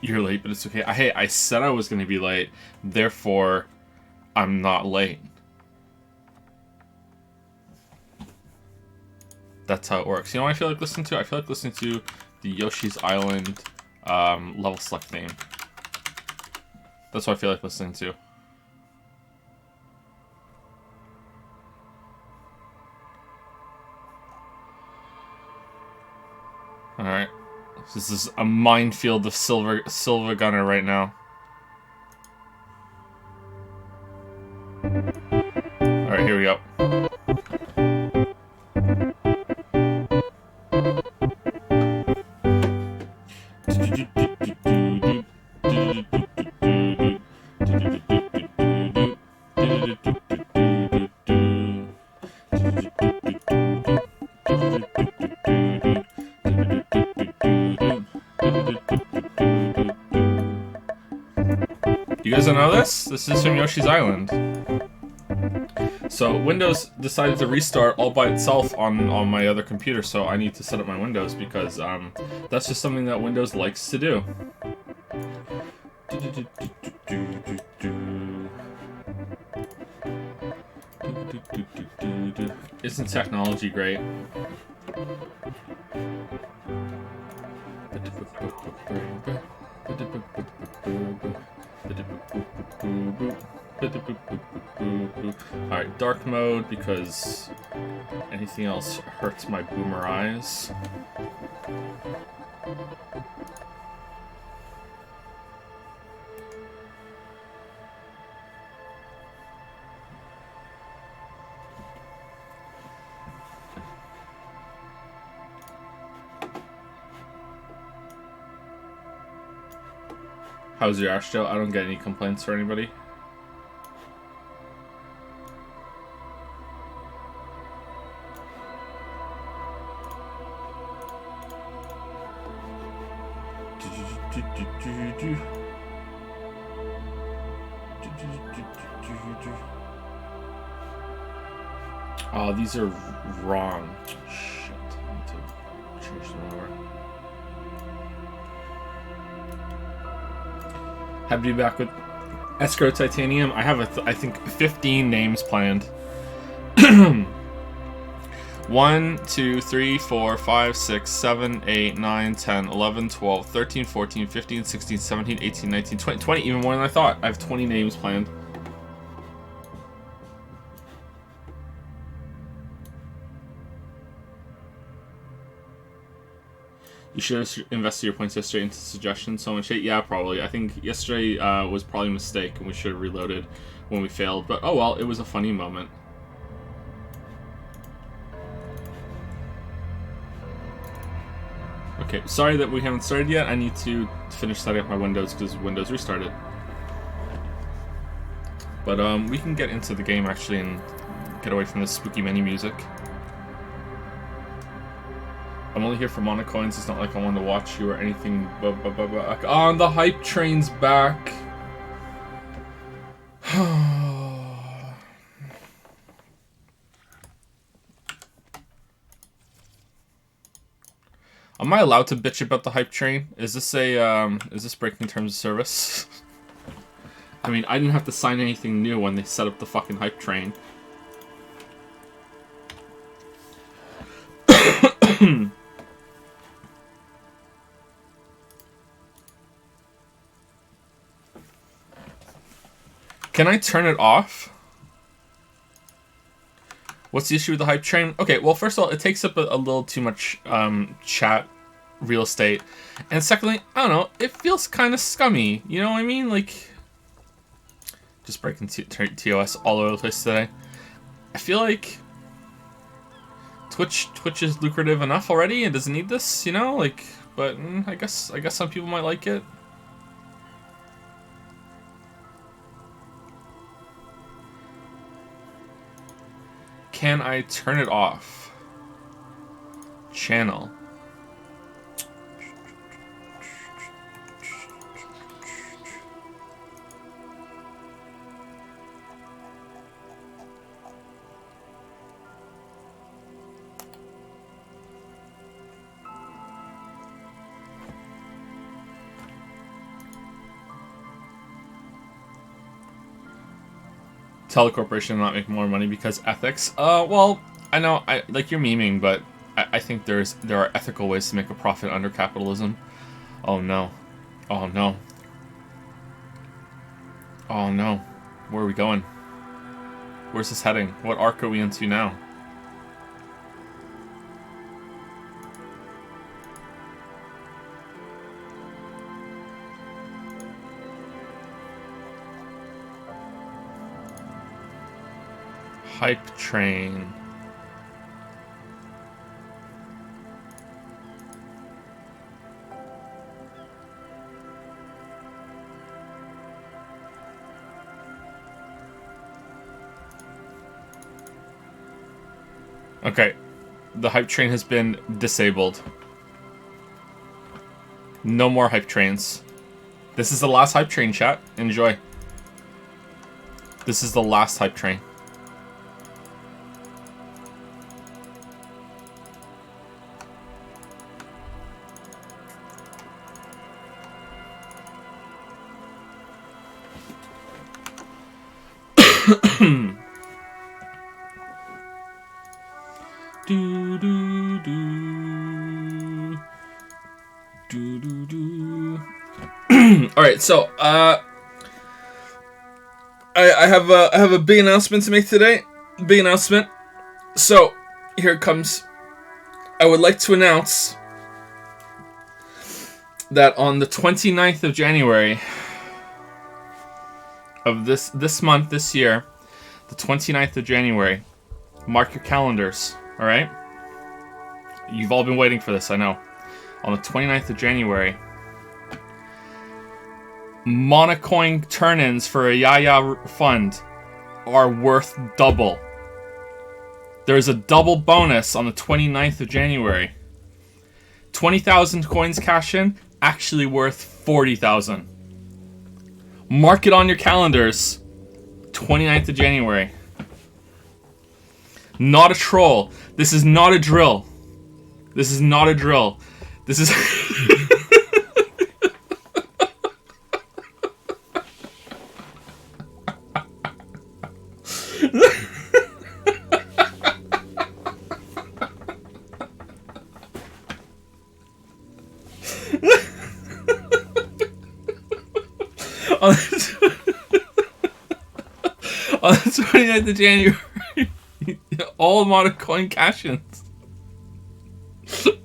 You're late, but it's okay. Hey, I said I was going to be late, therefore, I'm not late. That's how it works. You know what I feel like listening to? I feel like listening to the Yoshi's Island level select theme. That's what I feel like listening to. Alright. This is a minefield of Silver Gunner right now. Alright, here we go. You guys don't know this? This is from Yoshi's Island. So Windows decided to restart all by itself on my other computer, so I need to set up my Windows because that's just something that Windows likes to do. Isn't technology great? Alright, dark mode because anything else hurts my boomer eyes. How's your Astro? I don't get any complaints for anybody. Oh, these are wrong. Shit. I need to change them over. Happy to be back with Escrow Titanium. I have, I think, 15 names planned. 1, 2, 3, 4, 5, 6, 7, 8, 9, 10, 11, 12, 13, 14, 15, 16, 17, 18, 19, 20, even more than I thought. I have 20 names planned. You should have invested your points yesterday into suggestions. So much hate. Yeah, probably. I think yesterday was probably a mistake, and we should have reloaded when we failed. But oh well, it was a funny moment. Okay, sorry that we haven't started yet. I need to finish setting up my Windows because Windows restarted. But we can get into the game actually and get away from this spooky menu music. I'm only here for mono coins. It's not like I want to watch you or anything. Oh, the hype train's back. Am I allowed to bitch about the hype train? Is this breaking terms of service? I mean, I didn't have to sign anything new when they set up the fucking hype train. Can I turn it off? What's the issue with the hype train? Okay, well, first of all, it takes up a little too much chat real estate. And secondly, I don't know, it feels kind of scummy. You know what I mean? Like, just breaking TOS all over the place today. I feel like Twitch is lucrative enough already and doesn't need this, you know? Like, but I guess some people might like it. Can I turn it off? Channel. Telecorporation not make more money because ethics. Well, I know, like you're memeing, but I think there are ethical ways to make a profit under capitalism. Oh no. Oh no. Oh no. Where are we going? Where's this heading? What arc are we into now? Hype train. Okay, the hype train has been disabled. No more hype trains. This is the last hype train, chat. Enjoy. This is the last hype train. Do do do do do do. All right, so I have a big announcement to make today. Big announcement. So here it comes. I would like to announce that on the 29th of January of this month, this year, the 29th of January, mark your calendars. All right? You've all been waiting for this, I know. On the 29th of January, Monocoin turn-ins for a Yaya fund are worth double. There's a double bonus on the 29th of January. 20,000 coins cash in, actually worth 40,000. Mark it on your calendars. 29th of January. Not a troll. This is not a drill. This is not a drill. This is... on the 29th of January, all Monocoin cash-ins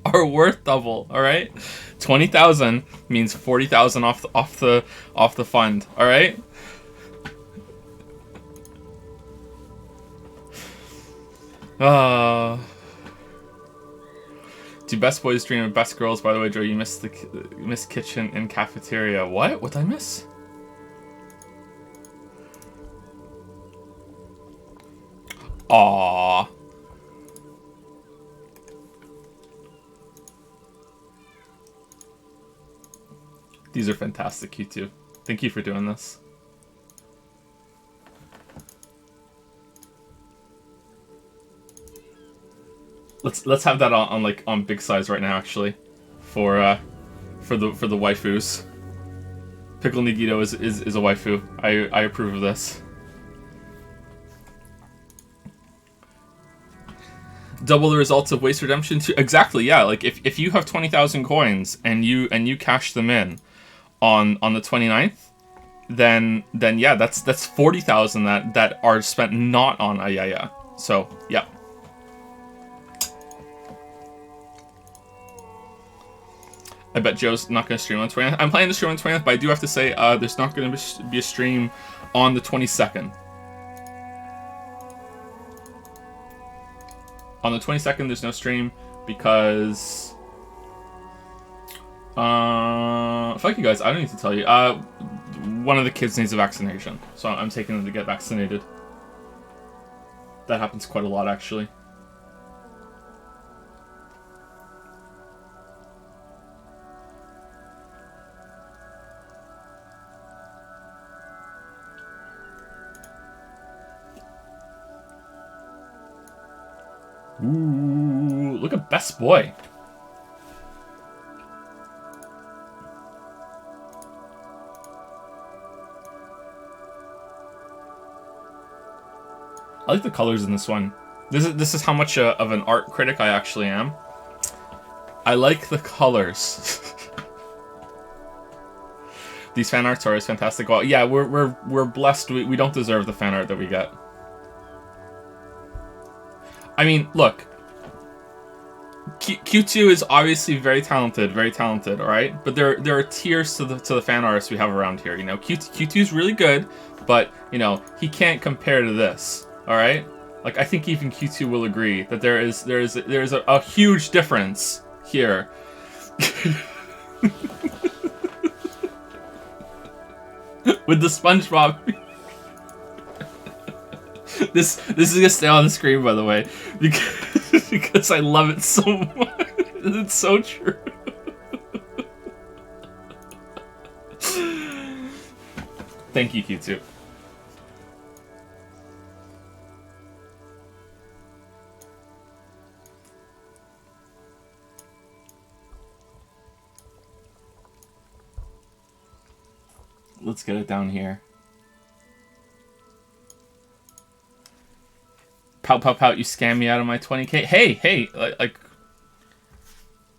are worth double. All right, 20,000 means 40,000 off the fund. All right. Do best boys dream of best girls? By the way, Joe, you missed kitchen and cafeteria. What? What did I miss? Aww. These are fantastic, you two. Thank you for doing this. Let's have that on big size right now, actually, for the waifus. Pickle Nigito is a waifu. I approve of this. Double the results of Waste Redemption 2. Exactly, yeah. Like if you have 20,000 coins and you cash them in on the 29th, then yeah, that's 40,000 that are spent not on Ayaya. So yeah. I bet Joe's not going to stream on 20th. I'm planning to stream on 20th, but I do have to say there's not going to be a stream on the 22nd. On the 22nd, there's no stream because... fuck you guys, I don't need to tell you. One of the kids needs a vaccination, so I'm taking them to get vaccinated. That happens quite a lot, actually. Ooh, look at Best Boy. I like the colors in this one. This is how much of an art critic I actually am. I like the colors. These fan arts are always fantastic. Well, yeah, we're blessed. We don't deserve the fan art that we get. I mean, look. Q2 is obviously very talented, all right. But there are tiers to the fan artists we have around here. You know, Q2 is really good, but you know he can't compare to this. All right, like I think even Q2 will agree that there is a huge difference here. With the SpongeBob. This is gonna stay on the screen, by the way, because I love it so much. It's so true. Thank you, Q2. Let's get it down here. Pout, pout, pout, you scammed me out of my 20k. Hey, like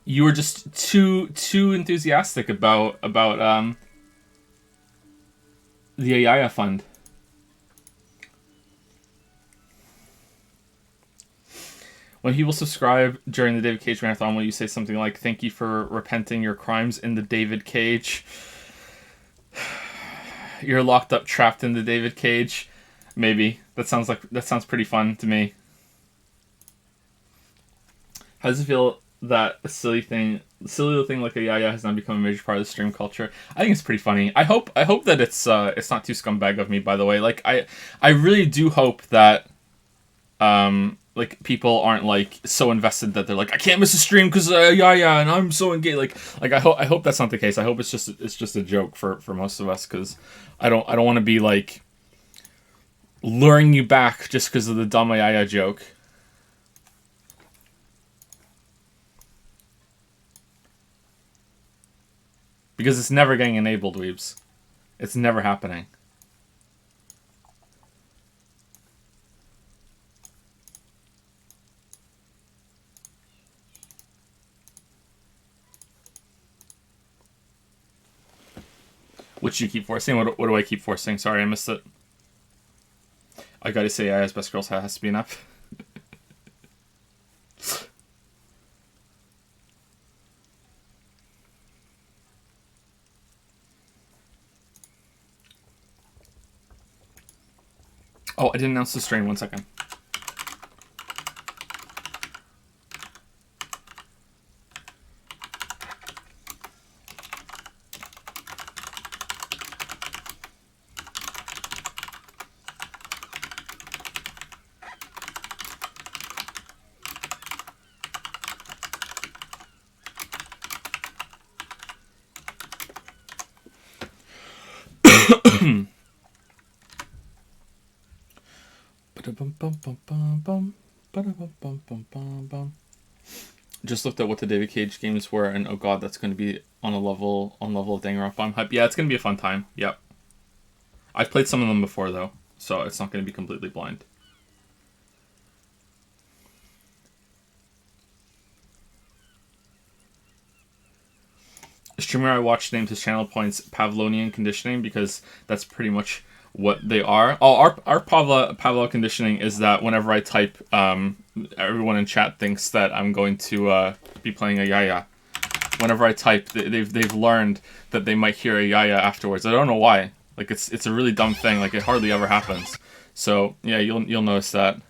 you were just too enthusiastic about the Ayaya fund. When people subscribe during the David Cage marathon, will you say something like, "Thank you for repenting your crimes in the David Cage"? You're locked up, trapped in the David Cage. Maybe. That sounds pretty fun to me. How does it feel that a silly little thing like a Yaya has now become a major part of the stream culture? I think it's pretty funny. I hope that it's not too scumbag of me, by the way. Like I really do hope that like people aren't like so invested that they're like, I can't miss a stream because Yaya and I'm so engaged. Like I hope that's not the case. I hope it's just a joke for most of us, because I don't want to be like luring you back just because of the dumb Yaya joke. Because it's never getting enabled, weebs. It's never happening. Which you keep forcing? What do I keep forcing? Sorry, I missed it. I gotta say, Yaya's Best Girls has to be enough. Oh, I didn't announce the stream. 1 second. Just looked at what the David Cage games were, and oh god, that's going to be on a level of Danganronpa. I'm hyped. Yeah, it's going to be a fun time. Yep. I've played some of them before though, so it's not going to be completely blind. A streamer I watched named his channel points Pavlovian conditioning because that's pretty much what they are. Oh, our Pavlov conditioning is that whenever I type, everyone in chat thinks that I'm going to be playing a Yaya. Whenever I type, they've learned that they might hear a Yaya afterwards. I don't know why. Like it's a really dumb thing. Like it hardly ever happens. So yeah, you'll notice that.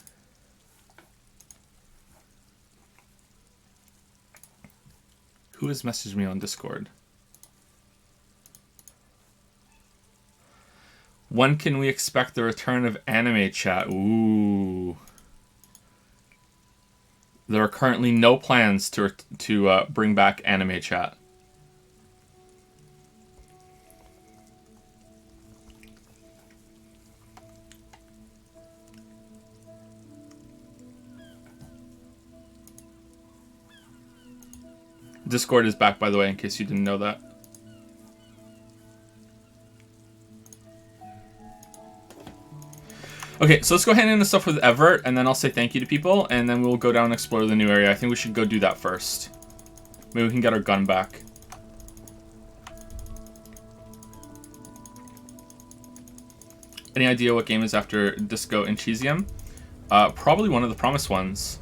Who has messaged me on Discord? When can we expect the return of anime chat? Ooh. There are currently no plans to bring back anime chat. Discord is back, by the way, in case you didn't know that. Okay, so let's go ahead and end the stuff with Everett, and then I'll say thank you to people, and then we'll go down and explore the new area. I think we should go do that first. Maybe we can get our gun back. Any idea what game is after Disco Elysium? Probably one of the promised ones.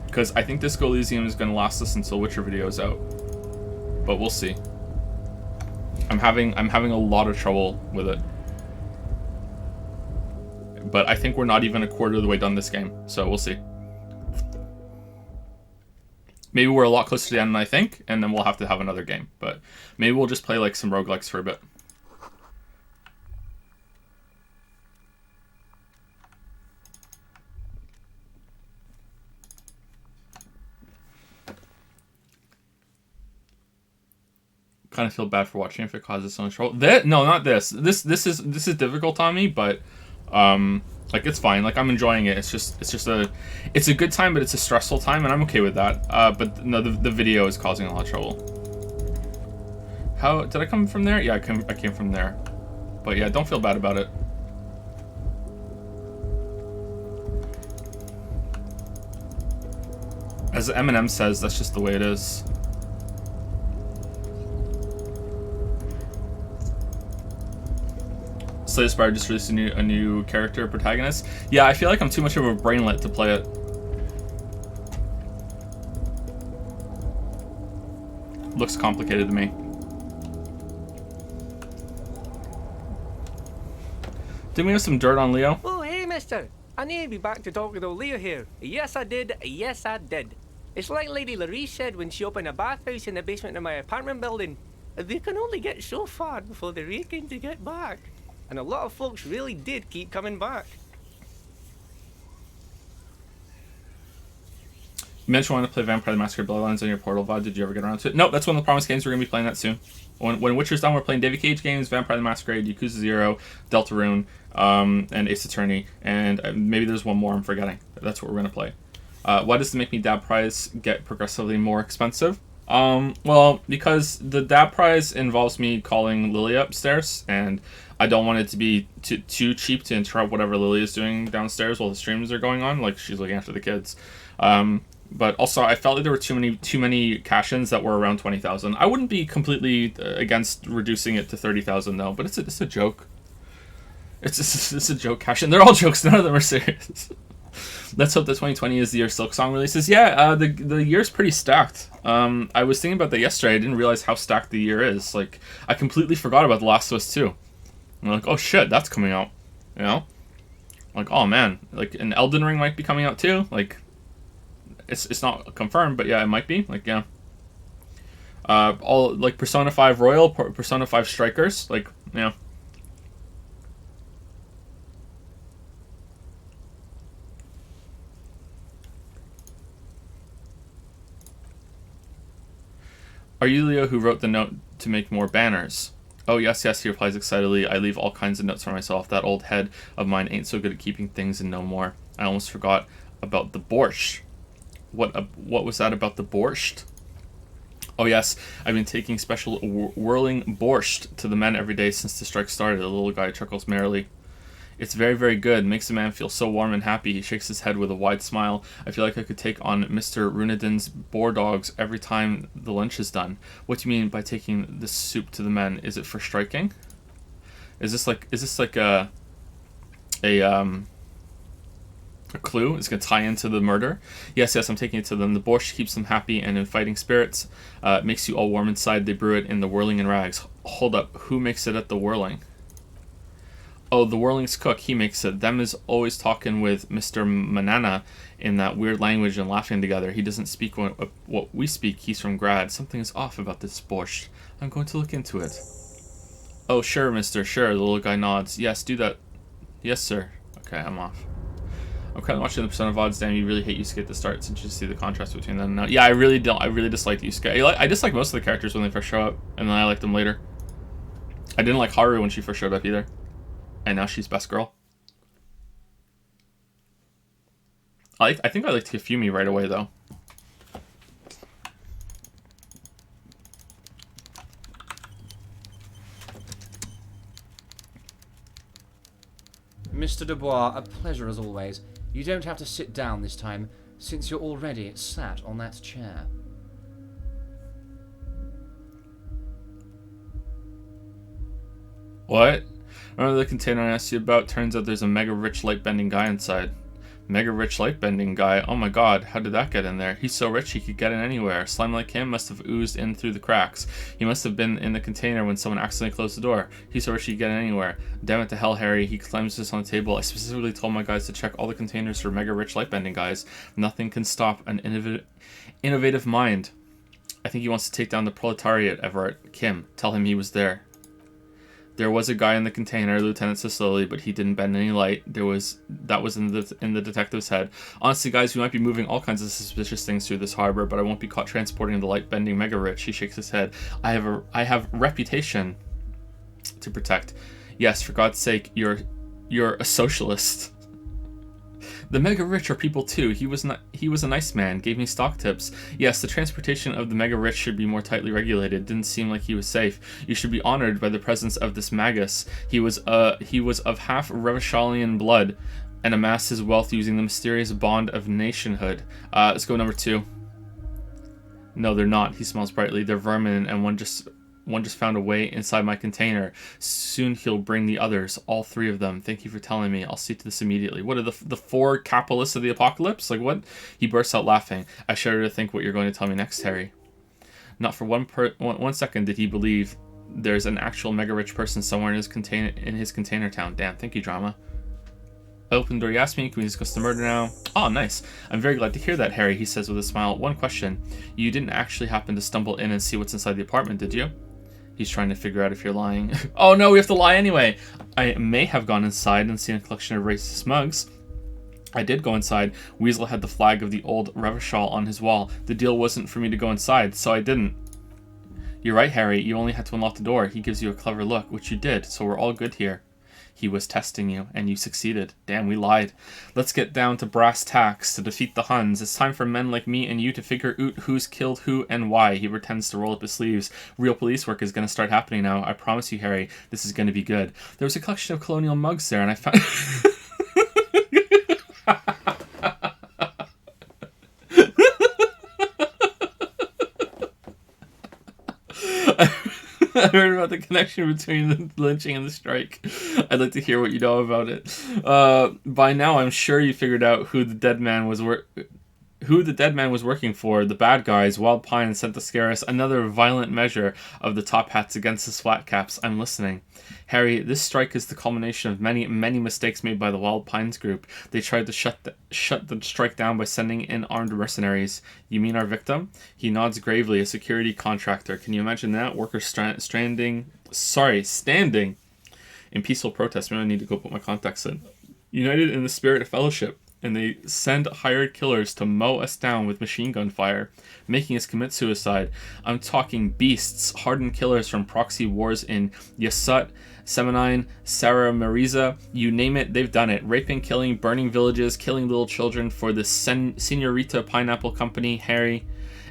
Because I think Disco Elysium is going to last us until Witcher video is out. But we'll see. I'm having a lot of trouble with it. But I think we're not even a quarter of the way done this game, so we'll see. Maybe we're a lot closer to the end than I think, and then we'll have to have another game. But maybe we'll just play like some roguelikes for a bit. Kind of feel bad for watching if it causes so much trouble. No, not this. This is difficult on me, but like it's fine. Like I'm enjoying it. It's a good time, but it's a stressful time, and I'm okay with that. But no, the video is causing a lot of trouble. How did I come from there? Yeah, I came from there. But yeah, don't feel bad about it. As Eminem says, that's just the way it is. Slay Spire just released a new character protagonist. Yeah, I feel like I'm too much of a brainlet to play it. Looks complicated to me. Didn't we have some dirt on Leo? Oh, hey, mister. I need to be back to talk with old Leo here. Yes, I did. Yes, I did. It's like Lady Larisse said when she opened a bathhouse in the basement of my apartment building. They can only get so far before they're aching to get back. And a lot of folks really did keep coming back. You mentioned wanting to play Vampire the Masquerade Bloodlines on your Portal VOD. Did you ever get around to it? Nope, that's one of the promised games. We're going to be playing that soon. When Witcher's done, we're playing David Cage games, Vampire the Masquerade, Yakuza 0, Deltarune, and Ace Attorney. And maybe there's one more I'm forgetting. That's what we're going to play. Why does the Make Me Dab prize get progressively more expensive? Well, because the dab prize involves me calling Lily upstairs, and I don't want it to be too cheap to interrupt whatever Lily is doing downstairs while the streams are going on, like she's looking after the kids. But also, I felt like there were too many cash-ins that were around 20,000. I wouldn't be completely against reducing it to 30,000 though, but it's a joke. It's a joke cash-in. They're all jokes. None of them are serious. Let's hope that 2020 is the year Silksong releases. Yeah, the year's pretty stacked. I was thinking about that yesterday. I didn't realize how stacked the year is. Like, I completely forgot about The Last of Us 2. I'm like, oh shit, that's coming out. You know? Like, oh man. Like, an Elden Ring might be coming out too. Like, it's not confirmed, but yeah, it might be. Like, yeah. All, like, Persona 5 Royal, Persona 5 Strikers. Like, yeah. Are you Leo who wrote the note to make more banners? Oh, yes, he replies excitedly. I leave all kinds of notes for myself. That old head of mine ain't so good at keeping things and no more. I almost forgot about the borscht. What was that about the borscht? Oh, yes, I've been taking special whirling borscht to the men every day since the strike started. The little guy chuckles merrily. It's very, very good. Makes a man feel so warm and happy. He shakes his head with a wide smile. I feel like I could take on Mr. Runedin's boar dogs every time the lunch is done. What do you mean by taking this soup to the men? Is it for striking? Is this like a clue? It's gonna tie into the murder? Yes, I'm taking it to them. The borscht keeps them happy and in fighting spirits. Makes you all warm inside. They brew it in the whirling and rags. Hold up, who makes it at the whirling? Oh, the Whirling's cook, he makes it. Them is always talking with Mr. Manana in that weird language and laughing together. He doesn't speak what we speak. He's from Grad. Something is off about this borscht. I'm going to look into it. Oh, sure, mister, sure. The little guy nods. Yes, do that. Yes, sir. Okay, I'm off. I'm kind of watching the Persona VODs. Damn, you really hate Yusuke at the start since you see the contrast between them now. Yeah, I really don't. I really dislike Yusuke. I dislike most of the characters when they first show up, and then I like them later. I didn't like Haru when she first showed up either. And now she's best girl. I think I liked Hifumi right away, though. Mr. Dubois, a pleasure as always. You don't have to sit down this time, since you're already sat on that chair. What? Remember the container I asked you about? Turns out there's a mega rich light bending guy inside. Mega rich light bending guy? Oh my god, how did that get in there? He's so rich he could get in anywhere. Slime like him must have oozed in through the cracks. He must have been in the container when someone accidentally closed the door. He's so rich he could get in anywhere. Damn it to hell, Harry. He climbs this on the table. I specifically told my guys to check all the containers for mega rich light bending guys. Nothing can stop an innovative mind. I think he wants to take down the proletariat, Everett. Kim, tell him he was there. There was a guy in the container, Lieutenant said slowly, but he didn't bend any light. That was in the detective's head. Honestly, guys, we might be moving all kinds of suspicious things through this harbor, but I won't be caught transporting the light-bending mega-rich. He shakes his head. I have reputation to protect. Yes, for God's sake, you're a socialist. The mega rich are people too. He was a nice man, gave me stock tips. Yes, the transportation of the mega rich should be more tightly regulated. Didn't seem like he was safe. You should be honored by the presence of this magus. He was of half Revachalian blood and amassed his wealth using the mysterious bond of nationhood. Let's go number 2. No, they're not. He smiles brightly. They're vermin, and one just found a way inside my container. Soon he'll bring the others, all 3 of them. Thank you for telling me. I'll see to this immediately. What are the 4 capitalists of the apocalypse? Like what? He bursts out laughing. I shudder to think what you're going to tell me next, Harry. Not for one second did he believe there's an actual mega rich person somewhere in his container town. Damn, thank you, drama. I opened the door. You asked me, can we discuss the murder now? Oh, nice. I'm very glad to hear that, Harry, he says with a smile. One question. You didn't actually happen to stumble in and see what's inside the apartment, did you? He's trying to figure out if you're lying. Oh no, we have to lie anyway. I may have gone inside and seen a collection of racist mugs. I did go inside. Weasel had the flag of the old Revachol on his wall. The deal wasn't for me to go inside, so I didn't. You're right, Harry. You only had to unlock the door. He gives you a clever look, which you did, so we're all good here. He was testing you, and you succeeded. Damn, we lied. Let's get down to brass tacks to defeat the Huns. It's time for men like me and you to figure out who's killed who and why. He pretends to roll up his sleeves. Real police work is going to start happening now. I promise you, Harry, this is going to be good. There was a collection of colonial mugs there, and I found... I heard about the connection between the lynching and the strike. I'd like to hear what you know about it. By now, I'm sure you figured out who the dead man was working for. The bad guys. Wild Pine sent to scare us. Another violent measure of the top hats against his flat caps. I'm listening. Harry, this strike is the culmination of many, many mistakes made by the Wild Pines group. They tried to shut the strike down by sending in armed mercenaries. You mean our victim? He nods gravely. A security contractor. Can you imagine that? Workers standing in peaceful protest. Maybe I need to go put my contacts in. United in the spirit of fellowship. And they send hired killers to mow us down with machine gun fire, making us commit suicide. I'm talking beasts, hardened killers from proxy wars in Yasut, Semenine, Sarah Mariza, you name it, they've done it. Raping, killing, burning villages, killing little children for the Senorita Pineapple Company, Harry.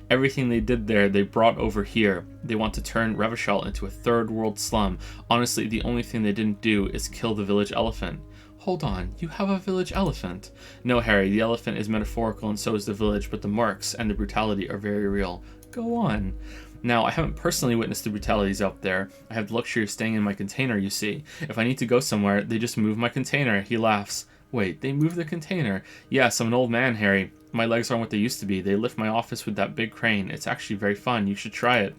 Everything they did there, they brought over here. They want to turn Revachol into a third world slum. Honestly, the only thing they didn't do is kill the village elephant. Hold on, you have a village elephant. No, Harry, the elephant is metaphorical and so is the village, but the marks and the brutality are very real. Go on. Now, I haven't personally witnessed the brutalities out there. I have the luxury of staying in my container, you see. If I need to go somewhere, they just move my container. He laughs. Wait, they move the container? Yes, I'm an old man, Harry. My legs aren't what they used to be. They lift my office with that big crane. It's actually very fun. You should try it.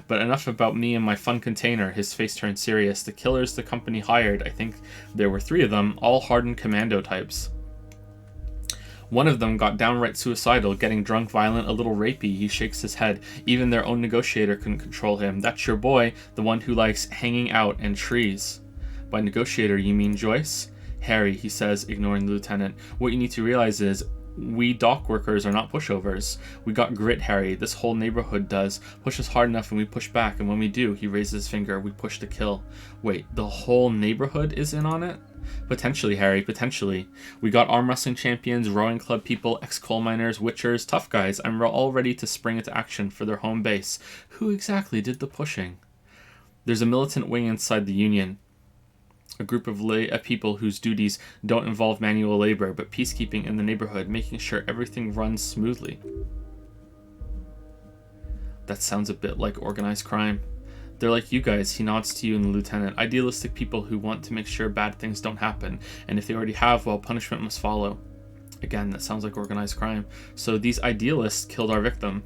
But enough about me and my fun container. His face turned serious. The killers the company hired, I think there were 3 of them, all hardened commando types. One of them got downright suicidal, getting drunk, violent, a little rapey. He shakes his head. Even their own negotiator couldn't control him. That's your boy, the one who likes hanging out and trees. By negotiator, you mean Joyce? Harry, he says, ignoring the lieutenant. What you need to realize is, we dock workers are not pushovers. We got grit, Harry. This whole neighborhood does. Push us hard enough and we push back, and when we do, he raises his finger, we push to kill. Wait, the whole neighborhood is in on it? Potentially, Harry, potentially. We got arm wrestling champions, rowing club people, ex-coal miners, witchers, tough guys. I'm all ready to spring into action for their home base. Who exactly did the pushing? There's a militant wing inside the Union. A group of people whose duties don't involve manual labor, but peacekeeping in the neighborhood, making sure everything runs smoothly. That sounds a bit like organized crime. They're like you guys, he nods to you and the lieutenant. Idealistic people who want to make sure bad things don't happen, and if they already have, well, punishment must follow. Again, that sounds like organized crime. So these idealists killed our victim.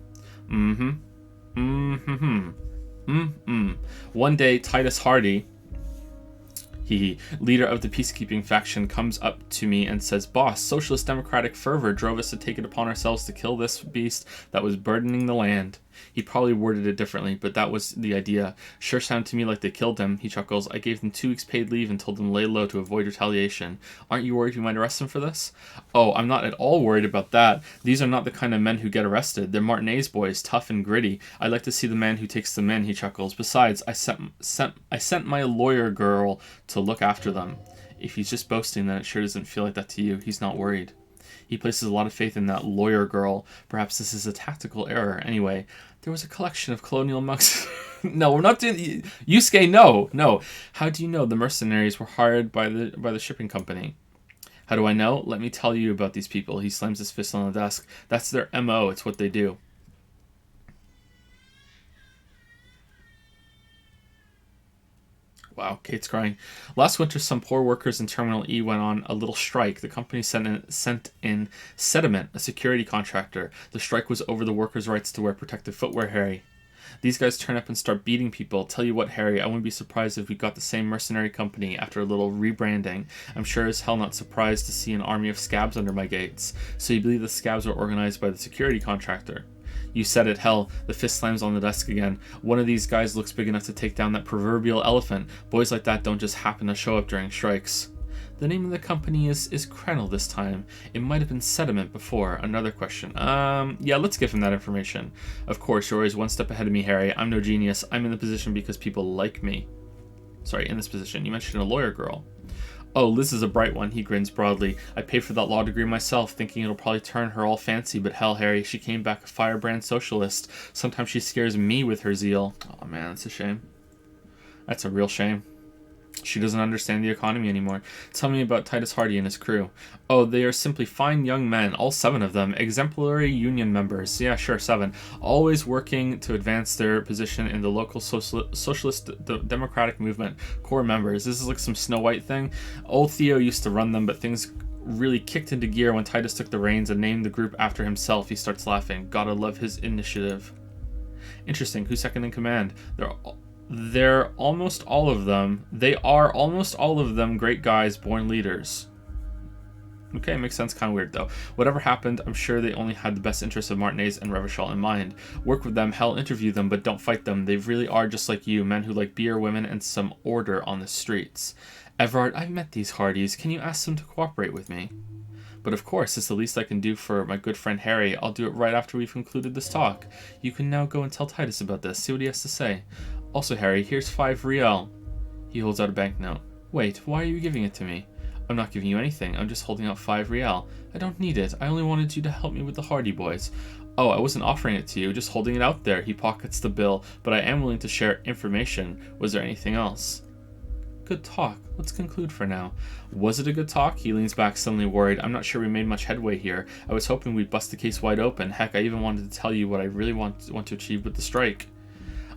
One day, Titus Hardy, leader of the peacekeeping faction, comes up to me and says, "Boss, socialist democratic fervor drove us to take it upon ourselves to kill this beast that was burdening the land." He probably worded it differently, but that was the idea. Sure sounded to me like they killed him. He chuckles. I gave them 2 weeks paid leave and told them to lay low to avoid retaliation. Aren't you worried we might arrest them for this? Oh, I'm not at all worried about that. These are not the kind of men who get arrested. They're Martinez boys, tough and gritty. I like to see the man who takes them in, he chuckles. Besides, I sent my lawyer girl to look after them. If he's just boasting, then it sure doesn't feel like that to you. He's not worried. He places a lot of faith in that lawyer girl. Perhaps this is a tactical error. Anyway, there was a collection of colonial monks. No, we're not doing... Yusuke, no. How do you know the mercenaries were hired by the shipping company? How do I know? Let me tell you about these people. He slams his fist on the desk. That's their MO. It's what they do. Wow, Kate's crying. Last winter, some poor workers in Terminal E went on a little strike. The company sent in Sediment, a security contractor. The strike was over the workers' rights to wear protective footwear, Harry. These guys turn up and start beating people. Tell you what, Harry, I wouldn't be surprised if we got the same mercenary company after a little rebranding. I'm sure as hell not surprised to see an army of scabs under my gates. So you believe the scabs were organized by the security contractor? You said it, hell. The fist slams on the desk again. One of these guys looks big enough to take down that proverbial elephant. Boys like that don't just happen to show up during strikes. The name of the company is Krenel this time. It might have been Sediment before. Another question. Yeah, let's give him that information. Of course, you're always one step ahead of me, Harry. I'm no genius. I'm in the position because people like me. Sorry, in this position. You mentioned a lawyer girl. Oh, Liz is a bright one, he grins broadly. I paid for that law degree myself, thinking it'll probably turn her all fancy, but hell, Harry, she came back a firebrand socialist. Sometimes she scares me with her zeal. Oh man, that's a shame. That's a real shame. She doesn't understand the economy anymore. Tell me about Titus Hardy and his crew. Oh, they are simply fine young men, all 7 of them, exemplary union members. Yeah, sure, 7. Always working to advance their position in the local socialist democratic movement. Core members. This is like some Snow White thing. Old Theo used to run them, but things really kicked into gear when Titus took the reins and named the group after himself. He starts laughing. Gotta love his initiative. Interesting. Who's second in command? They're almost all of them. They are almost all of them great guys, born leaders. Okay, makes sense. Kind of weird, though. Whatever happened, I'm sure they only had the best interests of Martinez and Revachol in mind. Work with them, hell, interview them, but don't fight them. They really are just like you, men who like beer, women, and some order on the streets. Everard, I've met these Hardys. Can you ask them to cooperate with me? But of course, it's the least I can do for my good friend Harry. I'll do it right after we've concluded this talk. You can now go and tell Titus about this. See what he has to say. Also, Harry, here's 5 riel. He holds out a banknote. Wait, why are you giving it to me? I'm not giving you anything. I'm just holding out 5 riel. I don't need it. I only wanted you to help me with the Hardy boys. Oh, I wasn't offering it to you, just holding it out there. He pockets the bill, but I am willing to share information. Was there anything else? Good talk. Let's conclude for now. Was it a good talk? He leans back, suddenly worried. I'm not sure we made much headway here. I was hoping we'd bust the case wide open. Heck, I even wanted to tell you what I really want to achieve with the strike.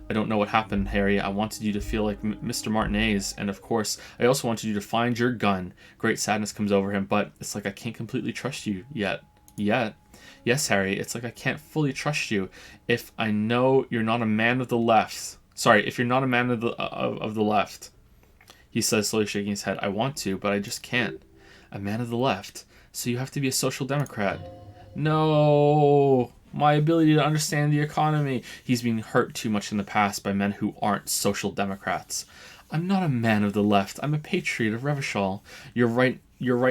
I don't know what happened, Harry. I wanted you to feel like Mr. Martinez, and of course, I also wanted you to find your gun. Great sadness comes over him, but it's like I can't completely trust you yet. Yes, Harry, it's like I can't fully trust you if I know you're not a man of the left. Sorry, if you're not a man of the left. He says, slowly shaking his head. I want to, but I just can't. A man of the left. So you have to be a social democrat. No. My ability to understand the economy. He's been hurt too much in the past by men who aren't social democrats. I'm not a man of the left. I'm a patriot of Revachol. You're right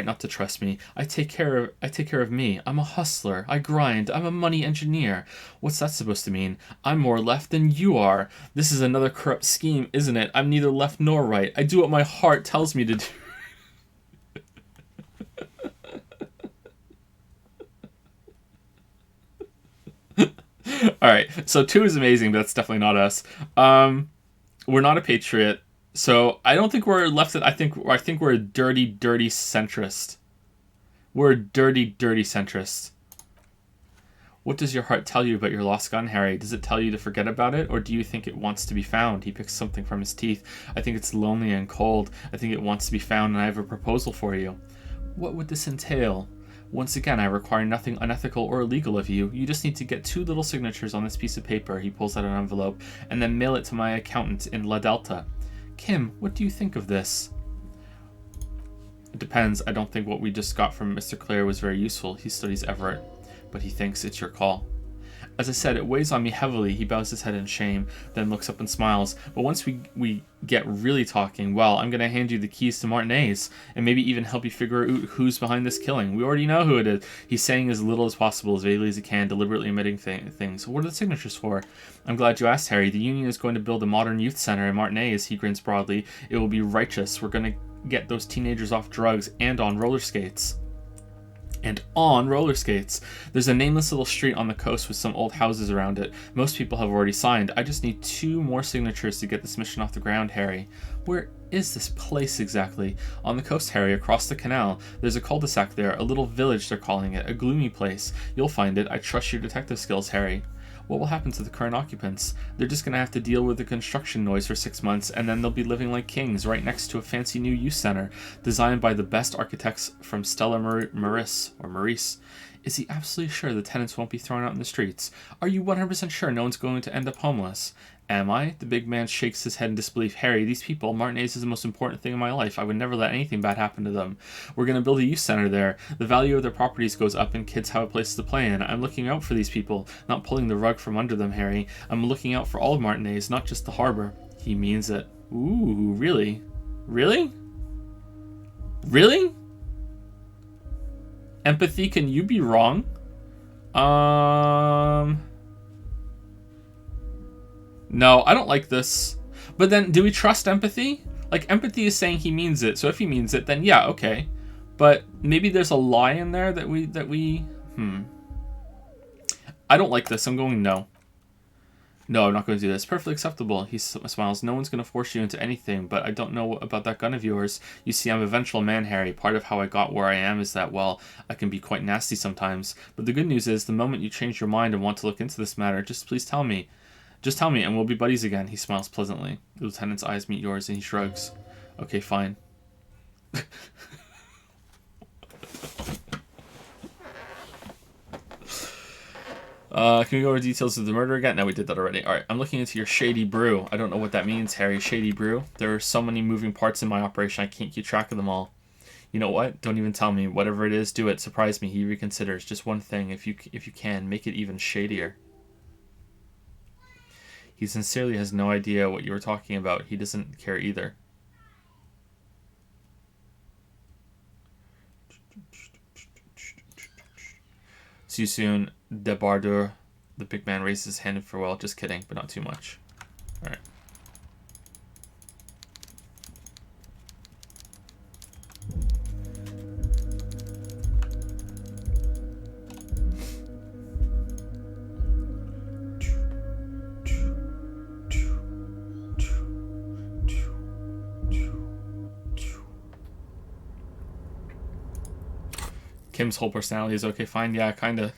not to trust me. I take care of me. I'm a hustler. I grind. I'm a money engineer. What's that supposed to mean? I'm more left than you are. This is another corrupt scheme, isn't it? I'm neither left nor right. I do what my heart tells me to do. All right, so 2 is amazing, but that's definitely not us. We're not a patriot. So I don't think we're left. I think we're a dirty, dirty centrist. We're a dirty, dirty centrist. What does your heart tell you about your lost gun, Harry? Does it tell you to forget about it, or do you think it wants to be found? He picks something from his teeth. I think it's lonely and cold. I think it wants to be found, and I have a proposal for you. What would this entail? Once again, I require nothing unethical or illegal of you. You just need to get 2 little signatures on this piece of paper. He pulls out an envelope, and then mail it to my accountant in La Delta. Kim, what do you think of this? It depends. I don't think what we just got from Mr. Clare was very useful. He studies Everett, but he thinks it's your call. As I said, it weighs on me heavily. He bows his head in shame, then looks up and smiles. But once we get really talking, well, I'm going to hand you the keys to Martinez, and maybe even help you figure out who's behind this killing. We already know who it is. He's saying as little as possible, as vaguely as he can, deliberately omitting things. What are the signatures for? I'm glad you asked, Harry. The Union is going to build a modern youth center in Martinez. He grins broadly. It will be righteous. We're going to get those teenagers off drugs and on roller skates. There's a nameless little street on the coast with some old houses around it. Most people have already signed. I just need 2 more signatures to get this mission off the ground, Harry. Where is this place exactly? On the coast, Harry, across the canal. There's a cul-de-sac there, a little village they're calling it, a gloomy place. You'll find it. I trust your detective skills, Harry. What will happen to the current occupants? They're just going to have to deal with the construction noise for 6 months, and then they'll be living like kings right next to a fancy new youth center, designed by the best architects from Stella Maris. Is he absolutely sure the tenants won't be thrown out in the streets? Are you 100% sure no one's going to end up homeless? Am I? The big man shakes his head in disbelief. Harry, these people, Martinez is the most important thing in my life. I would never let anything bad happen to them. We're going to build a youth center there. The value of their properties goes up and kids have a place to play in. I'm looking out for these people, not pulling the rug from under them, Harry. I'm looking out for all of Martinez, not just the harbor. He means it. Ooh, really? Really? Really? Empathy, can you be wrong? No, I don't like this. But then, do we trust empathy? Like, empathy is saying he means it, so if he means it, then yeah, okay. But maybe there's a lie in there that we... I don't like this. I'm going no. No, I'm not going to do this. Perfectly acceptable. He smiles. No one's going to force you into anything, but I don't know about that gun of yours. You see, I'm a vengeful man, Harry. Part of how I got where I am is that, well, I can be quite nasty sometimes. But the good news is, the moment you change your mind and want to look into this matter, just please tell me. Just tell me, and we'll be buddies again. He smiles pleasantly. The lieutenant's eyes meet yours, and he shrugs. Okay, fine. Can we go over details of the murder again? No, we did that already. Alright, I'm looking into your shady brew. I don't know what that means, Harry. Shady brew? There are so many moving parts in my operation, I can't keep track of them all. You know what? Don't even tell me. Whatever it is, do it. Surprise me. He reconsiders. Just one thing, if you can, make it even shadier. He sincerely has no idea what you were talking about. He doesn't care either. See you soon, Debardur. The big man raises his hand in farewell. Just kidding, but not too much. Alright. Kim's whole personality is okay, fine, yeah, kinda.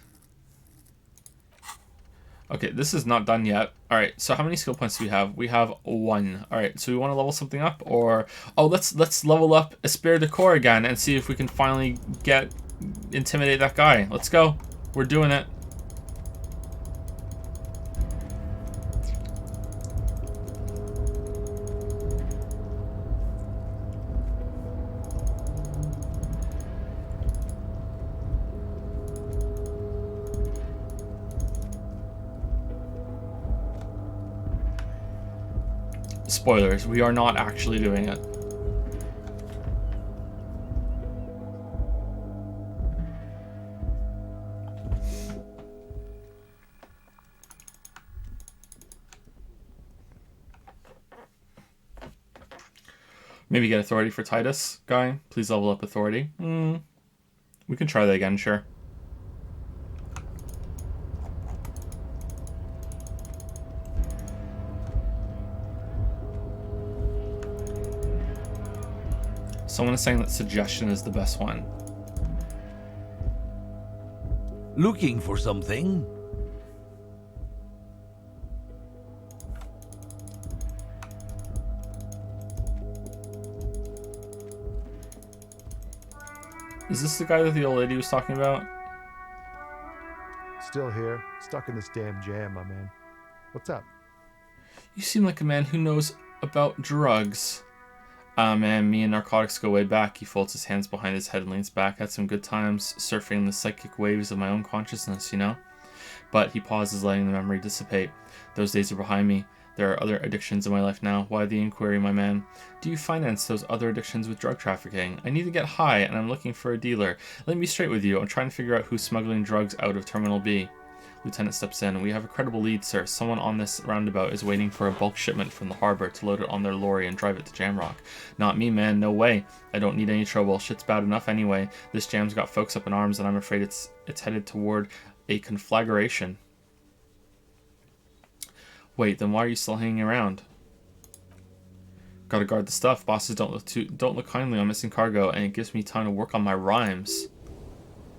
Okay, this is not done yet. Alright, so how many skill points do we have? We have 1. Alright, so we want to level something up, or... Oh, let's level up Esprit de Corps again and see if we can finally intimidate that guy. Let's go. We're doing it. Spoilers, we are not actually doing it. Maybe get authority for Titus guy. Please level up authority. We can try that again, sure. Someone is saying that suggestion is the best one. Looking for something? Is this the guy that the old lady was talking about? Still here, stuck in this damn jam, my man. What's up? You seem like a man who knows about drugs. Ah, man, me and narcotics go way back. He folds his hands behind his head and leans back. Had some good times surfing the psychic waves of my own consciousness, you know? But he pauses, letting the memory dissipate. Those days are behind me. There are other addictions in my life now. Why the inquiry, my man? Do you finance those other addictions with drug trafficking? I need to get high, and I'm looking for a dealer. Let me be straight with you. I'm trying to figure out who's smuggling drugs out of Terminal B. Lieutenant steps in. We have a credible lead, sir. Someone on this roundabout is waiting for a bulk shipment from the harbor to load it on their lorry and drive it to Jamrock. Not me, man. No way. I don't need any trouble. Shit's bad enough anyway. This jam's got folks up in arms, and I'm afraid it's headed toward a conflagration. Wait, then why are you still hanging around? Gotta guard the stuff. Bosses don't look kindly on missing cargo, and it gives me time to work on my rhymes.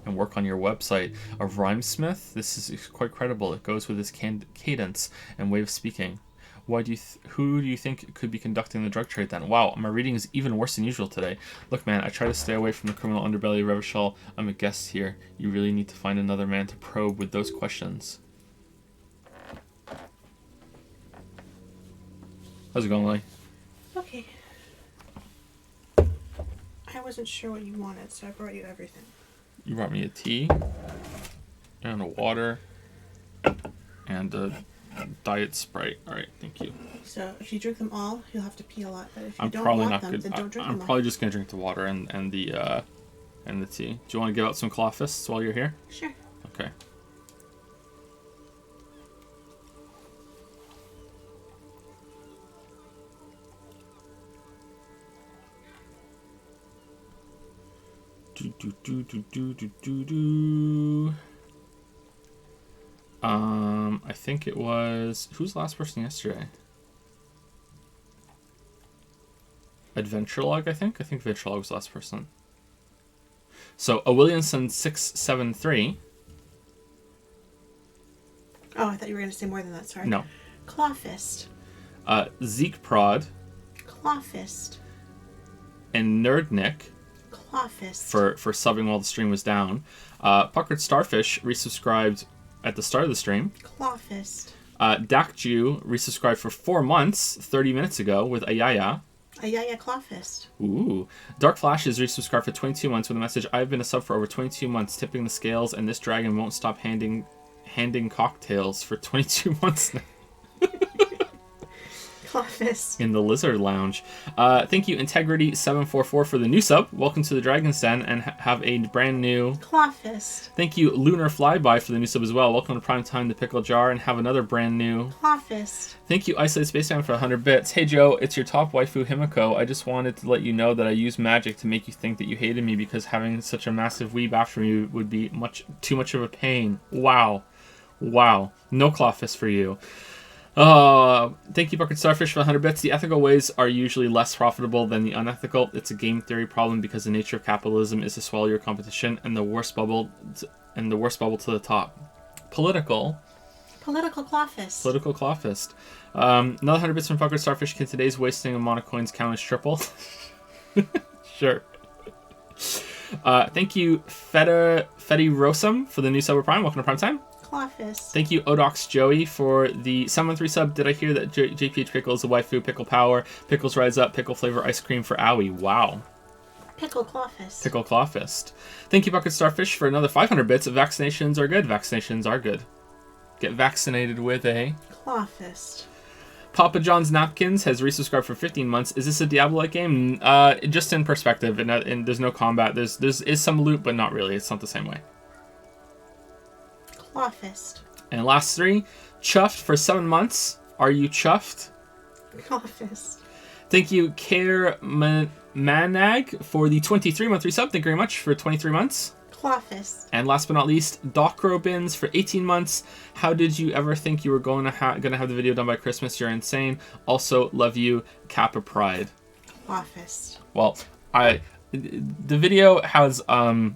And work on your website. A rhymesmith? This is quite credible. It goes with his cadence and way of speaking. Who do you think could be conducting the drug trade then? Wow, my reading is even worse than usual today. Look, man, I try to stay away from the criminal underbelly of Revachol. I'm a guest here. You really need to find another man to probe with those questions. How's it going, Lily? Okay. I wasn't sure what you wanted, so I brought you everything. You brought me a tea, and a water, and a diet Sprite. All right, thank you. So if you drink them all, you'll have to pee a lot. But if you I'm don't probably want not them, good. then don't drink I'm them all. probably just gonna drink the water and the tea. Do you want to give out some claw fists while you're here? Sure. Okay. I think it was... Who's the last person yesterday? Adventurelog, I think? I think Adventurelog was the last person. So, a Williamson 673. Oh, I thought you were going to say more than that. Sorry. No. Clawfist. Zeke Prod. Clawfist. And Nerdnick. Clawfist. For subbing while the stream was down. Puckered Starfish resubscribed at the start of the stream. Clawfist. Dakju resubscribed for 4 months 30 minutes ago with Ayaya. Ayaya Clawfist. Ooh. Dark Flash is resubscribed for 22 months with a message, I've been a sub for over 22 months, tipping the scales, and this dragon won't stop handing cocktails for 22 months now. Clawfist. In the Lizard Lounge. Thank you, Integrity744, for the new sub. Welcome to the Dragon's Den, and have a brand new... Clawfist. Thank you, Lunar Flyby, for the new sub as well. Welcome to Prime Time, the Pickle Jar, and have another brand new... Clawfist. Thank you, Isolated Spaceman, for 100 bits. Hey, Joe, it's your top waifu, Himiko. I just wanted to let you know that I used magic to make you think that you hated me because having such a massive weeb after me would be too much of a pain. Wow. Wow. No Clawfist for you. Thank you, Bucket Starfish, for 100 bits. The ethical ways are usually less profitable than the unethical. It's a game theory problem because the nature of capitalism is to swallow your competition and the worst bubble to the top. Political Clawfist. Political Clawfist. Another 100 bits from Bucket Starfish. Can today's wasting of monocoins count as triple? Sure. Thank you, Fetty Rosum, for the new sub of Prime. Welcome to Prime Time. Clawfist. Thank you, Odox Joey, for the 713 sub. Did I hear that JPH Pickle is a waifu? Pickle power. Pickles rise up. Pickle flavor ice cream for Owie. Wow. Pickle Clawfist. Pickle Clawfist. Thank you, Bucket Starfish, for another 500 bits. Vaccinations are good. Vaccinations are good. Get vaccinated with a... Clawfist. Papa John's Napkins has resubscribed for 15 months. Is this a Diablo-like game? Just in perspective, and there's no combat. There's some loot, but not really. It's not the same way. Clawfist. And last 3, Chuffed for 7 months. Are you chuffed? Clawfist. Thank you, Care Manag, for the 23-month resub. Thank you very much for 23 months. Clawfist. And last but not least, Docro Bins for 18 months. How did you ever think you were gonna have the video done by Christmas? You're insane. Also, love you, Kappa Pride. Clawfist. Well, The video has been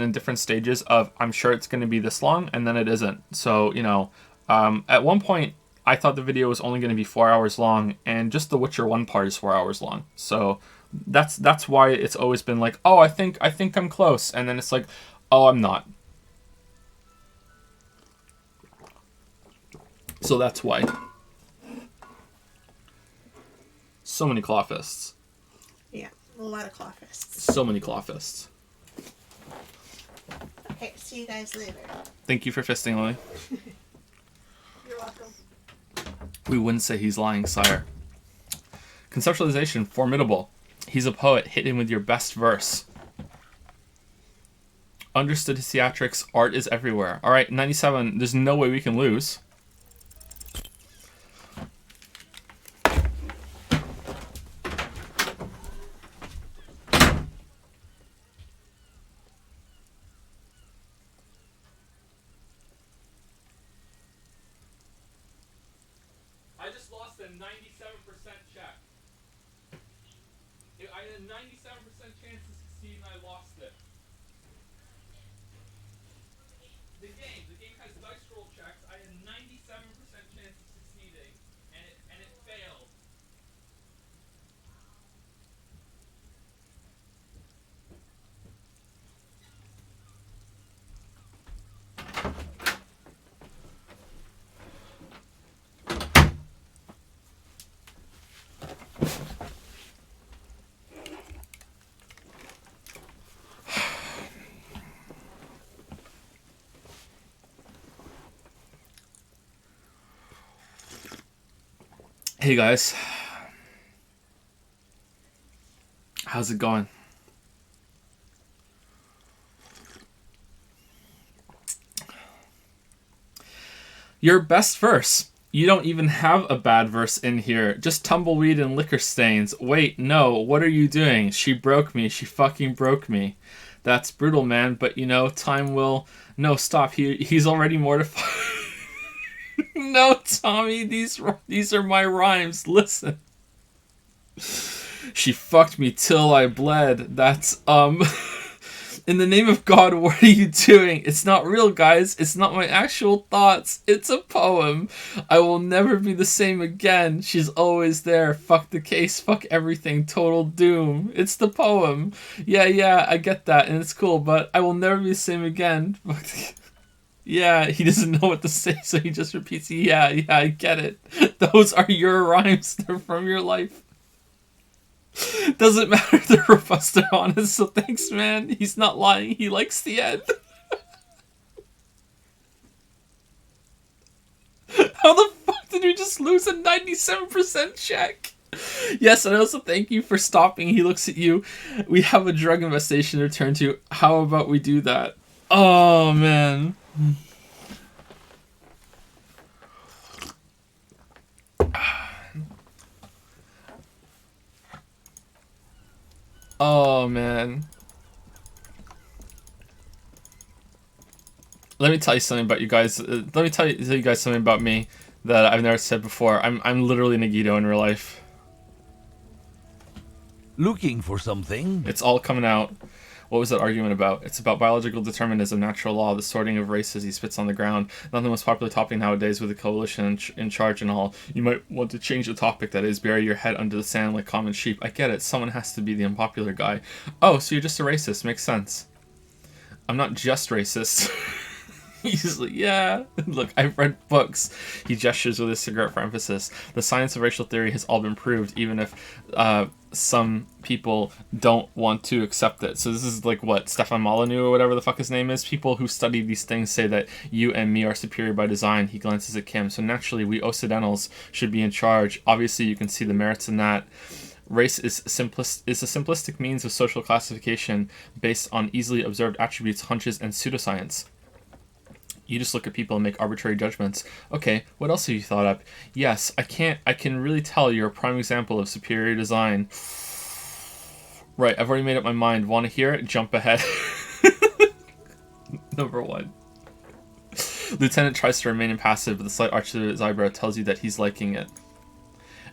in different stages of I'm sure it's going to be this long, and then it isn't. So, you know, at one point I thought the video was only going to be 4 hours long, and just the Witcher 1 part is 4 hours long. So that's why it's always been like, oh, I think I'm close, and then it's like, oh, I'm not. So that's why. So many claw fists. Yeah, a lot of claw fists. So many claw fists. Okay, see you guys later. Thank you for fisting, Lily. You're welcome. We wouldn't say he's lying, sire. Conceptualization, formidable. He's a poet. Hit him with your best verse. Understood his theatrics. Art is everywhere. All right, 97. There's no way we can lose. I just lost a 97% check. I had a 97% chance to succeed and I lost it. The game has dice roll checks. I had a 97% chance of succeeding and it failed. Hey guys, how's it going? Your best verse. You don't even have a bad verse in here. Just tumbleweed and liquor stains. Wait, no, what are you doing? She broke me. She fucking broke me. That's brutal, man, but you know, time will... No, stop. He's already mortified. No, Tommy, these are my rhymes. Listen. She fucked me till I bled. That's, in the name of God, what are you doing? It's not real, guys. It's not my actual thoughts. It's a poem. I will never be the same again. She's always there. Fuck the case. Fuck everything. Total doom. It's the poem. Yeah, I get that, and it's cool, but I will never be the same again. Yeah, he doesn't know what to say, so he just repeats, yeah, I get it. Those are your rhymes. They're from your life. Doesn't matter, they're robust and honest, so thanks, man. He's not lying. He likes the end. How the fuck did we just lose a 97% check? Yes, and also thank you for stopping. He looks at you. We have a drug investigation to turn to. How about we do that? Oh, man. Oh, man. Let me tell you something about you guys. Let me tell you guys something about me that I've never said before. I'm literally Nagito in real life. Looking for something? It's all coming out. What was that argument about? It's about biological determinism, natural law, the sorting of races. He spits on the ground. Not the most popular topic nowadays with the coalition in charge and all. You might want to change the topic, that is, bury your head under the sand like common sheep. I get it. Someone has to be the unpopular guy. Oh, so you're just a racist. Makes sense. I'm not just racist. He's like, yeah. Look, I've read books. He gestures with his cigarette for emphasis. The science of racial theory has all been proved, even if some people don't want to accept it. So this is like what Stefan Molyneux or whatever the fuck his name is. People who study these things say that you and me are superior by design. He glances at Kim. So naturally, we Occidentals should be in charge. Obviously, you can see the merits in that. Race is a simplistic means of social classification based on easily observed attributes, hunches, and pseudoscience. You just look at people and make arbitrary judgments. Okay, what else have you thought up? Yes, I can really tell you're a prime example of superior design. Right, I've already made up my mind. Want to hear it? Jump ahead. Number 1. Lieutenant tries to remain impassive, but the slight arch of his eyebrow tells you that he's liking it.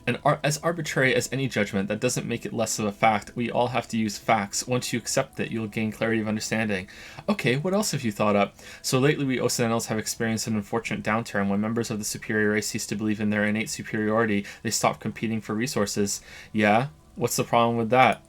And as arbitrary as any judgment, that doesn't make it less of a fact. We all have to use facts. Once you accept it, you'll gain clarity of understanding. Okay, what else have you thought up? So lately we Occidentals have experienced an unfortunate downturn. When members of the superior race cease to believe in their innate superiority, they stop competing for resources. Yeah? What's the problem with that?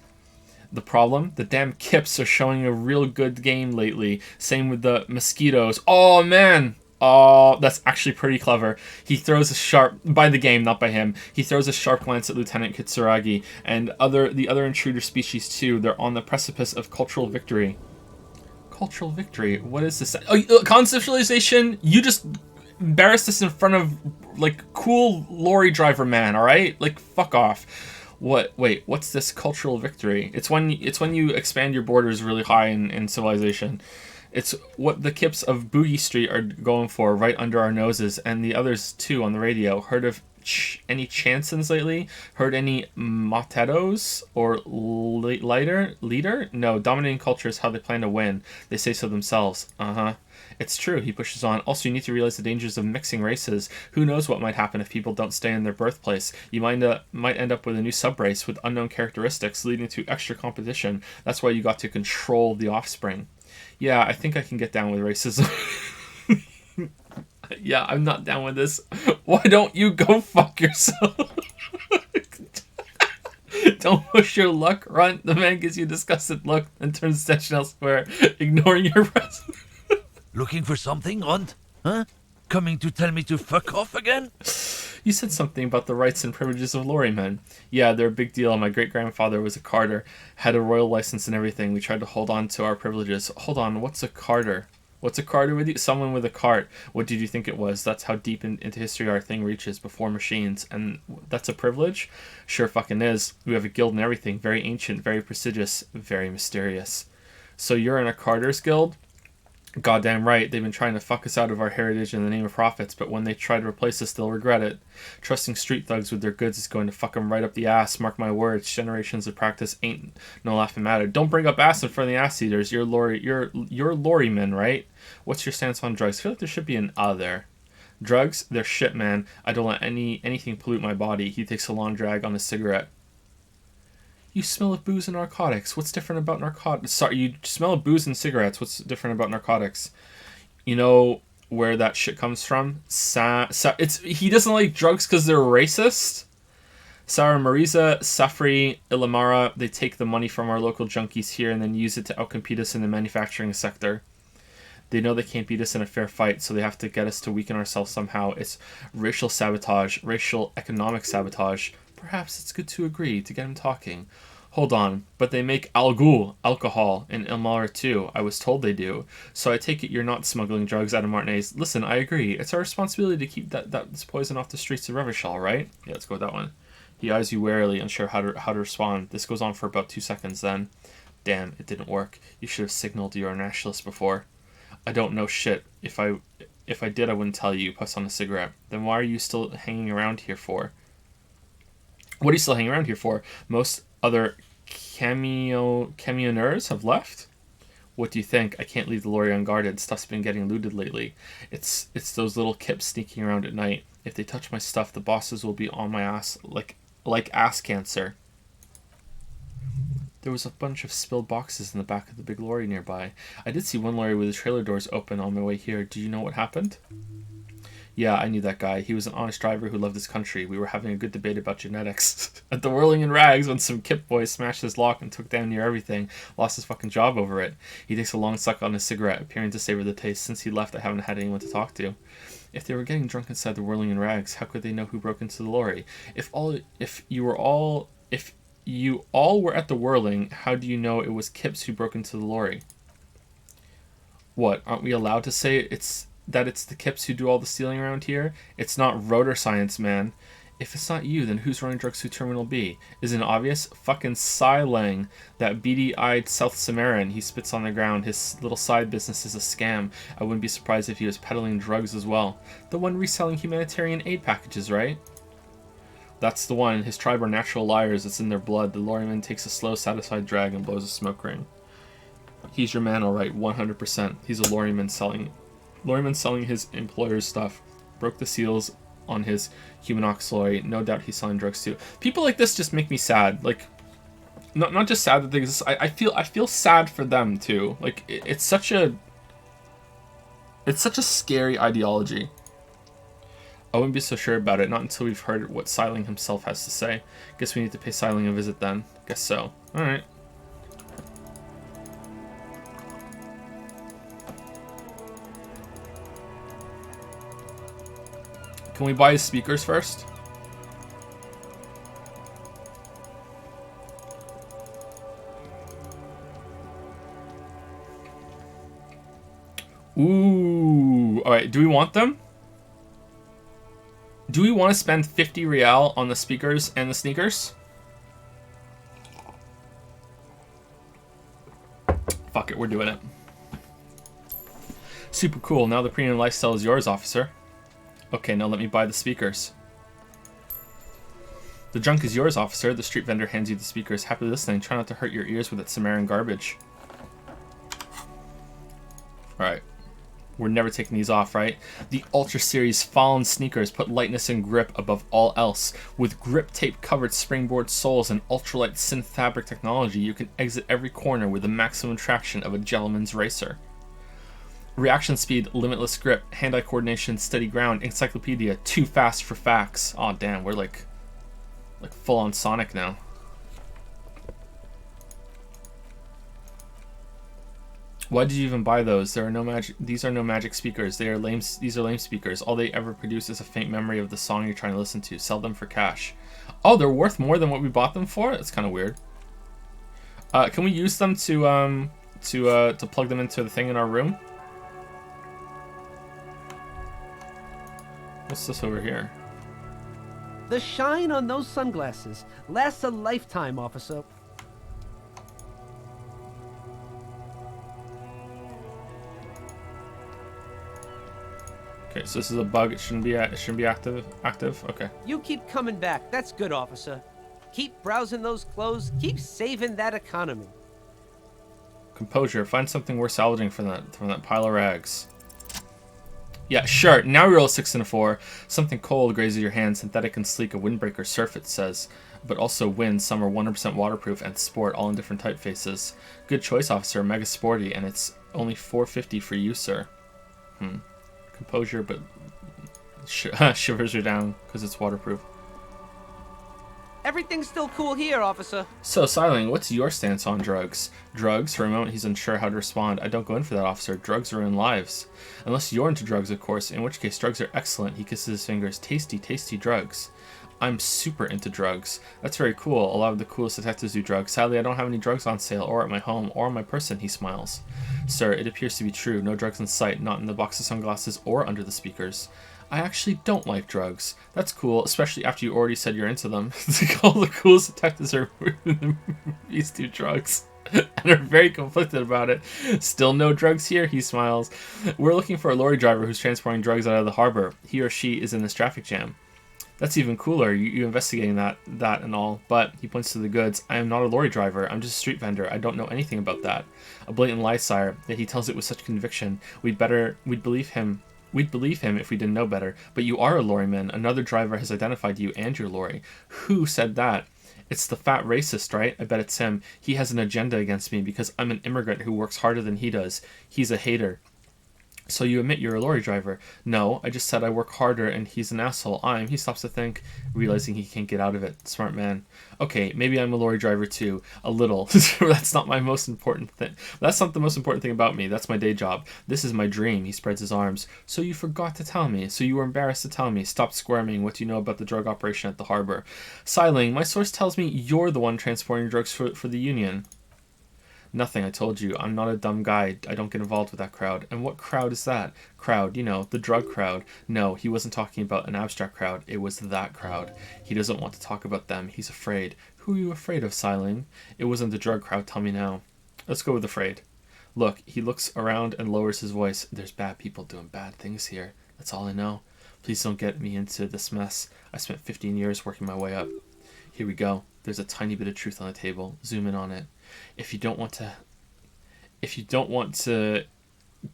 The problem? The damn Kips are showing a real good game lately. Same with the mosquitoes. Oh, man! Oh, that's actually pretty clever. He throws a sharp, by the game, not by him, he throws a sharp glance at Lieutenant Kitsuragi and the other intruder species too. They're on the precipice of cultural victory. Cultural victory? What is this? Oh, conceptualization? You just embarrassed us in front of, like, cool lorry driver man, alright? Like, fuck off. What? Wait, what's this cultural victory? It's when you expand your borders really high in civilization. It's what the Kips of Boogie Street are going for right under our noses, and the others too on the radio. Heard of any Chansons lately? Heard any Motetos or leader? No, dominating culture is how they plan to win. They say so themselves. It's true, he pushes on. Also, you need to realize the dangers of mixing races. Who knows what might happen if people don't stay in their birthplace? You might end up with a new subrace with unknown characteristics, leading to extra competition. That's why you got to control the offspring. Yeah, I think I can get down with racism. Yeah, I'm not down with this. Why don't you go fuck yourself? Don't push your luck, Runt. The man gives you a disgusted look and turns attention elsewhere, ignoring your presence. Looking for something, Runt? Huh? Coming to tell me to fuck off again? You said something about the rights and privileges of lorrymen. Yeah, they're a big deal. My great-grandfather was a carter, had a royal license and everything. We tried to hold on to our privileges. Hold on, what's a carter? What's a carter with you? Someone with a cart. What did you think it was? That's how deep into history our thing reaches, before machines. And that's a privilege? Sure fucking is. We have a guild and everything. Very ancient, very prestigious, very mysterious. So you're in a carter's guild? Goddamn right, they've been trying to fuck us out of our heritage in the name of profits, but when they try to replace us, they'll regret it. Trusting street thugs with their goods is going to fuck them right up the ass, mark my words. Generations of practice ain't no laughing matter. Don't bring up ass in front of the ass eaters. You're lorrymen, right? What's your stance on drugs? I feel like there should be an there. Drugs? They're shit, man. I don't let anything pollute my body. He takes a long drag on a cigarette. You smell of booze and narcotics. What's different about narcotics? Sorry, you smell of booze and cigarettes. What's different about narcotics? You know where that shit comes from? He doesn't like drugs because they're racist. Sarah Marisa, Safri, Ilamara, they take the money from our local junkies here and then use it to outcompete us in the manufacturing sector. They know they can't beat us in a fair fight, so they have to get us to weaken ourselves somehow. It's racial sabotage, racial economic sabotage. Perhaps it's good to agree to get him talking. Hold on, but they make alcohol, in Ilmara too. I was told they do. So I take it you're not smuggling drugs out of Martinez. Listen, I agree. It's our responsibility to keep this poison off the streets of Revachol, right? Yeah, let's go with that one. He eyes you warily, unsure how to respond. This goes on for about 2 seconds then. Damn, it didn't work. You should have signaled you're a nationalist before. I don't know shit. If I did, I wouldn't tell you. Puffs on a cigarette. Then why are you still hanging around here for? What are you still hanging around here for? Most other camioners have left? What do you think? I can't leave the lorry unguarded. Stuff's been getting looted lately. It's those little Kips sneaking around at night. If they touch my stuff, the bosses will be on my ass like ass cancer. There was a bunch of spilled boxes in the back of the big lorry nearby. I did see one lorry with the trailer doors open on my way here. Do you know what happened? Yeah, I knew that guy. He was an honest driver who loved his country. We were having a good debate about genetics. At the Whirling in Rags, when some Kip boy smashed his lock and took down near everything, lost his fucking job over it. He takes a long suck on his cigarette, appearing to savor the taste. Since he left, I haven't had anyone to talk to. If they were getting drunk inside the Whirling in Rags, how could they know who broke into the lorry? If you all were at the Whirling, how do you know it was Kips who broke into the lorry? What, aren't we allowed to say it's the Kips who do all the stealing around here? It's not rotor science, man. If it's not you, then who's running drugs through Terminal B? Isn't it obvious? Fucking Sai-Lang, that beady-eyed South Samaritan. He spits on the ground. His little side business is a scam. I wouldn't be surprised if he was peddling drugs as well. The one reselling humanitarian aid packages, right? That's the one. His tribe are natural liars. It's in their blood. The lorryman takes a slow, satisfied drag and blows a smoke ring. He's your man, alright, 100%. He's a lorryman selling his employer's stuff. Broke the seals on his human oxalory. No doubt he's selling drugs too. People like this just make me sad. Like, not just sad that they exist. I feel sad for them too. Like, it's such a scary ideology. I wouldn't be so sure about it, not until we've heard what Siling himself has to say. Guess we need to pay Siling a visit then. Guess so. Alright. Can we buy his speakers first? Ooh. Alright, do we want them? Do we want to spend 50 real on the speakers and the sneakers? Fuck it, we're doing it. Super cool. Now the premium lifestyle is yours, officer. Okay, now let me buy the speakers. The junk is yours, officer. The street vendor hands you the speakers. Happy listening. Try not to hurt your ears with that Sumerian garbage. Alright. We're never taking these off, right? The Ultra Series Fallen sneakers put lightness and grip above all else. With grip tape covered springboard soles and ultralight synth fabric technology, you can exit every corner with the maximum traction of a gentleman's racer. Reaction speed, limitless grip, hand-eye coordination, steady ground, encyclopedia, too fast for facts. Aw, damn, we're like full-on Sonic now. Why did you even buy those? There are no magic. These are no magic speakers. They are lame. These are lame speakers. All they ever produce is a faint memory of the song you're trying to listen to. Sell them for cash. Oh, they're worth more than what we bought them for. That's kind of weird. Can we use them to plug them into the thing in our room? What's this over here? The shine on those sunglasses lasts a lifetime, officer. Okay, so this is a bug. It shouldn't be active. Okay. You keep coming back. That's good, officer. Keep browsing those clothes. Keep saving that economy. Composure. Find something worth salvaging from that pile of rags. Yeah, sure. Now we roll a 6 and a 4. Something cold grazes your hand. Synthetic and sleek. A windbreaker surf, it says. But also wind. Some are 100% waterproof and sport, all in different typefaces. Good choice, officer. Mega sporty, and it's only $4.50 for you, sir. Composure, but shivers are down because it's waterproof. Everything's still cool here, officer. So, Siling, what's your stance on drugs? Drugs? For a moment, he's unsure how to respond. I don't go in for that, officer. Drugs ruin lives. Unless you're into drugs, of course, in which case drugs are excellent. He kisses his fingers. Tasty, tasty drugs. I'm super into drugs. That's very cool. A lot of the coolest detectives do drugs. Sadly, I don't have any drugs on sale, or at my home, or on my person, he smiles. Sir, it appears to be true. No drugs in sight, not in the box of sunglasses or under the speakers. I actually don't like drugs. That's cool, especially after you already said you're into them. All the coolest detectives are these do drugs. And are very conflicted about it. Still no drugs here, he smiles. We're looking for a lorry driver who's transporting drugs out of the harbor. He or she is in this traffic jam. That's even cooler, you investigating that and all, but he points to the goods. I am not a lorry driver, I'm just a street vendor. I don't know anything about that. A blatant lie, sire, yet he tells it with such conviction. We'd believe him if we didn't know better. But you are a lorryman. Another driver has identified you and your lorry. Who said that? It's the fat racist, right? I bet it's him. He has an agenda against me because I'm an immigrant who works harder than he does. He's a hater. So you admit you're a lorry driver? No, I just said I work harder and he's an asshole. He stops to think, realizing he can't get out of it. Smart man. Okay, maybe I'm a lorry driver too. A little. That's not my most important thing. That's not the most important thing about me. That's my day job. This is my dream. He spreads his arms. So you forgot to tell me. So you were embarrassed to tell me. Stop squirming. What do you know about the drug operation at the harbor? Siling, my source tells me you're the one transporting drugs for the Union. Nothing, I told you. I'm not a dumb guy. I don't get involved with that crowd. And what crowd is that? Crowd, the drug crowd. No, he wasn't talking about an abstract crowd. It was that crowd. He doesn't want to talk about them. He's afraid. Who are you afraid of, Siling? It wasn't the drug crowd. Tell me now. Let's go with afraid. Look, he looks around and lowers his voice. There's bad people doing bad things here. That's all I know. Please don't get me into this mess. I spent 15 years working my way up. Here we go. There's a tiny bit of truth on the table. Zoom in on it. If you don't want to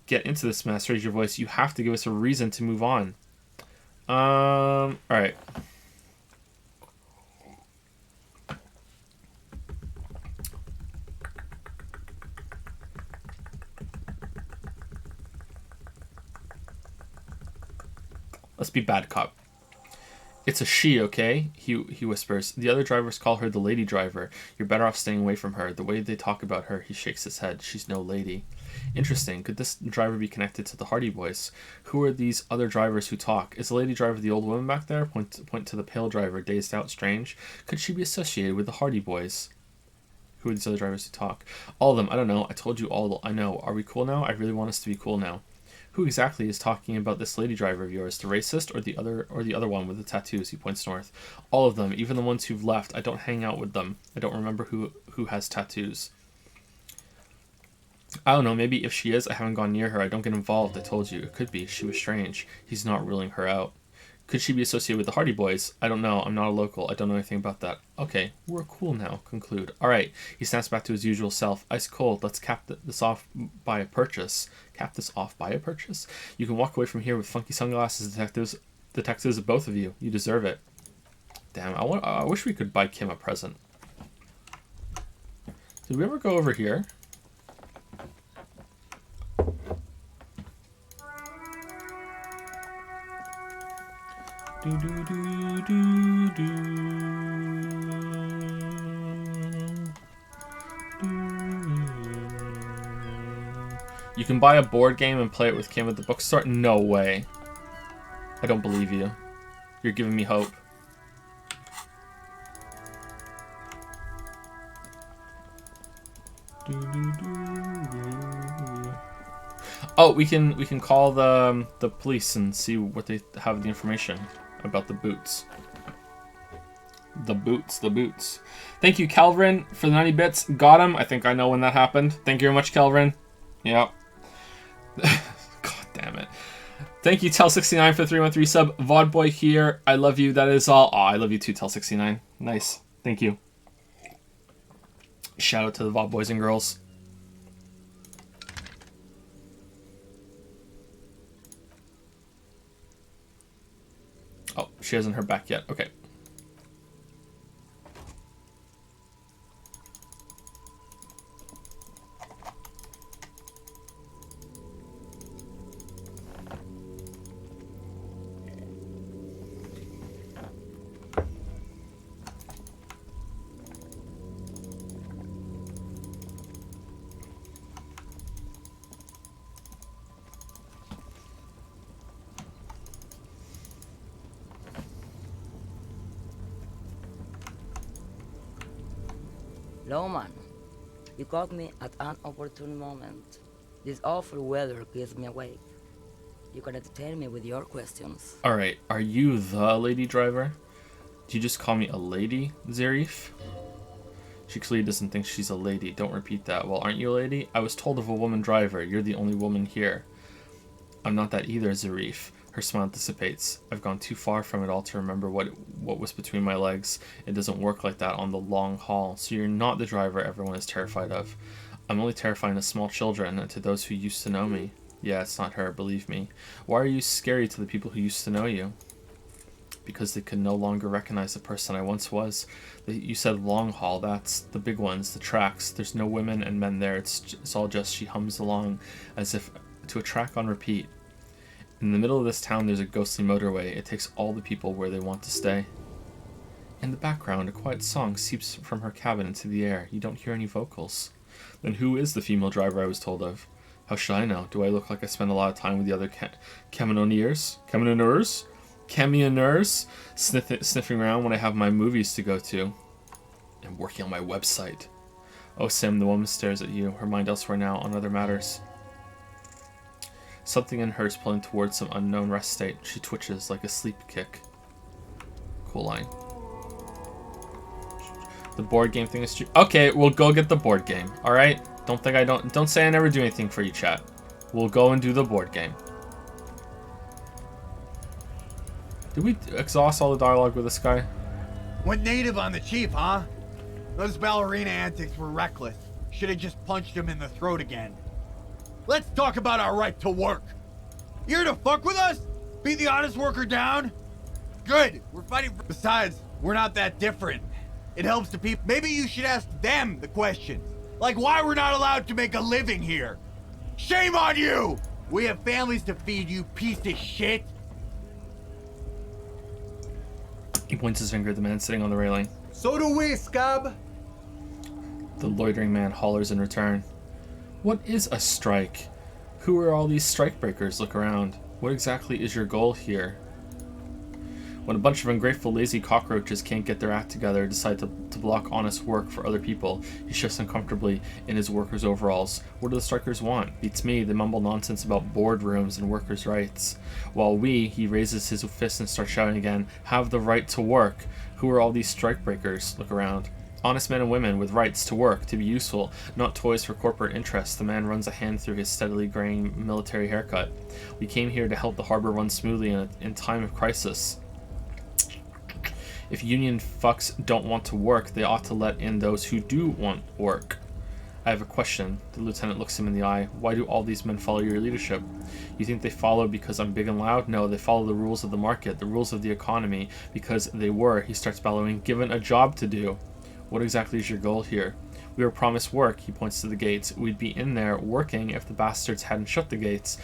get into this mess, raise your voice. You have to give us a reason to move on. All right. Let's be bad cop. It's a she, okay? He whispers. The other drivers call her the lady driver. You're better off staying away from her. The way they talk about her, he shakes his head. She's no lady. Interesting. Could this driver be connected to the Hardy Boys? Who are these other drivers who talk? Is the lady driver the old woman back there? Point to the pale driver, dazed out, strange. Could she be associated with the Hardy Boys? Who are these other drivers who talk? All of them. I don't know. I told you all. I know. Are we cool now? I really want us to be cool now. Who exactly is talking about this lady driver of yours? The racist or the other one with the tattoos? He points north. All of them, even the ones who've left. I don't hang out with them. I don't remember who has tattoos. I don't know, maybe if she is, I haven't gone near her. I don't get involved. I told you. It could be. She was strange. He's not ruling her out. Could she be associated with the Hardy Boys? I don't know. I'm not a local. I don't know anything about that. Okay, we're cool now. Conclude. Alright. He snaps back to his usual self. Ice cold. Let's cap this off by a purchase. Cap this off by a purchase? You can walk away from here with funky sunglasses, detectives, both of you. You deserve it. Damn, I wish we could buy Kim a present. Did we ever go over here? Do, do, do, do, do. You can buy a board game and play it with Kim at the bookstore? No way. I don't believe you. You're giving me hope. Oh, we can call the police and see what they have the information about the boots. The boots. Thank you, Calvin, for the 90 bits. Got him. I think I know when that happened. Thank you very much, Calvin. Yep. God damn it. Thank you, Tel69 for the 313 sub. Vodboy here. I love you. That is all. Oh, I love you too, Tel69. Nice. Thank you. Shout out to the Vodboys and girls. Oh, she hasn't heard back yet. Okay. Lawman, you caught me at an opportune moment. This awful weather keeps me awake. You can entertain me with your questions. Alright, are you the lady driver? Do you just call me a lady, Zarif? She clearly doesn't think she's a lady. Don't repeat that. Well, aren't you a lady? I was told of a woman driver. You're the only woman here. I'm not that either, Zarif. Her smile dissipates. I've gone too far from it all to remember what was between my legs. It doesn't work like that on the long haul. So you're not the driver everyone is terrified of. I'm only terrifying to small children and to those who used to know me. Yeah, it's not her, believe me. Why are you scary to the people who used to know you? Because they could no longer recognize the person I once was. You said long haul, that's the big ones, the tracks. There's no women and men there. It's all just she hums along as if to a track on repeat. In the middle of this town, there's a ghostly motorway. It takes all the people where they want to stay. In the background, a quiet song seeps from her cabin into the air. You don't hear any vocals. Then who is the female driver I was told of? How should I know? Do I look like I spend a lot of time with the other camioners? Sniffing around when I have my movies to go to. And working on my website. Oh, Sim, the woman stares at you, her mind elsewhere now on other matters. Something in her is pulling towards some unknown rest state. She twitches like a sleep kick. Cool line. The board game thing is... Okay, we'll go get the board game. Alright? Don't say I never do anything for you, chat. We'll go and do the board game. Did we exhaust all the dialogue with this guy? Went native on the chief, huh? Those ballerina antics were reckless. Should have just punched him in the throat again. Let's talk about our right to work. You here to fuck with us? Beat the honest worker down? Good. We're fighting for... Besides, we're not that different. It helps the people. Maybe you should ask them the questions. Like why we're not allowed to make a living here. Shame on you! We have families to feed, you piece of shit. He points his finger at the man sitting on the railing. So do we, scab. The loitering man hollers in return. What is a strike? Who are all these strikebreakers? Look around. What exactly is your goal here? When a bunch of ungrateful, lazy cockroaches can't get their act together, decide to block honest work for other people, he shifts uncomfortably in his workers' overalls. What do the strikers want? Beats me, they mumble nonsense about boardrooms and workers' rights. While we, he raises his fist and starts shouting again, have the right to work. Who are all these strikebreakers? Look around. Honest men and women with rights to work, to be useful, not toys for corporate interests. The man runs a hand through his steadily graying military haircut. We came here to help the harbor run smoothly in time of crisis. If union fucks don't want to work, they ought to let in those who do want work. I have a question. The lieutenant looks him in the eye. Why do all these men follow your leadership? You think they follow because I'm big and loud? No, they follow the rules of the market, the rules of the economy, because they were, he starts bellowing, given a job to do. What exactly is your goal here? We were promised work, he points to the gates. We'd be in there working if the bastards hadn't shut the gates,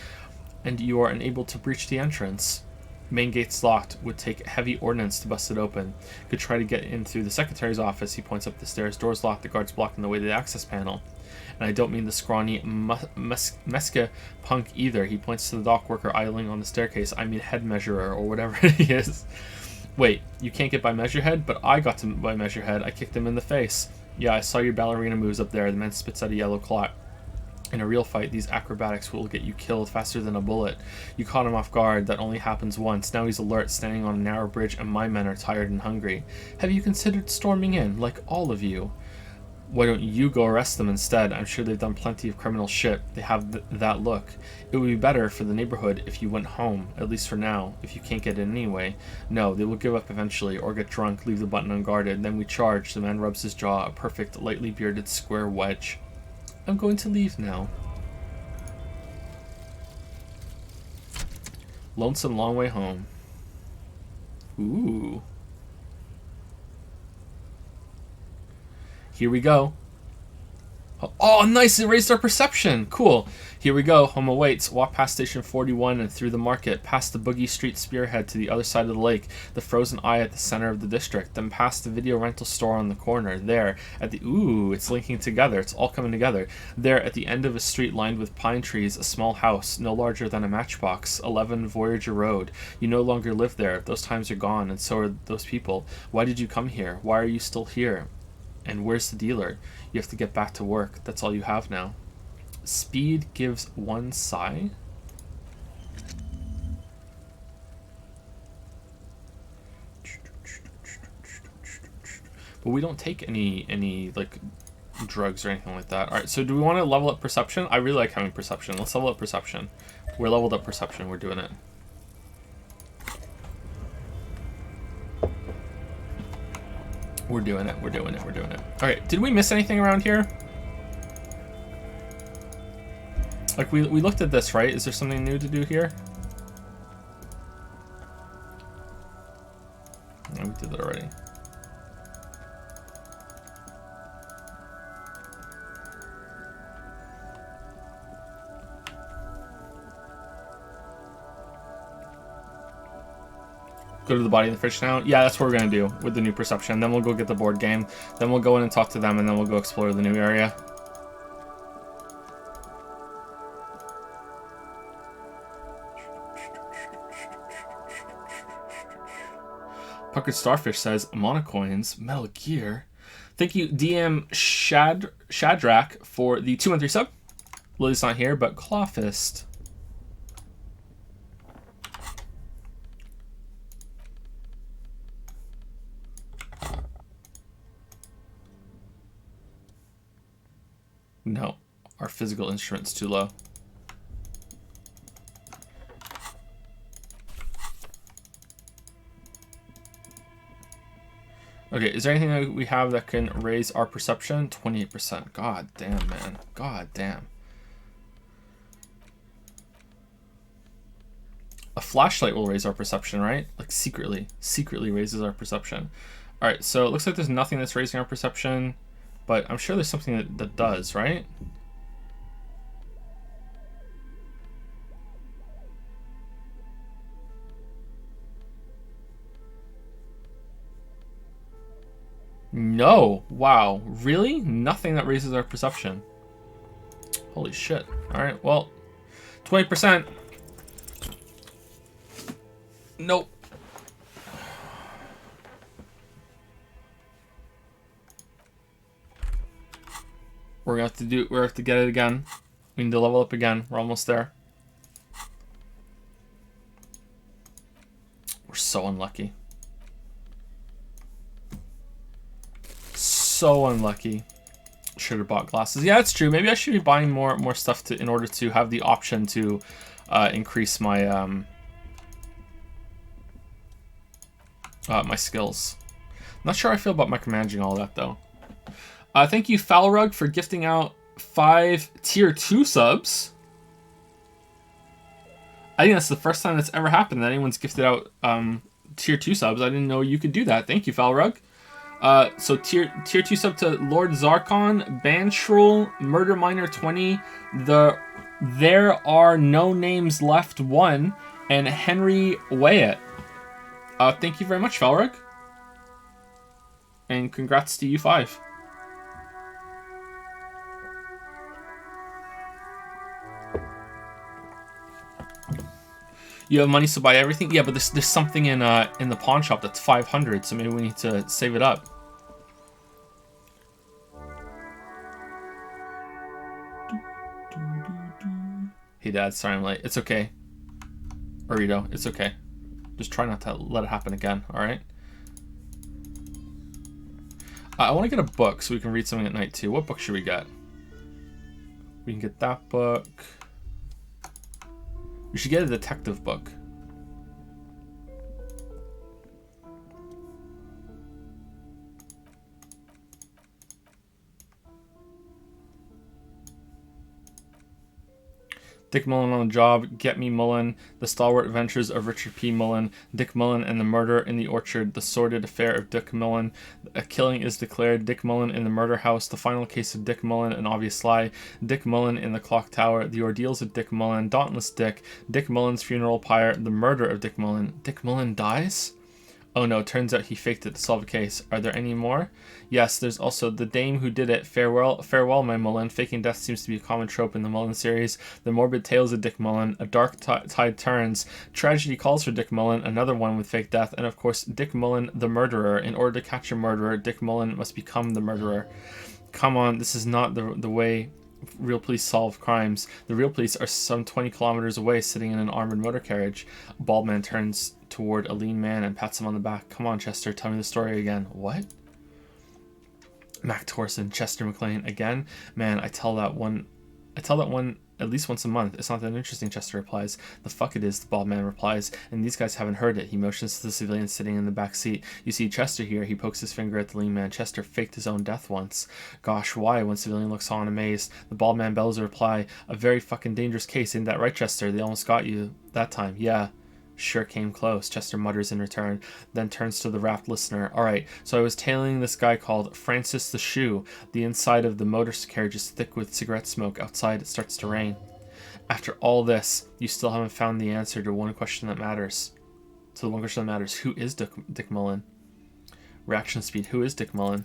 and you are unable to breach the entrance. Main gate's locked. Would take heavy ordnance to bust it open. Could try to get in through the secretary's office. He points up the stairs. Door's locked. The guard's blocking the way to the access panel. And I don't mean the scrawny Meska punk either. He points to the dock worker idling on the staircase. I mean head measurer or whatever he is. Wait, you can't get by Measurehead? But I got to by Measurehead. I kicked him in the face. Yeah, I saw your ballerina moves up there. The man spits out a yellow clot. In a real fight, these acrobatics will get you killed faster than a bullet. You caught him off guard. That only happens once. Now he's alert, standing on a narrow bridge, and my men are tired and hungry. Have you considered storming in, like all of you? Why don't you go arrest them instead? I'm sure they've done plenty of criminal shit. They have that look. It would be better for the neighborhood if you went home, at least for now, if you can't get in anyway. No, they will give up eventually, or get drunk, leave the button unguarded. Then we charge. The man rubs his jaw, a perfect, lightly bearded square wedge. I'm going to leave now. Lonesome long way home. Ooh. Here we go. Oh, nice! It raised our perception! Cool. Here we go. Home awaits. Walk past Station 41 and through the market, past the Boogie Street spearhead to the other side of the lake, the Frozen Eye at the center of the district, then past the video rental store on the corner, there, at the... Ooh, it's linking together. It's all coming together. There, at the end of a street lined with pine trees, a small house, no larger than a matchbox, 11 Voyager Road. You no longer live there. Those times are gone, and so are those people. Why did you come here? Why are you still here? And where's the dealer? You have to get back to work. That's all you have now. Speed gives one sigh. But we don't take any like drugs or anything like that. Alright, so do we want to level up perception? I really like having perception. Let's level up perception. We're leveled up perception. We're doing it. We're doing it. We're doing it. We're doing it. Alright, did we miss anything around here? Like, we looked at this, right? Is there something new to do here? No, we did that already. Go to the body of the fish now? Yeah, that's what we're going to do with the new perception. Then we'll go get the board game. Then we'll go in and talk to them, and then we'll go explore the new area. Puckered Starfish says, Monocoins, Metal Gear. Thank you, DM Shadrach, for the 213 sub. Lily's not here, but Clawfist. No, our physical instrument's too low. Okay, is there anything that we have that can raise our perception? 28%. God damn, man. God damn. A flashlight will raise our perception, right? Like secretly raises our perception. All right, so it looks like there's nothing that's raising our perception, but I'm sure there's something that does, right? No. Wow. Really? Nothing that raises our perception. Holy shit. Alright, well. 20%. Nope. We're gonna have to get it again. We need to level up again. We're almost there. We're so unlucky. So unlucky. Should have bought glasses. Yeah, it's true. Maybe I should be buying more stuff in order to have the option to increase my my skills. Not sure how I feel about micromanaging all that though. Thank you, Falrug, for gifting out 5 tier 2 subs. I think that's the first time that's ever happened that anyone's gifted out tier 2 subs. I didn't know you could do that. Thank you, Falrug. So tier 2 sub to Lord Zarkon, Banshruel, Murder Miner 20, There Are No Names Left 1, and Henry Wyatt. Thank you very much, Falrug. And congrats to you 5. You have money to buy everything? Yeah, but there's something in the pawn shop that's 500, so maybe we need to save it up. Hey Dad, sorry I'm late. It's okay. Burrito, it's okay. Just try not to let it happen again, alright? I want to get a book so we can read something at night too. What book should we get? We can get that book. We should get a detective book. Dick Mullen on the Job, Get Me Mullen, The Stalwart Adventures of Richard P. Mullen, Dick Mullen and the Murder in the Orchard, The Sordid Affair of Dick Mullen, A Killing is Declared, Dick Mullen in the Murder House, The Final Case of Dick Mullen, An Obvious Lie, Dick Mullen in the Clock Tower, The Ordeals of Dick Mullen, Dauntless Dick, Dick Mullen's Funeral Pyre, The Murder of Dick Mullen. Dick Mullen dies? Oh no, turns out he faked it to solve a case. Are there any more? Yes, there's also The Dame Who Did It. Farewell, my Mullen. Faking death seems to be a common trope in the Mullen series. The Morbid Tales of Dick Mullen. A Dark Tide Turns. Tragedy Calls for Dick Mullen. Another one with fake death. And of course, Dick Mullen, the murderer. In order to catch a murderer, Dick Mullen must become the murderer. Come on, this is not the way real police solve crimes. The real police are some 20 kilometers away, sitting in an armored motor carriage. A bald man turns toward a lean man and pats him on the back. Come on, Chester, tell me the story again. What? Mac Torson, Chester McLean again? Man, I tell that one at least once a month. It's not that interesting, Chester replies. The fuck it is, the bald man replies, and these guys haven't heard it. He motions to the civilian sitting in the back seat. You see Chester here. He pokes his finger at the lean man. Chester faked his own death once. Gosh, why? One civilian looks on amazed. The bald man bellows a reply. A very fucking dangerous case, ain't that right, Chester? They almost got you that time. Yeah. Sure came close, Chester mutters in return, then turns to the rapt listener. Alright, so I was tailing this guy called Francis the Shoe. The inside of the motor carriage is thick with cigarette smoke. Outside it starts to rain. After all this, you still haven't found the answer to one question that matters. So the one question that matters, who is Dick Mullen? Reaction speed, who is Dick Mullen?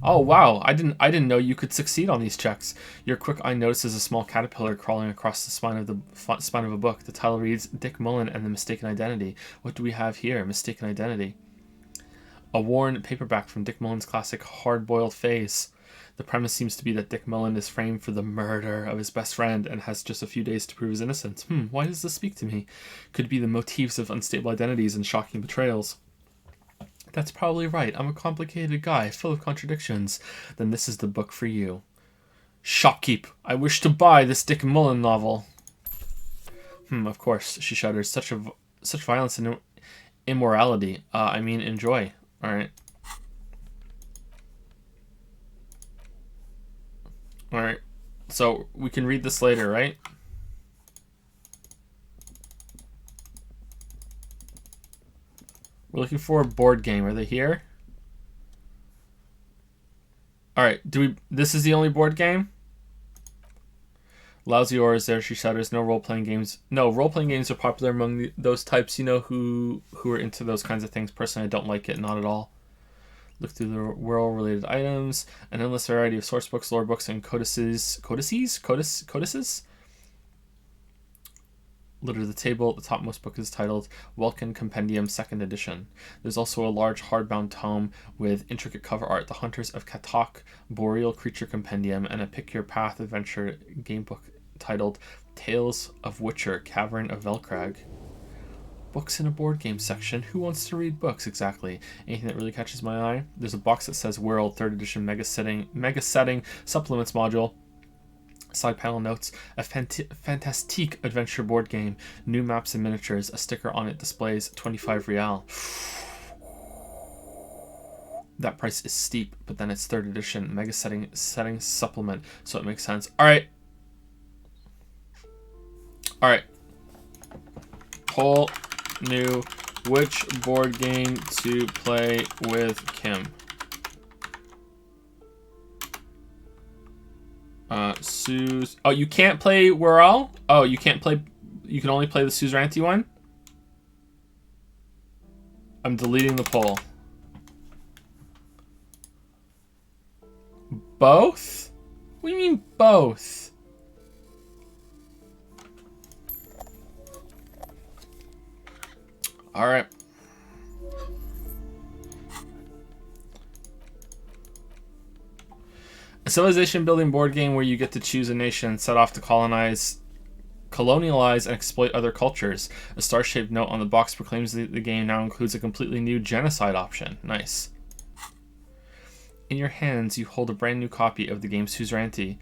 Oh wow, I didn't know you could succeed on these checks. Your quick eye notices a small caterpillar crawling across the spine of a book. The title reads Dick Mullen and the Mistaken Identity. What do we have here? Mistaken Identity. A worn paperback from Dick Mullen's classic Hard-Boiled Phase. The premise seems to be that Dick Mullen is framed for the murder of his best friend and has just a few days to prove his innocence. Why does this speak to me? Could be the motifs of unstable identities and shocking betrayals. That's probably right. I'm a complicated guy, full of contradictions. Then this is the book for you. Shopkeep. I wish to buy this Dick Mullen novel. Of course, she shudders. Such violence and immorality. I mean, enjoy. Alright. Alright. So, we can read this later, right? We're looking for a board game. Are they here? Alright, this is the only board game? Lousy Aura is there, she shudders. No role-playing games. No, role-playing games are popular among those types, you know, who are into those kinds of things. Personally, I don't like it, not at all. Look through the world-related items. An endless variety of source books, lore books, and codices litter the table. The topmost book is titled Welkin Compendium 2nd Edition. There's also a large hardbound tome with intricate cover art, The Hunters of Katok Boreal Creature Compendium, and a Pick Your Path adventure gamebook titled Tales of Witcher Cavern of Velkrag. Books in a board game section. Who wants to read books? Exactly. Anything that really catches my eye? There's a box that says World 3rd Edition Mega Setting Supplements Module. Side panel notes, a fantastique adventure board game, new maps and miniatures. A sticker on it displays 25 real. That price is steep, but then it's 3rd edition Mega Setting Supplement, so it makes sense. Alright. Poll new, which board game to play with Kim? Suze. Oh, you can't play Whirl? Oh, you can't play. You can only play the Suzerainty one? I'm deleting the poll. Both? What do you mean both? Alright. A civilization building board game where you get to choose a nation and set off to colonialize, and exploit other cultures. A star-shaped note on the box proclaims the game now includes a completely new genocide option. Nice. In your hands, you hold a brand new copy of the game Suzerainty.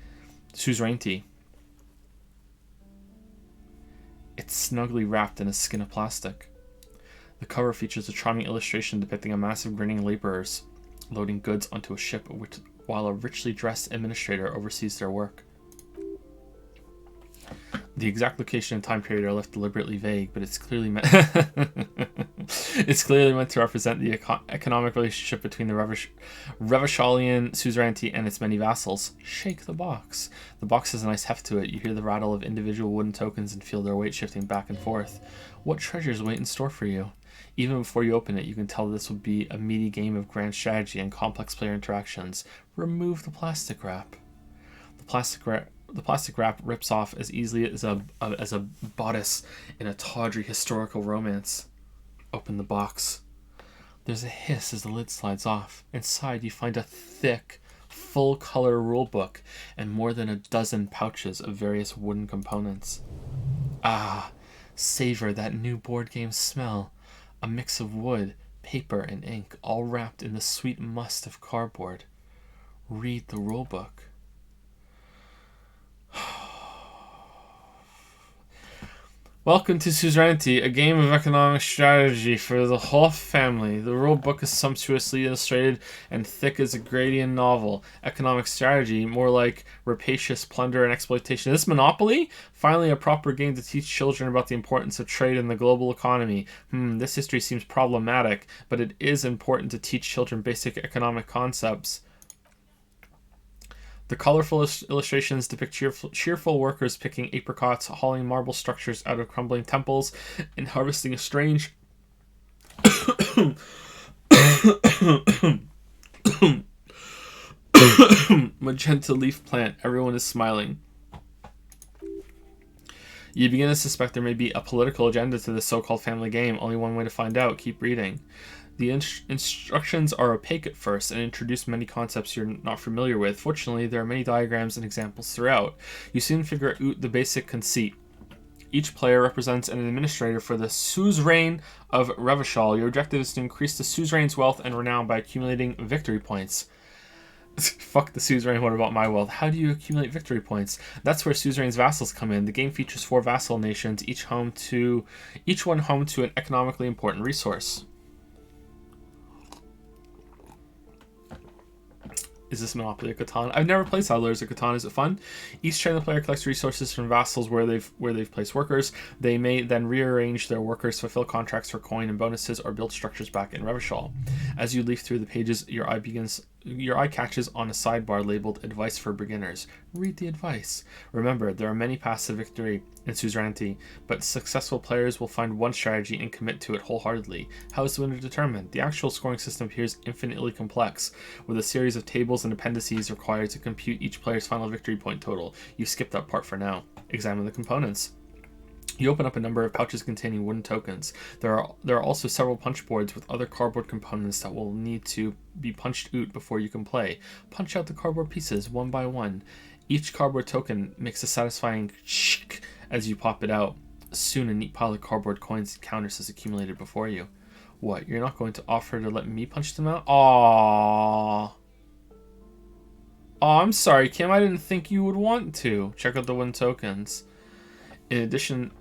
It's snugly wrapped in a skin of plastic. The cover features a charming illustration depicting a massive grinning laborers loading goods onto a ship while a richly dressed administrator oversees their work. The exact location and time period are left deliberately vague, but it's clearly meant to represent the economic relationship between the Revacholian suzerainty and its many vassals. Shake the box. The box has a nice heft to it. You hear the rattle of individual wooden tokens and feel their weight shifting back and forth. What treasures wait in store for you? Even before you open it, you can tell this will be a meaty game of grand strategy and complex player interactions. Remove the plastic wrap. The plastic wrap rips off as easily as a bodice in a tawdry historical romance. Open the box. There's a hiss as the lid slides off. Inside, you find a thick, full-color rulebook and more than a dozen pouches of various wooden components. Ah, savor that new board game smell. A mix of wood, paper, and ink, all wrapped in the sweet must of cardboard. Read the rulebook. Welcome to Suzerainty, a game of economic strategy for the whole family. The rulebook is sumptuously illustrated and thick as a Gradian novel. Economic strategy, more like rapacious plunder and exploitation. Is this Monopoly? Finally, a proper game to teach children about the importance of trade in the global economy. This history seems problematic, but it is important to teach children basic economic concepts. The colorful illustrations depict cheerful workers picking apricots, hauling marble structures out of crumbling temples, and harvesting a strange magenta leaf plant. Everyone is smiling. You begin to suspect there may be a political agenda to this so-called family game. Only one way to find out. Keep reading. The instructions are opaque at first and introduce many concepts you're not familiar with. Fortunately, there are many diagrams and examples throughout. You soon figure out the basic conceit. Each player represents an administrator for the suzerain of Revachol. Your objective is to increase the suzerain's wealth and renown by accumulating victory points. Fuck the suzerain, what about my wealth? How do you accumulate victory points? That's where suzerain's vassals come in. The game features 4 vassal nations, each one home to an economically important resource. Is this Monopoly of Catan? I've never played Settlers of Catan. Is it fun? Each turn the player collects resources from vassals where they've placed workers. They may then rearrange their workers, fulfill contracts for coin and bonuses, or build structures back in Revachol. As you leaf through the pages, your eye catches on a sidebar labeled Advice for Beginners. Read the advice. Remember, there are many paths to victory in Suzerainty, but successful players will find one strategy and commit to it wholeheartedly. How is the winner determined? The actual scoring system appears infinitely complex, with a series of tables and appendices required to compute each player's final victory point total. You skip that part for now. Examine the components. You open up a number of pouches containing wooden tokens. There are also several punch boards with other cardboard components that will need to be punched out before you can play. Punch out the cardboard pieces one by one. Each cardboard token makes a satisfying shk as you pop it out. Soon a neat pile of cardboard coins and counters has accumulated before you. What, you're not going to offer to let me punch them out? Aww. Oh, I'm sorry, Kim. I didn't think you would want to. Check out the wooden tokens. In addition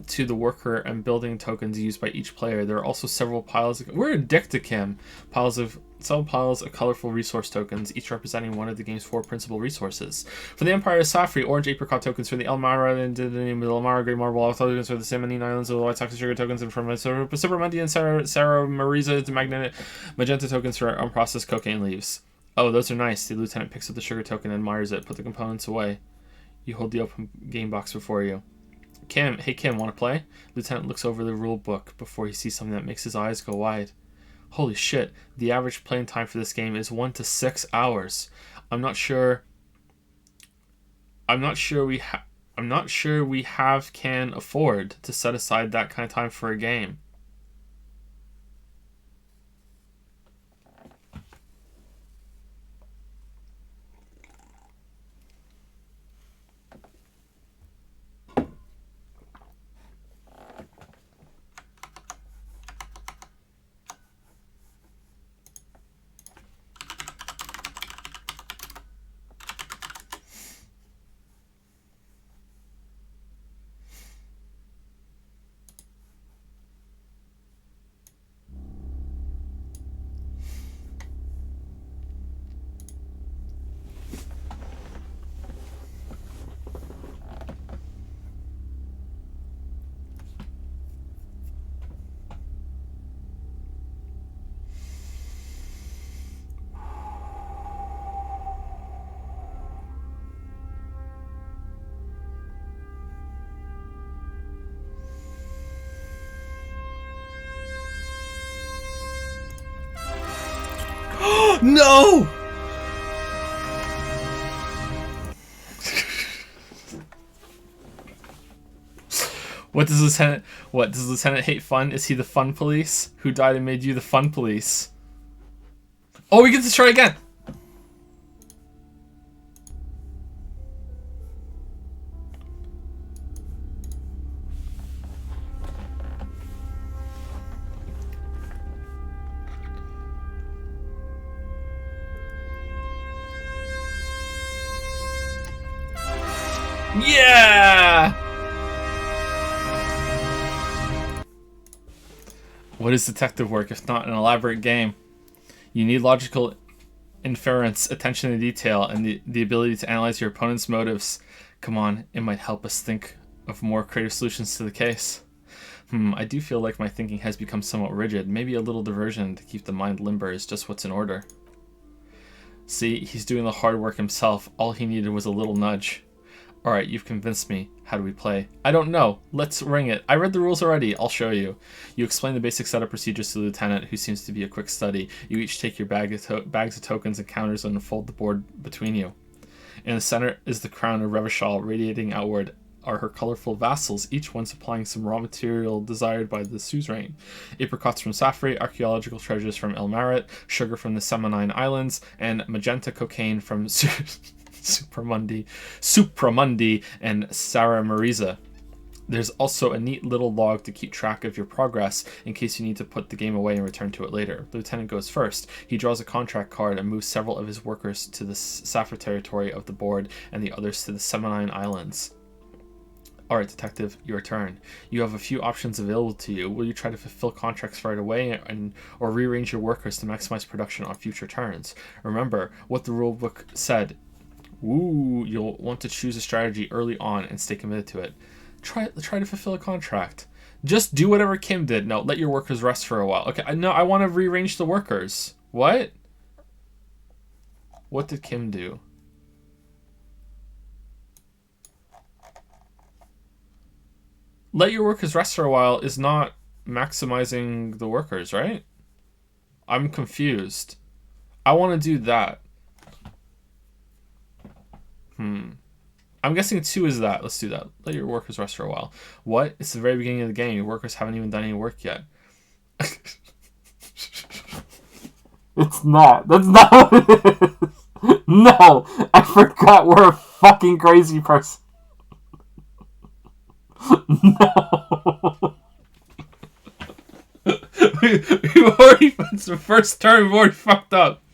to the worker and building tokens used by each player, there are also several piles of... We're addicted, Kim. Several piles of colorful resource tokens, each representing one of the game's 4 principal resources. For the Empire of Safri, orange apricot tokens. For the Elmira and the Elmira Grey Marble tokens. For the Salmonine Islands, the White Sox sugar tokens. And from Supermundy and Sarah Marisa, the magenta tokens for unprocessed cocaine leaves. Oh, those are nice. The lieutenant picks up the sugar token and admires it. Put the components away. You hold the open game box before you. Kim, hey Kim, want to play? Lieutenant looks over the rule book before he sees something that makes his eyes go wide. Holy shit, the average playing time for this game is 1 to 6 hours. I'm not sure we can afford to set aside that kind of time for a game. No! What does Lieutenant hate fun? Is he the fun police? Who died and made you the fun police? Oh, we get to try again! Yeah! What is detective work if not an elaborate game? You need logical inference, attention to detail, and the ability to analyze your opponent's motives. Come on, it might help us think of more creative solutions to the case. I do feel like my thinking has become somewhat rigid. Maybe a little diversion to keep the mind limber is just what's in order. See, he's doing the hard work himself. All he needed was a little nudge. Alright, you've convinced me. How do we play? I don't know. Let's ring it. I read the rules already. I'll show you. You explain the basic setup procedures to the lieutenant, who seems to be a quick study. You each take your bags of tokens and counters and fold the board between you. In the center is the crown of Revachol. Radiating outward are her colorful vassals, each one supplying some raw material desired by the suzerain. Apricots from Safri, archaeological treasures from El Marit, sugar from the Salmonine Islands, and magenta cocaine from Supramundi, and Sarah Marisa. There's also a neat little log to keep track of your progress in case you need to put the game away and return to it later. The lieutenant goes first. He draws a contract card and moves several of his workers to the Safra territory of the board and the others to the Salmonine Islands. Alright, Detective, your turn. You have a few options available to you. Will you try to fulfill contracts right away or rearrange your workers to maximize production on future turns? Remember what the rulebook said. Ooh, you'll want to choose a strategy early on and stay committed to it. Try to fulfill a contract. Just do whatever Kim did. No, let your workers rest for a while. Okay, I want to rearrange the workers. What? What did Kim do? Let your workers rest for a while is not maximizing the workers, right? I'm confused. I want to do that. I'm guessing 2 is that. Let's do that. Let your workers rest for a while. What? It's the very beginning of the game. Your workers haven't even done any work yet. It's not. That's not what it is. No! I forgot we're a fucking crazy person. No. We've already, it's the first turn, we've already fucked up.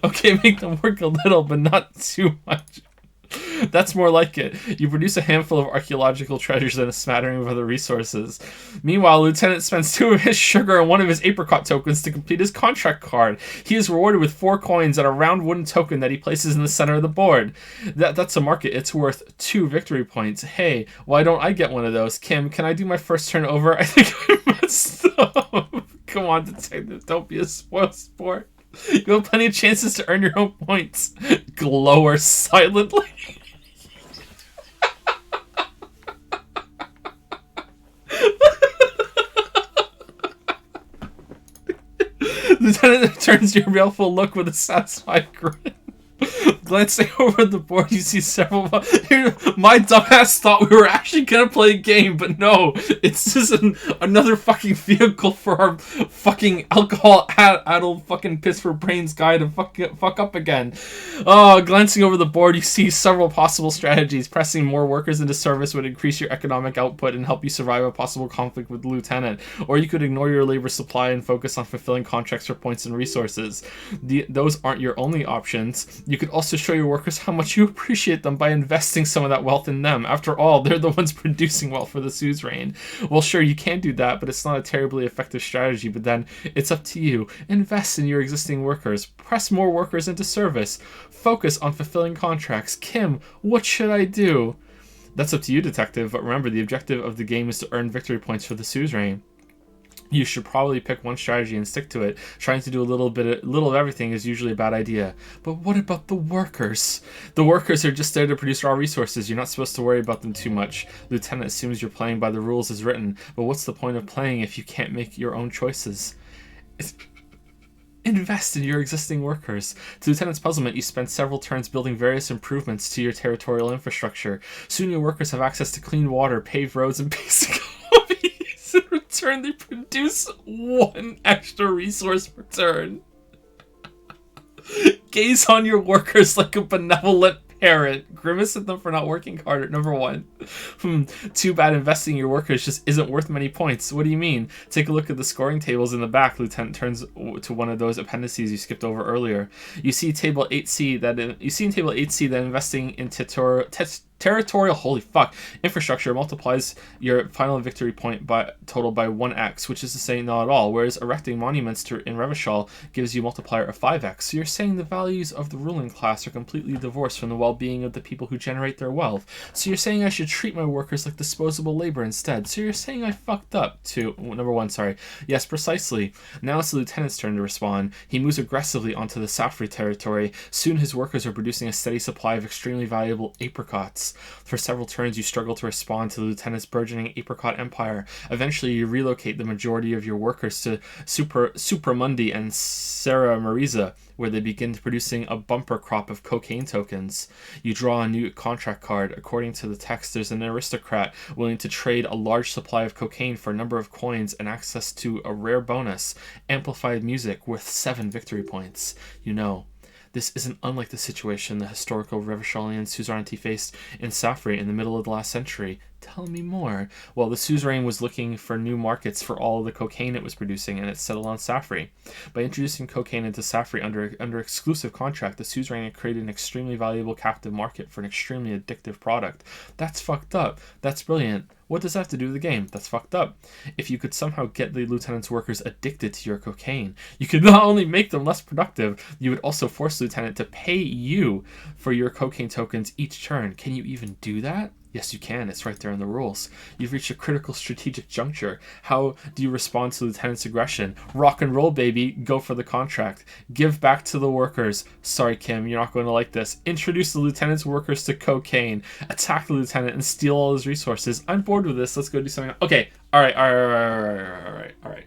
Okay, make them work a little, but not too much. That's more like it. You produce a handful of archaeological treasures and a smattering of other resources. Meanwhile, Lieutenant spends 2 of his sugar and 1 of his apricot tokens to complete his contract card. He is rewarded with 4 coins and a round wooden token that he places in the center of the board. That's a market. It's worth 2 victory points. Hey, why don't I get one of those? Kim, can I do my first turn over? I think I messed up. Come on, Detective. Don't be a spoiled sport. You have plenty of chances to earn your own points. Glower silently. Lieutenant turns your baleful look with a satisfied grin. Glancing over the board, you see several... My dumbass thought we were actually gonna play a game, but no. It's just another fucking vehicle for our fucking alcohol-addled fucking piss-for-brains guy to fuck up again. Glancing over the board, you see several possible strategies. Pressing more workers into service would increase your economic output and help you survive a possible conflict with the Lieutenant. Or you could ignore your labor supply and focus on fulfilling contracts for points and resources. Those aren't your only options. You could also show your workers how much you appreciate them by investing some of that wealth in them. After all, they're the ones producing wealth for the suzerain. Well, sure, you can do that, but it's not a terribly effective strategy. But then, it's up to you. Invest in your existing workers. Press more workers into service. Focus on fulfilling contracts. Kim, what should I do? That's up to you, Detective, but remember, the objective of the game is to earn victory points for the suzerain. You should probably pick one strategy and stick to it. Trying to do a little of everything is usually a bad idea. But what about the workers? The workers are just there to produce raw resources. You're not supposed to worry about them too much. Lieutenant assumes you're playing by the rules as written. But what's the point of playing if you can't make your own choices? Invest in your existing workers. To Lieutenant's puzzlement, you spend several turns building various improvements to your territorial infrastructure. Soon your workers have access to clean water, paved roads, and basic hobbies. In return, they produce 1 extra resource per turn. Gaze on your workers like a benevolent parent. Grimace at them for not working hard at number 1. Too bad investing in your workers just isn't worth many points. What do you mean? Take a look at the scoring tables in the back. Lieutenant turns to one of those appendices you skipped over earlier. You see table 8C that investing in territorial infrastructure multiplies your final victory point total by 1x, which is to say not at all, whereas erecting monuments in Revachol gives you a multiplier of 5x. So you're saying the values of the ruling class are completely divorced from the well-being of the people who generate their wealth. So you're saying I should treat my workers like disposable labor instead. So you're saying I fucked up. Number 1, sorry. Yes, precisely. Now it's the Lieutenant's turn to respond. He moves aggressively onto the Safri territory. Soon his workers are producing a steady supply of extremely valuable apricots. For several turns, you struggle to respond to the Lieutenant's burgeoning apricot empire. Eventually, you relocate the majority of your workers to Supramundi and Serra Marisa, where they begin producing a bumper crop of cocaine tokens. You draw a new contract card. According to the text, there's an aristocrat willing to trade a large supply of cocaine for a number of coins and access to a rare bonus, amplified music worth 7 victory points. You know, This isn't unlike the situation the historical Revacholian suzerainty faced in Safri in the middle of the last century. Tell me more. Well, the suzerain was looking for new markets for all of the cocaine it was producing, and it settled on Safri. By introducing cocaine into Safri under exclusive contract, the suzerain had created an extremely valuable captive market for an extremely addictive product. That's fucked up. That's brilliant. What does that have to do with the game? That's fucked up. If you could somehow get the lieutenant's workers addicted to your cocaine, you could not only make them less productive, you would also force the lieutenant to pay you for your cocaine tokens each turn. Can you even do that? Yes, you can. It's right there in the rules. You've reached a critical strategic juncture. How do you respond to the lieutenant's aggression? Rock and roll, baby. Go for the contract. Give back to the workers. Sorry, Kim, you're not going to like this. Introduce the lieutenant's workers to cocaine. Attack the lieutenant and steal all his resources. I'm bored with this. Let's go do something else. Okay. All right.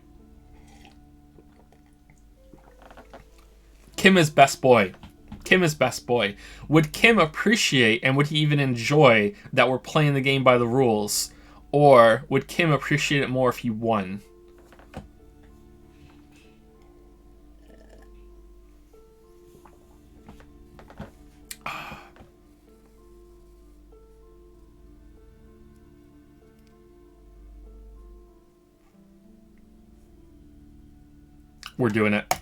Kim is best boy. Kim is best boy. Would Kim appreciate and would he even enjoy that we're playing the game by the rules? Or would Kim appreciate it more if he won? We're doing it.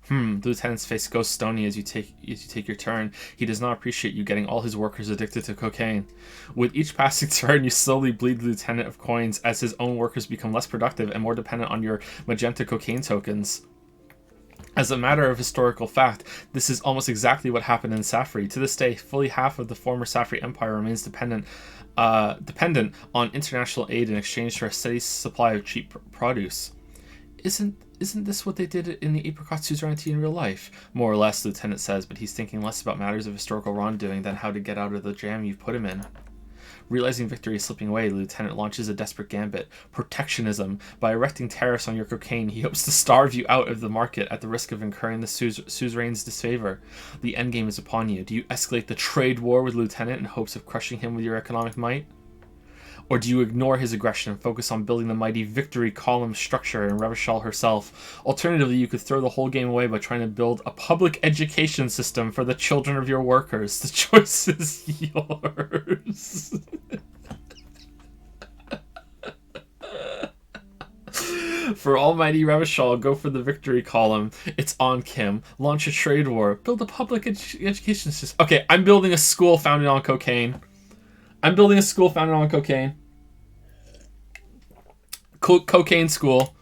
The lieutenant's face goes stony as you take your turn. He does not appreciate you getting all his workers addicted to cocaine. With each passing turn, you slowly bleed the lieutenant of coins as his own workers become less productive and more dependent on your magenta cocaine tokens. As a matter of historical fact, this is almost exactly what happened in Safri. To this day, fully half of the former Safri Empire remains dependent on international aid in exchange for a steady supply of cheap produce. Isn't this what they did in the Apricot suzerainty in real life? More or less, the lieutenant says, but he's thinking less about matters of historical wrongdoing than how to get out of the jam you've put him in. Realizing victory is slipping away, the lieutenant launches a desperate gambit. Protectionism. By erecting tariffs on your cocaine, he hopes to starve you out of the market at the risk of incurring the suzerain's disfavor. The endgame is upon you. Do you escalate the trade war with the lieutenant in hopes of crushing him with your economic might? Or do you ignore his aggression and focus on building the mighty victory column structure in Revachol herself? Alternatively, you could throw the whole game away by trying to build a public education system for the children of your workers. The choice is yours. For almighty Revachol, go for the victory column. It's on Kim. Launch a trade war. Build a public education system. Okay, I'm building a school founded on cocaine. Cocaine school.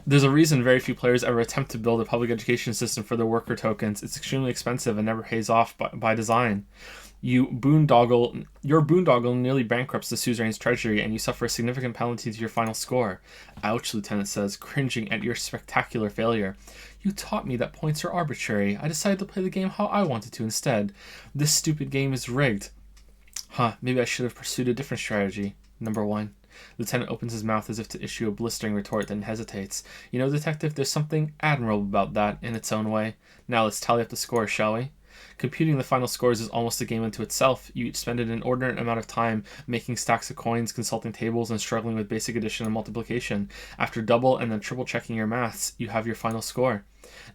There's a reason very few players ever attempt to build a public education system for their worker tokens. It's extremely expensive and never pays off by design. Your boondoggle nearly bankrupts the suzerain's treasury, and you suffer a significant penalty to your final score. Ouch, Lieutenant says, cringing at your spectacular failure. You taught me that points are arbitrary. I decided to play the game how I wanted to instead. This stupid game is rigged. Maybe I should have pursued a different strategy. Number 1. Lieutenant opens his mouth as if to issue a blistering retort, then hesitates. You know, Detective, there's something admirable about that, in its own way. Now let's tally up the scores, shall we? Computing the final scores is almost a game unto itself. You each spend an inordinate amount of time making stacks of coins, consulting tables, and struggling with basic addition and multiplication. After double and then triple checking your maths, you have your final score.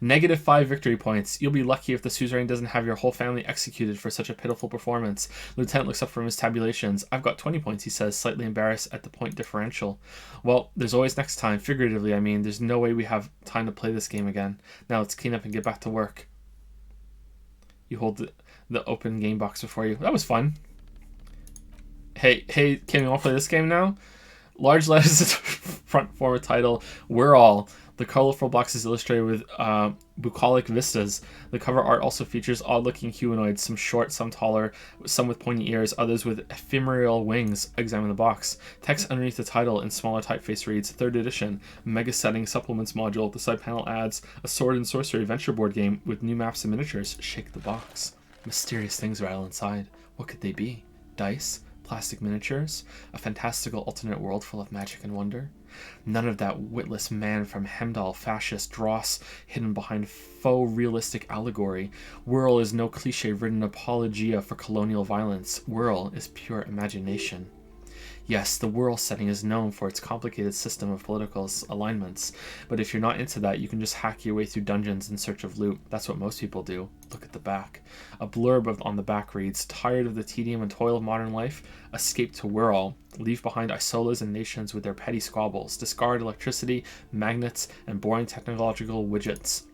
-5 victory points. You'll be lucky if the suzerain doesn't have your whole family executed for such a pitiful performance. Lieutenant looks up from his tabulations. I've got 20 points, he says, slightly embarrassed at the point differential. Well, there's always next time. Figuratively, I mean. There's no way we have time to play this game again. Now let's clean up and get back to work. You hold the open game box before you. That was fun. Hey, Kim, you want to play this game now? Large letters at the front form a title. We're all. The colorful box is illustrated with bucolic vistas. The cover art also features odd-looking humanoids, some short, some taller, some with pointy ears, others with ephemeral wings. Examine the box. Text underneath the title in smaller typeface reads, 3rd edition, Mega Setting Supplements Module. The side panel adds a sword and sorcery adventure board game with new maps and miniatures. Shake the box. Mysterious things rattle inside. What could they be? Dice? Plastic miniatures? A fantastical alternate world full of magic and wonder? None of that witless man from Hemdall, fascist dross hidden behind faux realistic allegory. Whirl is no cliche-ridden apologia for colonial violence. Whirl is pure imagination. Yes, the world setting is known for its complicated system of political alignments, but if you're not into that, you can just hack your way through dungeons in search of loot. That's what most people do. Look at the back. A blurb on the back reads, "Tired of the tedium and toil of modern life? Escape to Whirl. Leave behind isolas and nations with their petty squabbles. Discard electricity, magnets, and boring technological widgets.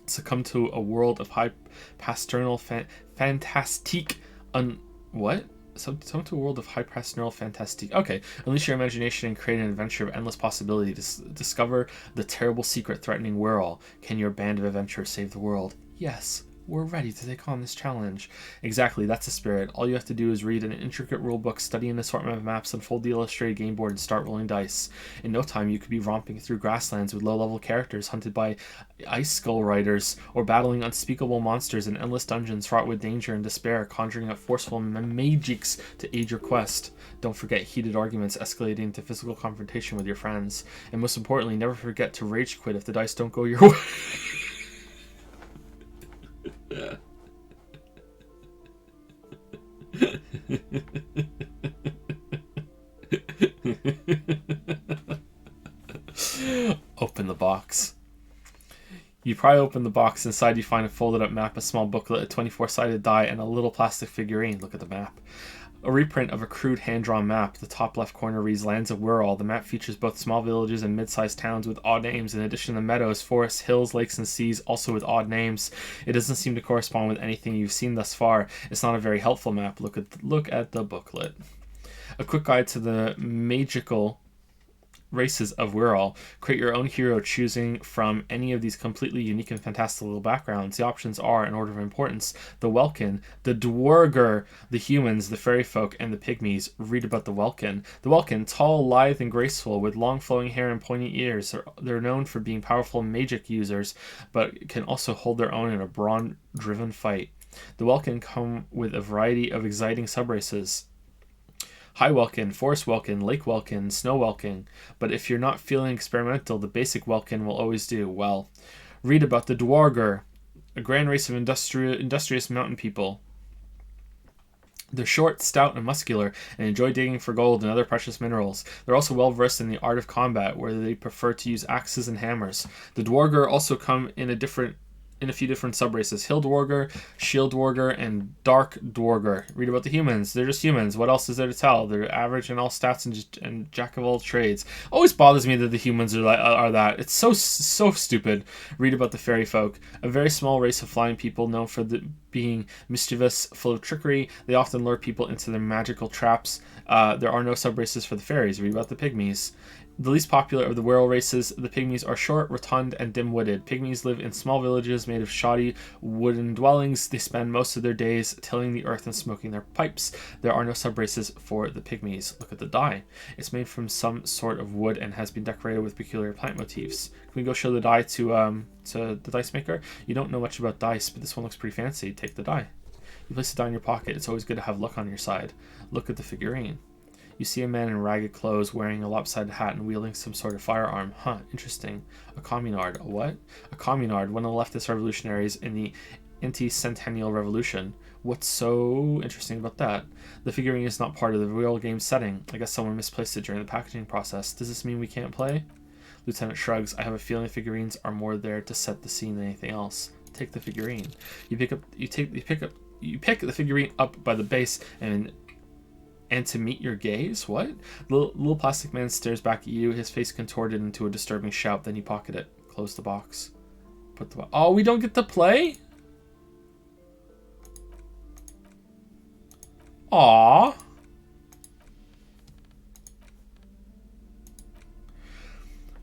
Succumb to a world of high pastoral fantastique what? Succumb to a world of high pastoral fantastique. Okay, unleash your imagination and create an adventure of endless possibility to discover the terrible secret threatening Whirl. Can your band of adventurers save the world? Yes. We're ready to take on this challenge." Exactly, that's the spirit. All you have to do is read an intricate rulebook, study an assortment of maps, unfold the illustrated game board, and start rolling dice. In no time, you could be romping through grasslands with low-level characters hunted by ice skull riders, or battling unspeakable monsters in endless dungeons fraught with danger and despair, conjuring up forceful magics to aid your quest. Don't forget heated arguments escalating to physical confrontation with your friends. And most importantly, never forget to rage quit if the dice don't go your way. Open the box. You pry open the box. Inside you find a folded up map, a small booklet, a 24-sided die, and a little plastic figurine. Look at the map. A reprint of a crude hand-drawn map. The top left corner reads Lands of Whirl. The map features both small villages and mid-sized towns with odd names. In addition to meadows, forests, hills, lakes, and seas, also with odd names. It doesn't seem to correspond with anything you've seen thus far. It's not a very helpful map. Look at the booklet. A quick guide to the magical races of Whirl. Create your own hero choosing from any of these completely unique and fantastical backgrounds. The options are, in order of importance, the Welkin, the Dwarger, the humans, the fairy folk, and the pygmies. Read about the Welkin. The Welkin, tall, lithe, and graceful, with long flowing hair and pointy ears. They're known for being powerful magic users, but can also hold their own in a brawn-driven fight. The Welkin come with a variety of exciting subraces. High Welkin, Forest Welkin, Lake Welkin, Snow Welkin. But if you're not feeling experimental, the basic Welkin will always do. Well, read about the Dwarger, a grand race of industrious mountain people. They're short, stout, and muscular, and enjoy digging for gold and other precious minerals. They're also well versed in the art of combat, where they prefer to use axes and hammers. The Dwarger also come in a few different subraces: Hill Dwarger, Shield Dwarger, and Dark Dwarger. Read about the humans. They're just humans. What else is there to tell? They're average in all stats and jack of all trades. Always bothers me that the humans are that. It's so stupid. Read about the fairy folk, a very small race of flying people known for being mischievous, full of trickery. They often lure people into their magical traps. There are no subraces for the fairies. Read about the pygmies. The least popular of the Whirl races, the pygmies are short, rotund, and dim-witted. Pygmies live in small villages made of shoddy wooden dwellings. They spend most of their days tilling the earth and smoking their pipes. There are no subraces for the pygmies. Look at the die. It's made from some sort of wood and has been decorated with peculiar plant motifs. Can we go show the die to the dice maker? You don't know much about dice, but this one looks pretty fancy. Take the die. You place the die in your pocket. It's always good to have luck on your side. Look at the figurine. You see a man in ragged clothes wearing a lopsided hat and wielding some sort of firearm. Huh, interesting. A communard. A what? A communard, one of the leftist revolutionaries in the anti-centennial revolution. What's so interesting about that? The figurine is not part of the real game setting. I guess someone misplaced it during the packaging process. Does this mean we can't play? Lieutenant shrugs. I have a feeling figurines are more there to set the scene than anything else. Take the figurine. You pick the figurine up by the base and to meet your gaze? What? The little plastic man stares back at you, his face contorted into a disturbing shout. Then you pocket it. Close the box. Oh, we don't get to play? Aww.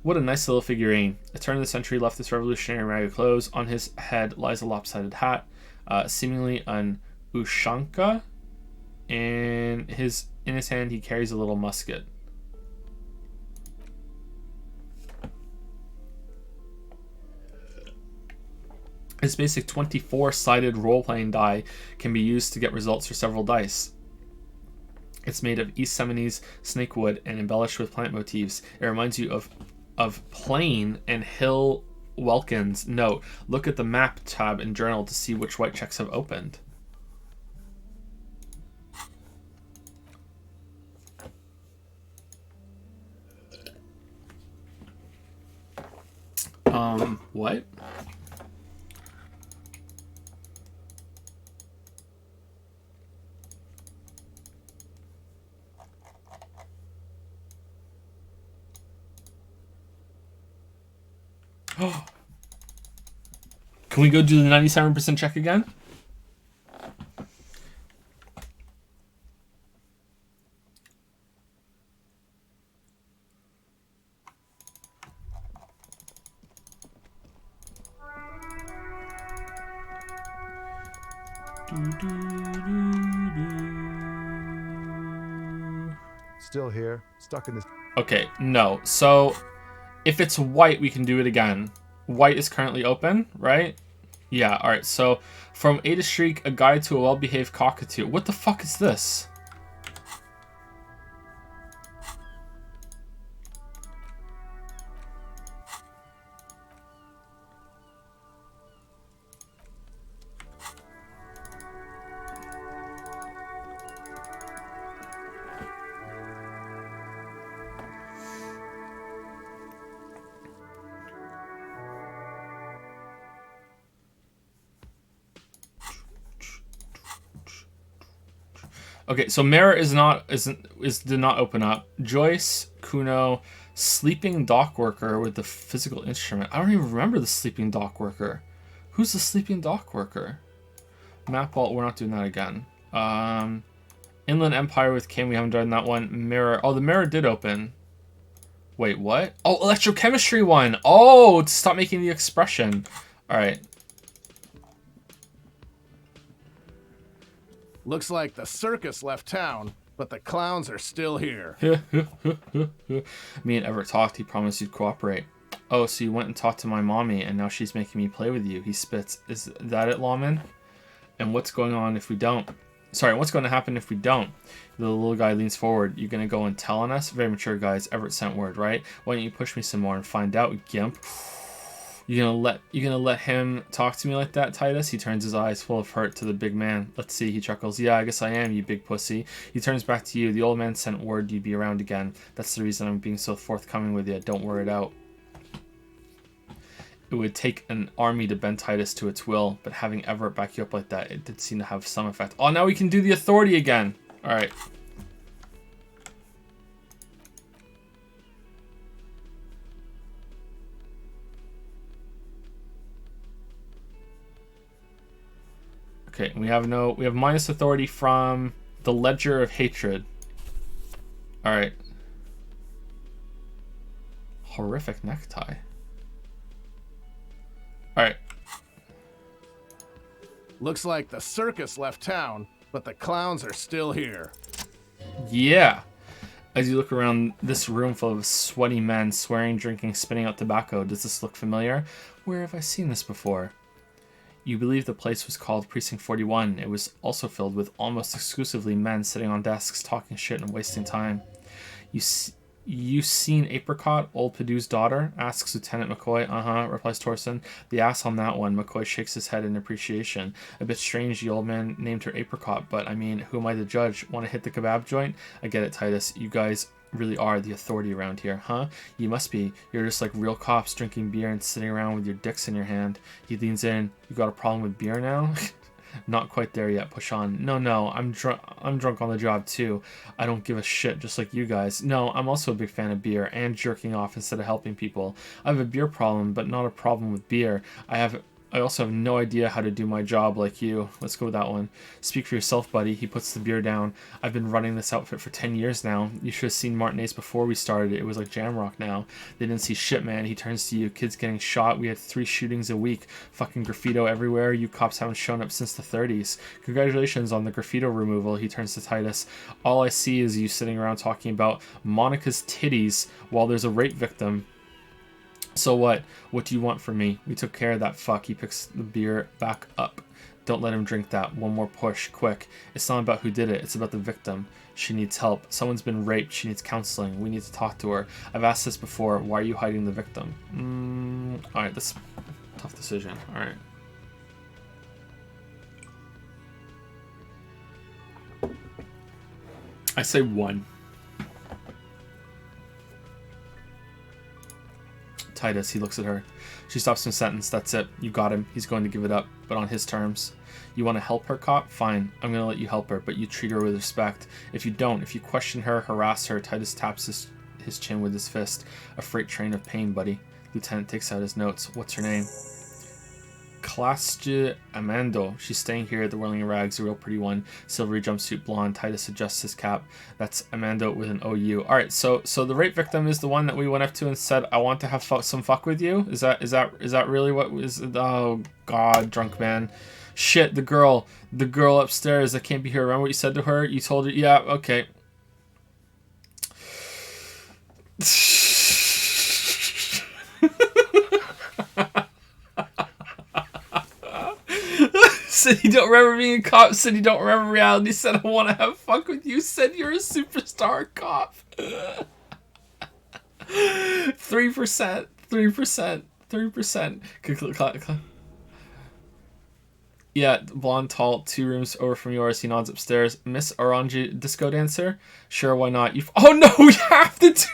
What a nice little figurine. A turn of the century leftist revolutionary in ragged clothes. On his head lies a lopsided hat, seemingly an ushanka. In his hand, he carries a little musket. This basic 24-sided role-playing die can be used to get results for several dice. It's made of East Semines snakewood and embellished with plant motifs. It reminds you of plain and hill Welkins. Note: look at the map tab in journal to see which white checks have opened. What? Can we go do the 97% check again? Still here, stuck in this. Okay, no. So, if it's white, we can do it again. White is currently open, right? Yeah, alright. So, from Ada Shriek, a guide to a well-behaved cockatoo. What the fuck is this? Okay, so Mara did not open up. Joyce, Kuno, sleeping dock worker with the physical instrument. I don't even remember the sleeping dock worker. Who's the sleeping dock worker? Map vault, we're not doing that again. Inland Empire with Kim, we haven't done that one. Mirror. Oh, the mirror did open. Wait, what? Oh, electrochemistry one. Oh, to stop making the expression. Alright. Looks like the circus left town, but the clowns are still here. Me and Everett talked. He promised he'd cooperate. Oh, so you went and talked to my mommy, and now she's making me play with you. He spits. Is that it, Lawman? And what's going on if we don't? Sorry, what's going to happen if we don't? The little guy leans forward. You gonna go and tell on us? Very mature guys. Everett sent word, right? Why don't you push me some more and find out, Gimp? You gonna let him talk to me like that, Titus? He turns his eyes full of hurt to the big man. Let's see, he chuckles. Yeah, I guess I am, you big pussy. He turns back to you. The old man sent word you'd be around again. That's the reason I'm being so forthcoming with you. Don't wear it out. It would take an army to bend Titus to its will, but having Everett back you up like that, it did seem to have some effect. Oh, now we can do the authority again. Alright. Okay, we have minus authority from the Ledger of Hatred. Alright. Horrific necktie. Alright. Looks like the circus left town, but the clowns are still here. Yeah. As you look around this room full of sweaty men, swearing, drinking, spitting out tobacco, does this look familiar? Where have I seen this before? You believe the place was called Precinct 41. It was also filled with almost exclusively men sitting on desks, talking shit and wasting time. You seen Apricot, old Padu's daughter? Asks Lieutenant McCoy. Replies Torson. The ass on that one. McCoy shakes his head in appreciation. A bit strange the old man named her Apricot, but I mean, who am I to judge? Want to hit the kebab joint? I get it, Titus. You guys really are the authority around here, huh? You must be. You're just like real cops drinking beer and sitting around with your dicks in your hand. He leans in. You got a problem with beer now? Not quite there yet. Push on. No, I'm drunk on the job too. I don't give a shit, just like you guys. No, I'm also a big fan of beer and jerking off instead of helping people. I have a beer problem, but not a problem with beer. I also have no idea how to do my job like you. Let's go with that one. Speak for yourself, buddy. He puts the beer down. I've been running this outfit for 10 years now. You should have seen Martinez before we started. It was like Jamrock now. They didn't see shit, man. He turns to you. Kids getting shot. We had 3 shootings a week. Fucking graffito everywhere. You cops haven't shown up since the 30s. Congratulations on the graffito removal. He turns to Titus. All I see is you sitting around talking about Monica's titties while there's a rape victim. So what? What do you want from me? We took care of that fuck. He picks the beer back up. Don't let him drink that. One more push, quick. It's not about who did it. It's about the victim. She needs help. Someone's been raped. She needs counseling. We need to talk to her. I've asked this before. Why are you hiding the victim? Alright, that's a tough decision. Alright. I say 1. Titus, he looks at her. She stops mid-sentence. That's it. You got him. He's going to give it up, but on his terms. You want to help her, cop? Fine. I'm going to let you help her, but you treat her with respect. If you don't, if you question her, harass her, Titus taps his chin with his fist. A freight train of pain, buddy. Lieutenant takes out his notes. What's her name? Klasje Amando. She's staying here at the Whirling Rags, a real pretty one. Silvery jumpsuit blonde. Titus adjusts his cap. That's Amando with an OU. Alright, so the rape victim is the one that we went up to and said, I want to have some fuck with you? Is that really what was... Oh, God, drunk man. Shit, the girl upstairs that can't be here. Remember what you said to her? You told her... Yeah, okay. Said you don't remember being a cop. Said you don't remember reality. Said I want to have fuck with you. Said you're a superstar cop. 3%. 3%. Yeah, blonde, tall, 2 rooms over from yours. He nods upstairs. Miss Orange disco dancer? Sure, why not? Oh no, we have to do it.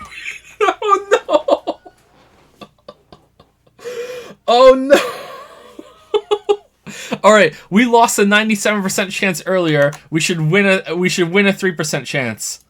Oh no. Oh no. All right, we lost a 97% chance earlier. We should win a 3% chance.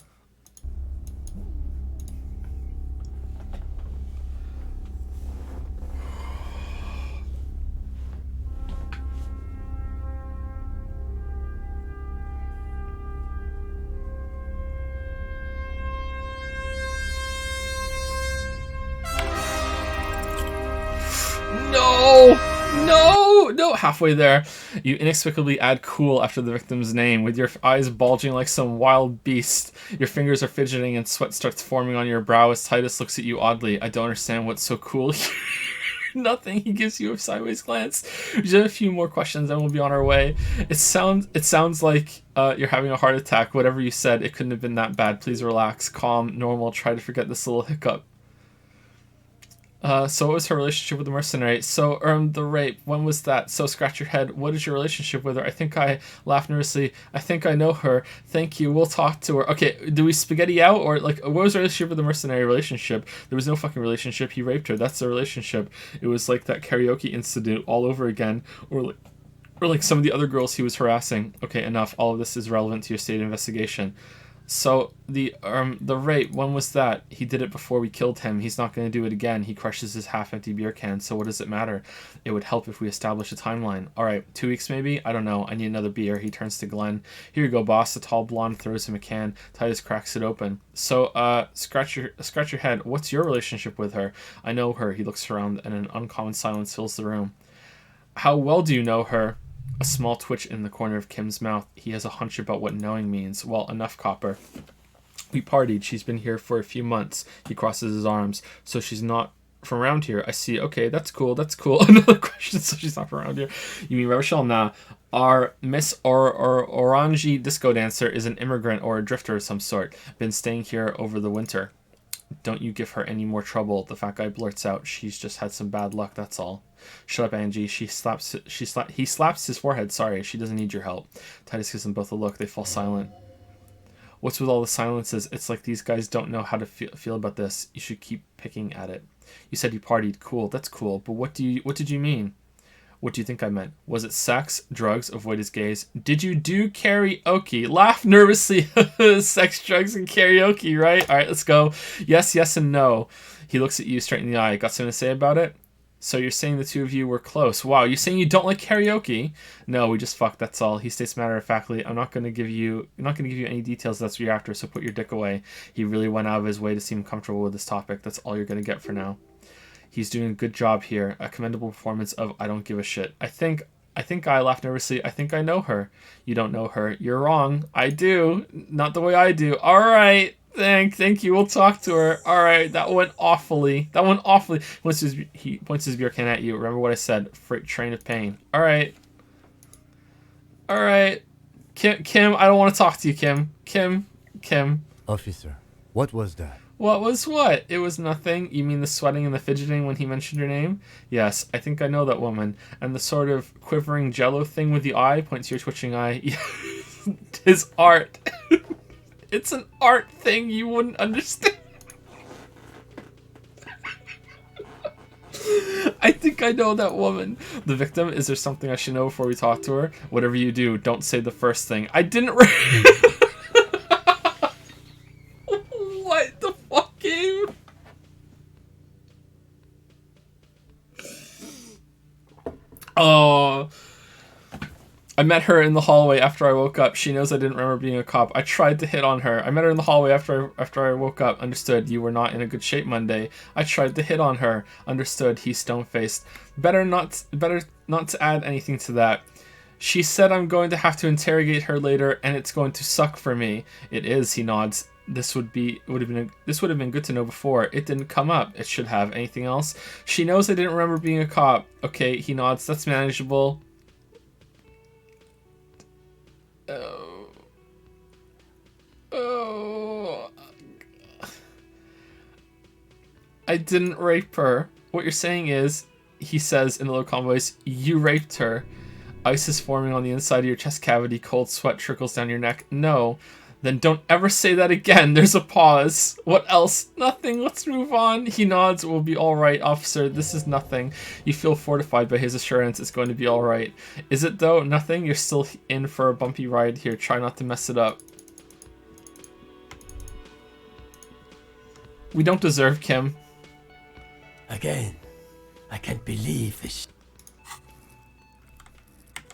No, halfway there. You inexplicably add cool after the victim's name, with your eyes bulging like some wild beast. Your fingers are fidgeting and sweat starts forming on your brow as Titus looks at you oddly. I don't understand what's so cool here. Nothing. He gives you a sideways glance. Just have a few more questions and we'll be on our way. It sounds like you're having a heart attack. Whatever you said, it couldn't have been that bad. Please relax, calm, normal. Try to forget this little hiccup. So what was her relationship with the mercenary? So, the rape, when was that? So, scratch your head. What is your relationship with her? I think I laugh nervously. I think I know her. Thank you. We'll talk to her. Okay, do we spaghetti out? Or, like, what was her relationship with the mercenary relationship? There was no fucking relationship. He raped her. That's the relationship. It was like that karaoke incident all over again. Or like some of the other girls he was harassing. Okay, enough. All of this is relevant to your state investigation. So, the rape, when was that? He did it before we killed him. He's not going to do it again. He crushes his half-empty beer can, so what does it matter? It would help if we establish a timeline. Alright, 2 weeks maybe? I don't know. I need another beer. He turns to Glenn. Here you go, boss. The tall blonde throws him a can. Titus cracks it open. So, scratch your head. What's your relationship with her? I know her. He looks around, and an uncommon silence fills the room. How well do you know her? A small twitch in the corner of Kim's mouth. He has a hunch about what knowing means. Well, enough, copper. We partied. She's been here for a few months. He crosses his arms. So she's not from around here. I see. Okay, that's cool. Another question. So she's not from around here. You mean Rochelle? Nah. Our Miss Orange disco dancer is an immigrant or a drifter of some sort. Been staying here over the winter. Don't you give her any more trouble. The fat guy blurts out. She's just had some bad luck, that's all. Shut up, Angie. He slaps his forehead. Sorry, she doesn't need your help. Titus gives them both a look. They fall silent. What's with all the silences? It's like these guys don't know how to feel about this. You should keep picking at it. You said you partied. Cool, that's cool. But what did you mean? What do you think I meant? Was it sex, drugs, avoid his gaze? Did you do karaoke? Laugh nervously. Sex, drugs, and karaoke, right? All right, let's go. Yes, yes, and no. He looks at you straight in the eye. Got something to say about it? So you're saying the two of you were close. Wow, you're saying you don't like karaoke? No, we just fucked, that's all. He states matter-of-factly, I'm not gonna give you any details, that's what you're after, so put your dick away. He really went out of his way to seem comfortable with this topic. That's all you're gonna get for now. He's doing a good job here. A commendable performance of I don't give a shit. I think I laughed nervously. I think I know her. You don't know her. You're wrong. I do. Not the way I do. All right. Thank you. We'll talk to her. All right. That went awfully. He points his beer can at you. Remember what I said. Freight train of pain. All right. Kim, I don't want to talk to you, Kim. Kim. Officer, what was that? What was what? It was nothing. You mean the sweating and the fidgeting when he mentioned your name? Yes, I think I know that woman. And the sort of quivering jello thing with the eye, points to your twitching eye. His art. It's an art thing you wouldn't understand. I think I know that woman. The victim, is there something I should know before we talk to her? Whatever you do, don't say the first thing. I didn't What the fuck, game? Oh, I met her in the hallway after I woke up. She knows I didn't remember being a cop. I tried to hit on her. I met her in the hallway after I woke up. Understood. You were not in a good shape Monday. I tried to hit on her. Understood. He's stone-faced. Better not to add anything to that. She said I'm going to have to interrogate her later, and it's going to suck for me. It is. He nods. This would have been good to know before. It didn't come up. It should have. Anything else? She knows I didn't remember being a cop. Okay. He nods. That's manageable. Oh. I didn't rape her. What you're saying is, he says in a low calm voice, you raped her. Ice is forming on the inside of your chest cavity. Cold sweat trickles down your neck. No. Then don't ever say that again. There's a pause. What else? Nothing. Let's move on. He nods. We'll be all right, officer. This is nothing. You feel fortified by his assurance. It's going to be all right. Is it, though? Nothing? You're still in for a bumpy ride here. Try not to mess it up. We don't deserve Kim. Again, I can't believe this.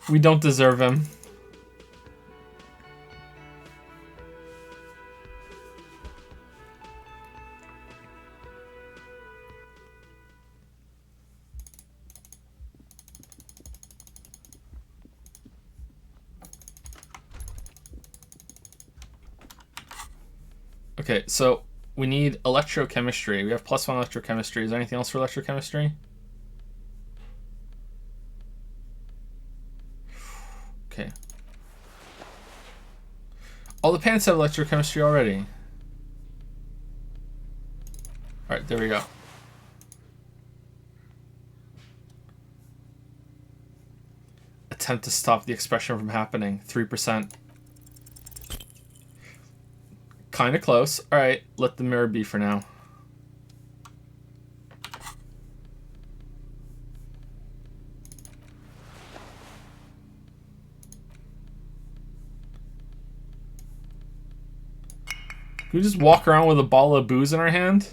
We don't deserve him. Okay, so we need electrochemistry. We have +1 electrochemistry. Is there anything else for electrochemistry? Okay. All the pants have electrochemistry already. Alright, there we go. Attempt to stop the expression from happening. 3%. Kind of close. Alright, let the mirror be for now. Can we just walk around with a bottle of booze in our hand?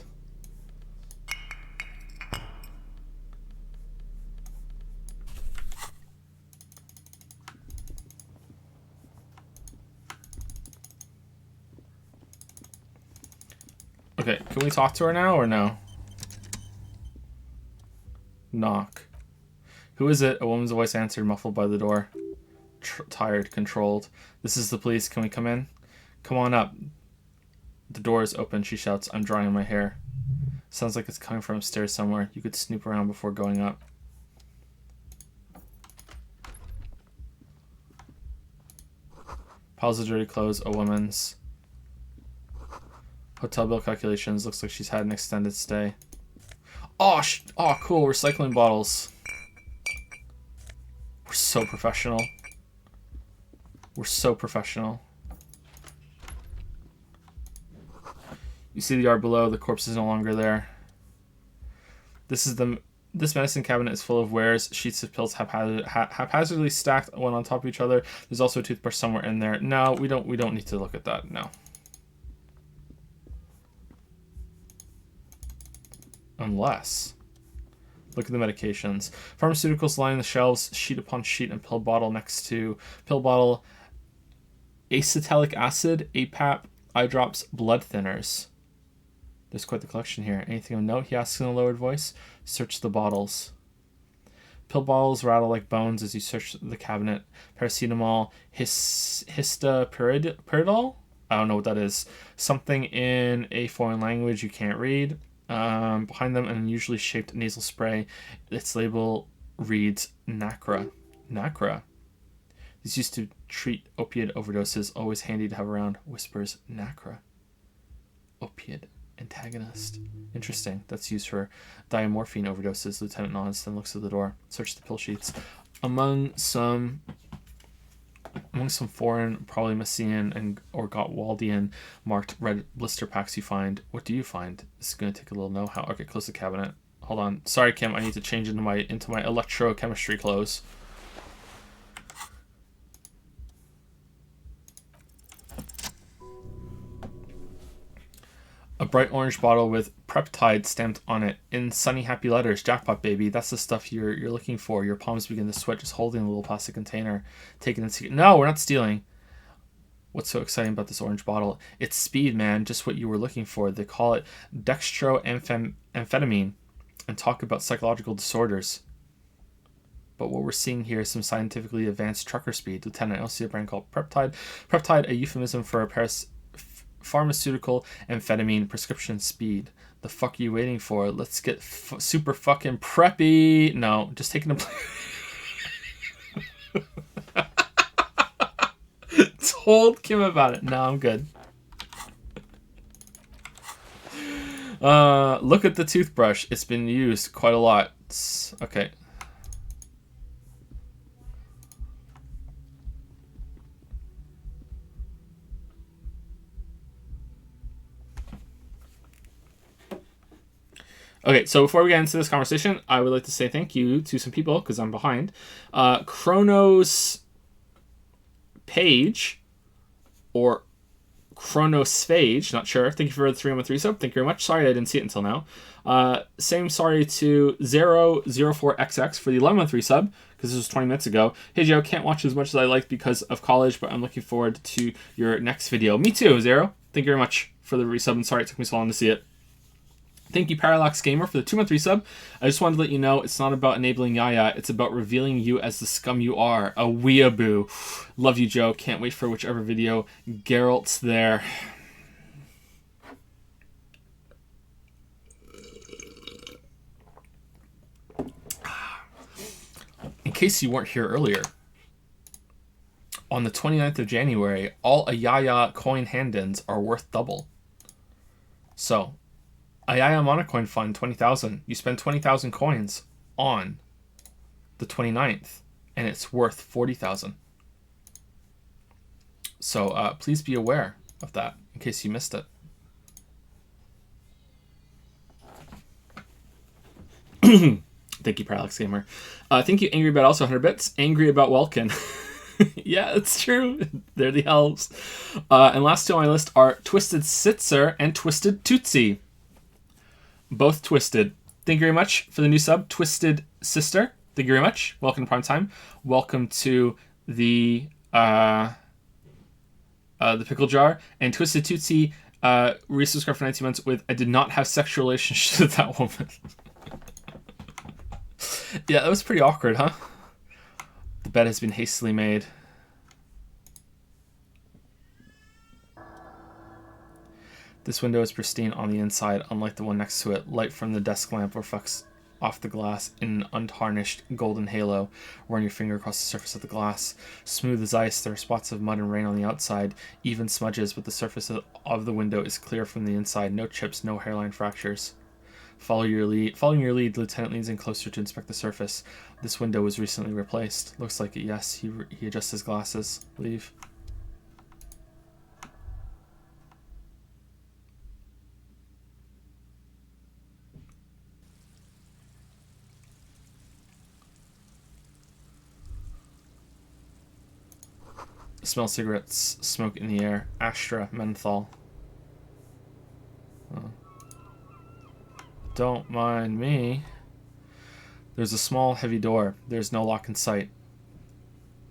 Okay, can we talk to her now or no? Knock. Who is it? A woman's voice answered, muffled by the door. Tired, controlled. This is the police. Can we come in? Come on up. The door is open, she shouts. I'm drying my hair. Sounds like it's coming from upstairs somewhere. You could snoop around before going up. Piles of dirty clothes, a woman's. Hotel bill calculations. Looks like she's had an extended stay. Oh, cool. Recycling bottles. We're so professional. We're so professional. You see the yard below. The corpse is no longer there. This medicine cabinet is full of wares. Sheets of pills haphazardly stacked one on top of each other. There's also a toothbrush somewhere in there. No, we don't need to look at that. No. Unless. Look at the medications. Pharmaceuticals line the shelves, sheet upon sheet, and pill bottle next to pill bottle. Acetylic acid, APAP, eye drops, blood thinners. There's quite the collection here. Anything of note? He asks in a lowered voice. Search the bottles. Pill bottles rattle like bones as you search the cabinet. Paracetamol, histopyridol? I don't know what that is. Something in a foreign language you can't read. Behind them, an unusually shaped nasal spray. Its label reads Nacra. Nacra. This used to treat opiate overdoses. Always handy to have around. Whispers Nacra. Opiate antagonist. Interesting. That's used for diamorphine overdoses. Lieutenant nods, then looks at the door. Search the pill sheets. Among some foreign, probably Messian or Gottwaldian marked red blister packs you find. What do you find? This is going to take a little know-how. Okay, close the cabinet. Hold on. Sorry, Kim. I need to change into my electrochemistry clothes. A bright orange bottle with Preptide stamped on it in sunny happy letters. Jackpot, baby. That's the stuff you're looking for. Your palms begin to sweat just holding the little plastic container. Taking it. No, we're not stealing. What's so exciting about this orange bottle? It's speed, man. Just what you were looking for. They call it dextroamphetamine and talk about psychological disorders. But what we're seeing here is some scientifically advanced trucker speed. Lieutenant, I don't see a brand called Preptide. Preptide, a euphemism for a pharmaceutical amphetamine prescription speed. The fuck are you waiting for? Let's get super fucking preppy. No, just taking a told Kim about it. No, I'm good. Look at the toothbrush. It's been used quite a lot. Okay. Okay, so before we get into this conversation, I would like to say thank you to some people, because I'm behind. Chronos Page, or Chronosphage, not sure. Thank you for the 313 sub. Thank you very much. Sorry I didn't see it until now. Same sorry to 004XX for the 1113 sub, because this was 20 minutes ago. Hey Joe, can't watch as much as I like because of college, but I'm looking forward to your next video. Me too, Zero. Thank you very much for the resub, and sorry it took me so long to see it. Thank you, Parallax Gamer, for the 2-month resub. I just wanted to let you know it's not about enabling Yaya, it's about revealing you as the scum you are. A weeaboo. Love you, Joe. Can't wait for whichever video Geralt's there. In case you weren't here earlier, on the 29th of January, all Ayaya coin hand-ins are worth double. So, Ayaya Monocoin Fund 20,000. You spend 20,000 coins on the 29th, and it's worth 40,000. So please be aware of that in case you missed it. Thank you, Parallax Gamer. Thank you, Angry About also 100 bits. Angry About Welkin. Yeah, it's true. They're the elves. And last two on my list are Twisted Sitzer and Twisted Tootsie. Both Twisted. Thank you very much for the new sub, Twisted Sister. Thank you very much. Welcome to Prime Time. Welcome to the Pickle Jar. And Twisted Tootsie resubscribed for 19 months with, I did not have sexual relationships with that woman. Yeah, that was pretty awkward, huh? The bed has been hastily made. This window is pristine on the inside, unlike the one next to it. Light from the desk lamp reflects off the glass in an untarnished golden halo. Run your finger across the surface of the glass. Smooth as ice, there are spots of mud and rain on the outside, even smudges, but the surface of the window is clear from the inside. No chips, no hairline fractures. Following your lead, the lieutenant leans in closer to inspect the surface. This window was recently replaced. Looks like it, yes. He adjusts his glasses. Leave. Smell cigarettes, smoke in the air, Astra, menthol. Oh. Don't mind me. There's a small, heavy door. There's no lock in sight.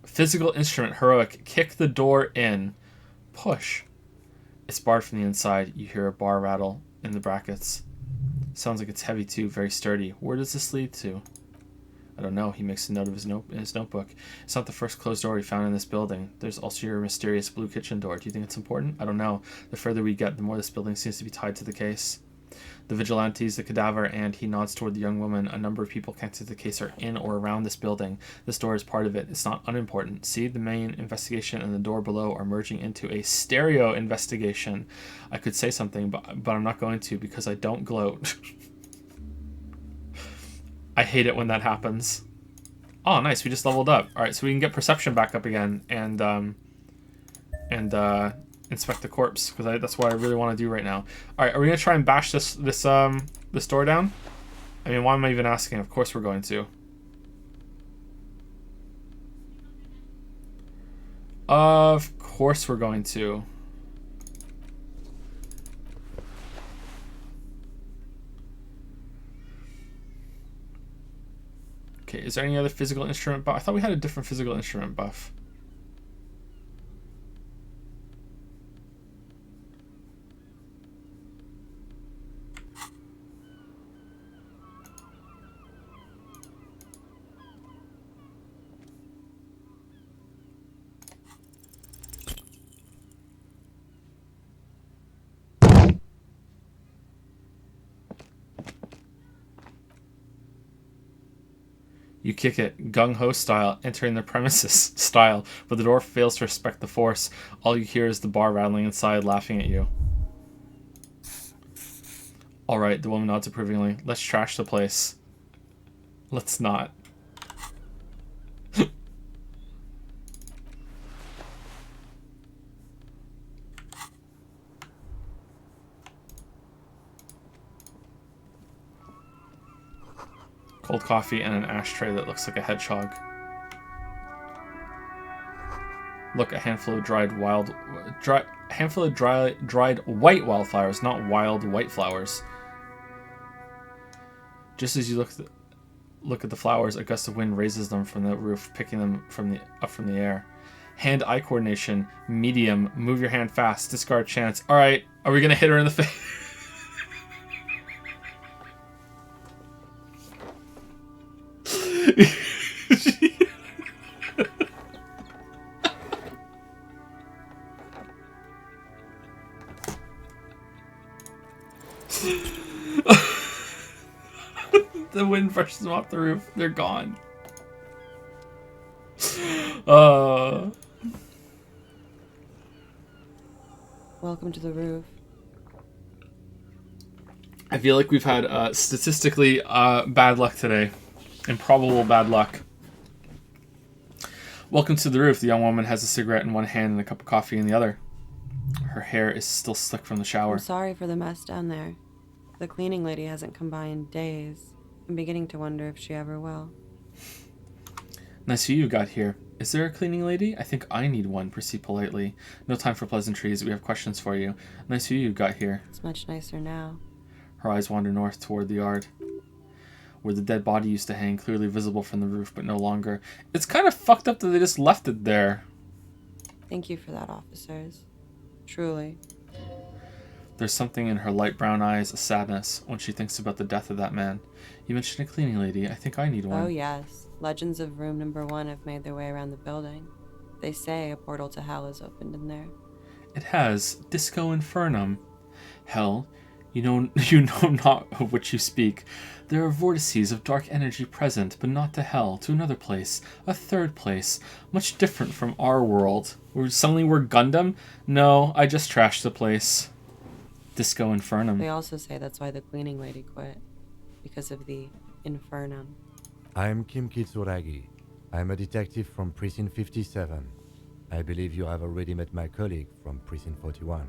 Physical instrument, heroic. Kick the door in. Push. It's barred from the inside. You hear a bar rattle in the brackets. Sounds like it's heavy too, very sturdy. Where does this lead to? I don't know. He makes a note of his notebook. It's not the first closed door we found in this building. There's also your mysterious blue kitchen door. Do you think it's important? I don't know. The further we get, the more this building seems to be tied to the case. The vigilantes, the cadaver, and he nods toward the young woman. A number of people connected to the case are in or around this building. This door is part of it. It's not unimportant. See, the main investigation and the door below are merging into a stereo investigation. I could say something, but I'm not going to because I don't gloat. I hate it when that happens. Oh, nice. We just leveled up. All right, so we can get perception back up again and inspect the corpse because that's what I really want to do right now. All right, are we gonna try and bash this door down? I mean, why am I even asking? Of course we're going to. Of course we're going to. Okay, is there any other physical instrument buff? I thought we had a different physical instrument buff. You kick it, gung-ho style, entering the premises style, but the door fails to respect the force. All you hear is the bar rattling inside, laughing at you. Alright, the woman nods approvingly. Let's trash the place. Let's not. Cold coffee and an ashtray that looks like a hedgehog. Look, a handful of dried white wildflowers, not wild white flowers. Just as you look at the flowers, a gust of wind raises them from the roof, picking them up from the air. Hand-eye coordination, medium. Move your hand fast. Discard chance. All right, are we gonna hit her in the face? The wind brushes them off the roof. They're gone. Welcome to the roof. I feel like we've had statistically bad luck today. Improbable bad luck. Welcome to the roof. The young woman has a cigarette in one hand and a cup of coffee in the other. Her hair is still slick from the shower. I'm sorry for the mess down there. The cleaning lady hasn't come by in days. I'm beginning to wonder if she ever will. Nice view you got here. Is there a cleaning lady? I think I need one, proceed politely. No time for pleasantries. We have questions for you. Nice view you got here. It's much nicer now. Her eyes wander north toward the yard, where the dead body used to hang, clearly visible from the roof, but no longer. It's kind of fucked up that they just left it there. Thank you for that, officers. Truly. There's something in her light brown eyes, a sadness, when she thinks about the death of that man. You mentioned a cleaning lady. I think I need one. Oh, yes. Legends of room number 1 have made their way around the building. They say a portal to hell is opened in there. It has. Disco Infernum. Hell, you know not of which you speak. There are vortices of dark energy present, but not to hell, to another place, a third place, much different from our world. Suddenly we're Gundam? No, I just trashed the place. Disco Infernum. They also say that's why the cleaning lady quit. Because of the Infernum. I'm Kim Kitsuragi. I'm a detective from Precinct 57. I believe you have already met my colleague from Precinct 41.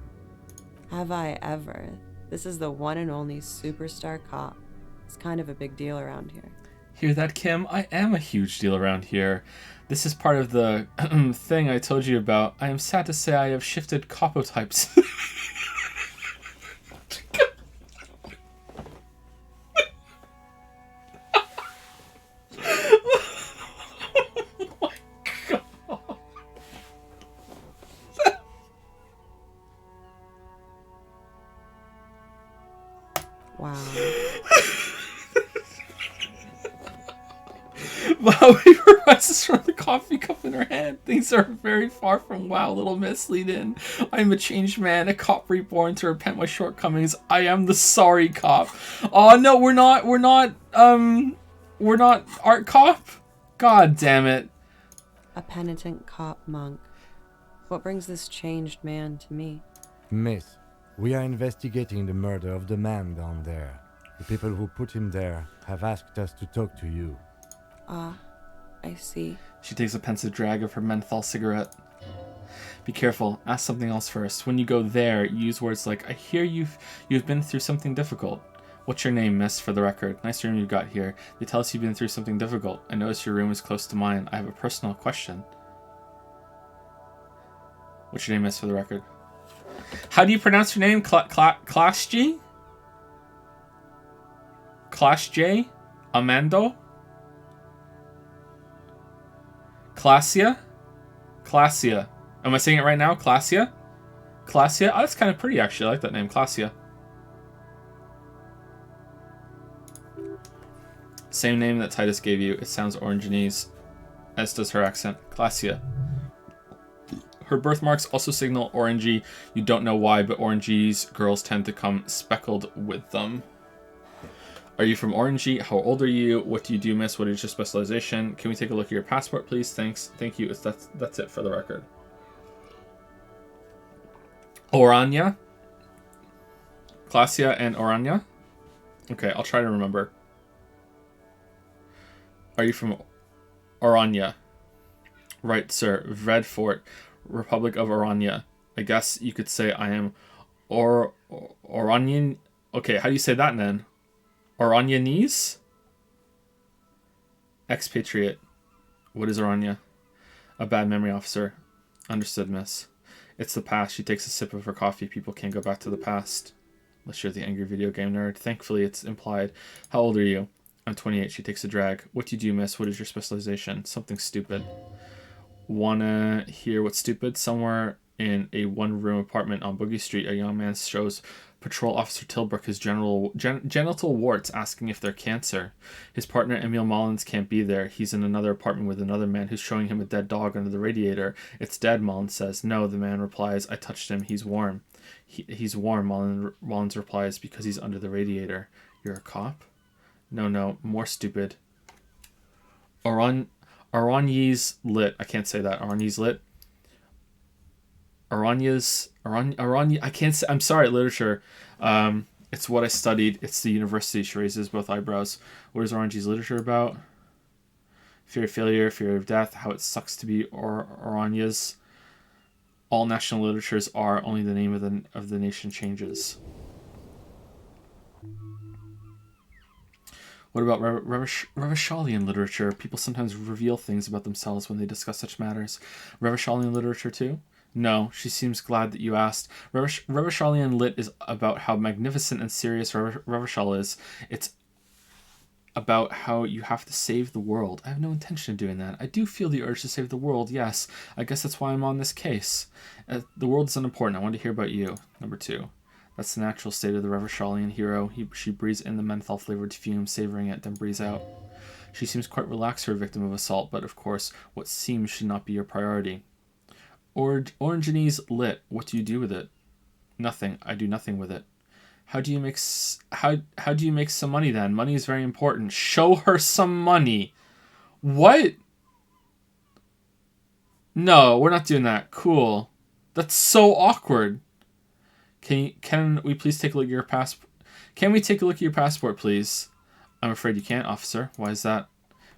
Have I ever? This is the one and only superstar cop. It's kind of a big deal around here. Hear that, Kim? I am a huge deal around here. This is part of the thing I told you about. I am sad to say I have shifted copotypes. Wow. Wow, he rises from the coffee cup in her hand. Things are very far from wow, little miss. Lead in. I am a changed man, a cop reborn to repent my shortcomings. I am the sorry cop. Oh no, we're not art cop? God damn it. A penitent cop monk. What brings this changed man to me? Miss, we are investigating the murder of the man down there. The people who put him there have asked us to talk to you. I see. She takes a pensive drag of her menthol cigarette. Be careful. Ask something else first. When you go there, use words like, I hear you've been through something difficult. What's your name, miss, for the record? Nice room you got here. They tell us you've been through something difficult. I notice your room is close to mine. I have a personal question. What's your name, miss, for the record? How do you pronounce your name? Clash G? Clash J? Amando? Classia? Classia. Am I saying it right now? Classia? Classia? Oh, that's kind of pretty, actually. I like that name. Classia. Same name that Titus gave you. It sounds Orangeanese, as does her accent. Classia. Her birthmarks also signal orangey. You don't know why, but orangey girls tend to come speckled with them. Are you from Orangey? How old are you? What do you do, miss? What is your specialization? Can we take a look at your passport, please? Thanks. Thank you. That's it for the record. Orania? Classia and Orania? Okay, I'll try to remember. Are you from Orania? Right, sir. Vredfort, Republic of Orania. I guess you could say I am Oranian. Okay, how do you say that then? Oranianese? Expatriate. What is Orania? A bad memory, officer. Understood, miss. It's the past. She takes a sip of her coffee. People can't go back to the past. Unless you're the angry video game nerd. Thankfully, it's implied. How old are you? I'm 28. She takes a drag. What do you do, miss? What is your specialization? Something stupid. Wanna hear what's stupid? Somewhere in a one-room apartment on Boogie Street, a young man shows Patrol Officer Tilbrook his genital warts, asking if they're cancer. His partner Emil Mullins can't be there. He's in another apartment with another man who's showing him a dead dog under the radiator. It's dead, Mullins says. No, the man replies. I touched him. He's warm. He's warm, Mullins replies, because he's under the radiator. You're a cop? No, more stupid. Aranyi's lit. I can't say that. Aranyi's lit. Aranya. I can't say. I'm sorry, literature. It's what I studied. It's the university. She raises both eyebrows. What is Orange's literature about? Fear of failure, fear of death, how it sucks to be Aranya's. All national literatures are, only the name of the nation changes. What about Revacholian literature? People sometimes reveal things about themselves when they discuss such matters. Revacholian literature too? No, she seems glad that you asked. Revacholian lit is about how magnificent and serious Revachol is. It's about how you have to save the world. I have no intention of doing that. I do feel the urge to save the world, yes. I guess that's why I'm on this case. The world is unimportant. I want to hear about you. Number 2. That's the natural state of the Revacholian hero. She breathes in the menthol-flavored fume, savoring it, then breathes out. She seems quite relaxed for a victim of assault, but of course, what seems should not be your priority. Orangeanese lit. What do you do with it? Nothing. I do nothing with it. How do you make some money then? Money is very important. Show her some money. What? No, we're not doing that. Cool. That's so awkward. Can we please take a look at your passport? Can we take a look at your passport, please? I'm afraid you can't, officer. Why is that?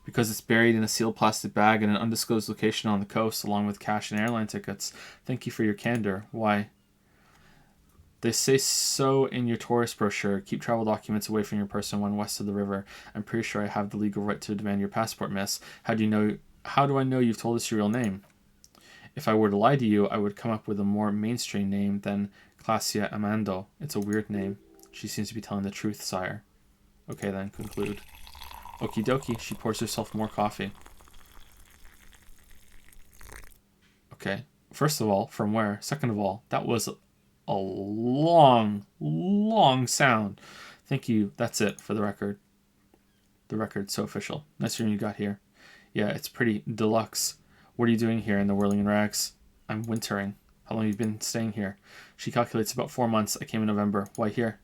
Because it's buried in a sealed plastic bag in an undisclosed location on the coast, along with cash and airline tickets. Thank you for your candor. Why? They say so in your tourist brochure. Keep travel documents away from your person when west of the river. I'm pretty sure I have the legal right to demand your passport, miss. How do I know you've told us your real name? If I were to lie to you, I would come up with a more mainstream name than Classia Amando. It's a weird name. She seems to be telling the truth, sire. Okay then, conclude. Okie dokie, she pours herself more coffee. Okay, first of all, from where? Second of all, that was a long sound. Thank you, that's it for the record. The record's so official. Nice room you got here. Yeah, it's pretty deluxe. What are you doing here in the Whirling in Rags? I'm wintering. How long have you been staying here? She calculates about 4 months. I came in November. Why here?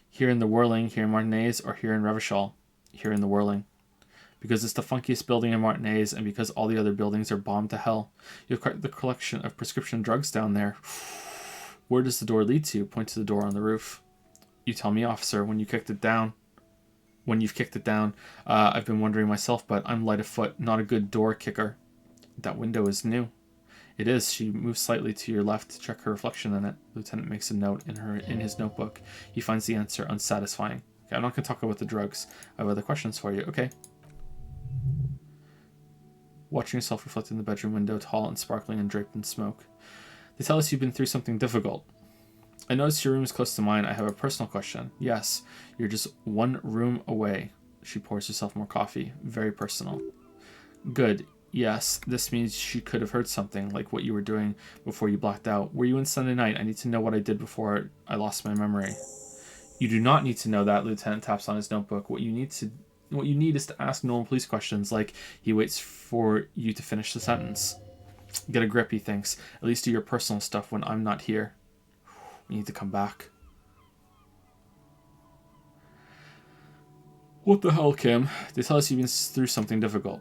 Here in the Whirling, here in Martinez, or here in Revachol? Here in the Whirling. Because it's the funkiest building in Martinez, and because all the other buildings are bombed to hell. You have the collection of prescription drugs down there. Where does the door lead to? Point to the door on the roof. You tell me, officer, when you kicked it down. When you've kicked it down. I've been wondering myself, but I'm light of foot, not a good door kicker. That window is new. It is. She moves slightly to your left to check her reflection in it. Lieutenant makes a note in his notebook. He finds the answer unsatisfying. Okay, I'm not going to talk about the drugs. I have other questions for you. Okay. Watching yourself reflected in the bedroom window, tall and sparkling and draped in smoke. They tell us you've been through something difficult. I noticed your room is close to mine. I have a personal question. Yes, you're just one room away. She pours herself more coffee. Very personal. Good. Yes, this means she could have heard something, like what you were doing before you blacked out. Were you in Sunday night? I need to know what I did before I lost my memory. You do not need to know that, Lieutenant taps on his notebook. What you need is to ask normal police questions, like he waits for you to finish the sentence. Get a grip, he thinks. At least do your personal stuff when I'm not here. You need to come back. What the hell, Kim? They tell us you've been through something difficult.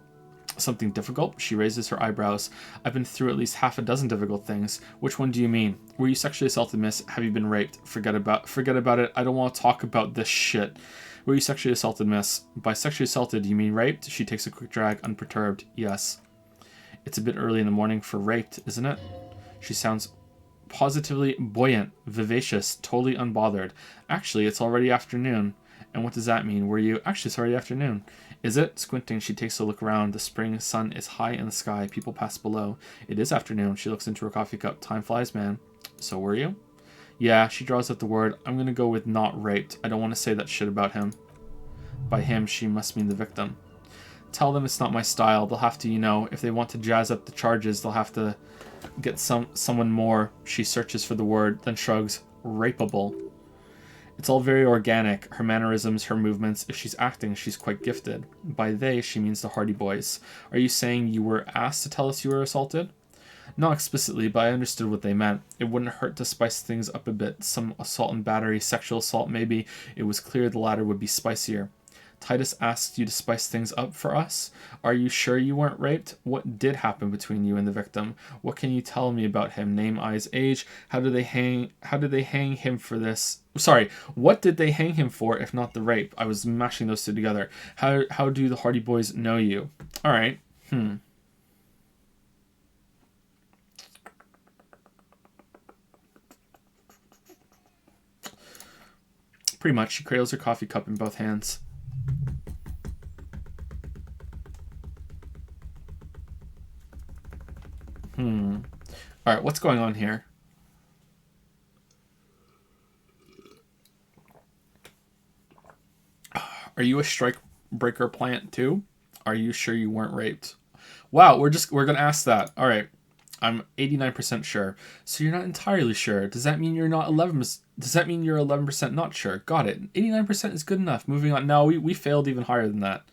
Something difficult? She raises her eyebrows. I've been through at least half a dozen difficult things. Which one do you mean? Were you sexually assaulted, miss? Have you been raped? Forget about it. I don't want to talk about this shit. Were you sexually assaulted, miss? By sexually assaulted, you mean raped? She takes a quick drag, unperturbed. Yes. It's a bit early in the morning for raped, isn't it? She sounds positively buoyant, vivacious, totally unbothered. Actually, it's already afternoon. And what does that mean? Were you... Actually, it's already afternoon. Is it? Squinting, she takes a look around. The spring sun is high in the sky. People pass below. It is afternoon. She looks into her coffee cup. Time flies, man. So were you? Yeah, she draws out the word. I'm going to go with not raped. I don't want to say that shit about him. By him, she must mean the victim. Tell them it's not my style. They'll have to, you know, if they want to jazz up the charges, they'll have to get someone more. She searches for the word, then shrugs. Rapeable. It's all very organic. Her mannerisms, her movements. If she's acting, she's quite gifted. By they, she means the Hardy Boys. Are you saying you were asked to tell us you were assaulted? Not explicitly, but I understood what they meant. It wouldn't hurt to spice things up a bit. Some assault and battery, sexual assault maybe. It was clear the latter would be spicier. Titus asked you to spice things up for us? Are you sure you weren't raped? What did happen between you and the victim? What can you tell me about him? Name, eyes, age? How did they hang him for this? Sorry, what did they hang him for if not the rape? I was mashing those two together. How do the Hardy Boys know you? All right. Pretty much. She cradles her coffee cup in both hands. Alright, what's going on here? Are you a strike breaker plant too? Are you sure you weren't raped? Wow, we're gonna ask that. Alright. I'm 89% sure. So you're not entirely sure. Does that mean you're not 11? Does that mean you're 11% not sure? Got it. 89% is good enough. Moving on. No, we failed even higher than that.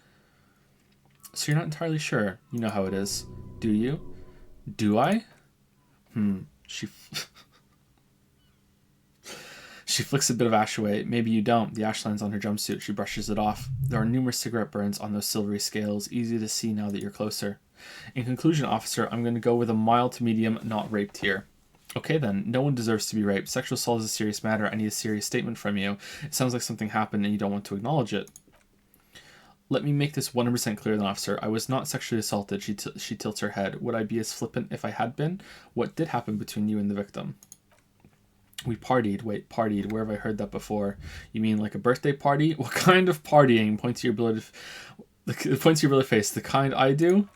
So you're not entirely sure. You know how it is. Do you? Do I? She flicks a bit of ash away. Maybe you don't. The ash lands on her jumpsuit. She brushes it off. There are numerous cigarette burns on those silvery scales. Easy to see now that you're closer. In conclusion, officer, I'm going to go with a mild to medium not raped here. Okay then, no one deserves to be raped. Sexual assault is a serious matter. I need a serious statement from you. It sounds like something happened and you don't want to acknowledge it. Let me make this 100% clear then, officer. I was not sexually assaulted. She tilts her head. Would I be as flippant if I had been? What did happen between you and the victim? We partied. Wait, partied. Where have I heard that before? You mean like a birthday party? What kind of partying? Point to your bloody face. The kind I do?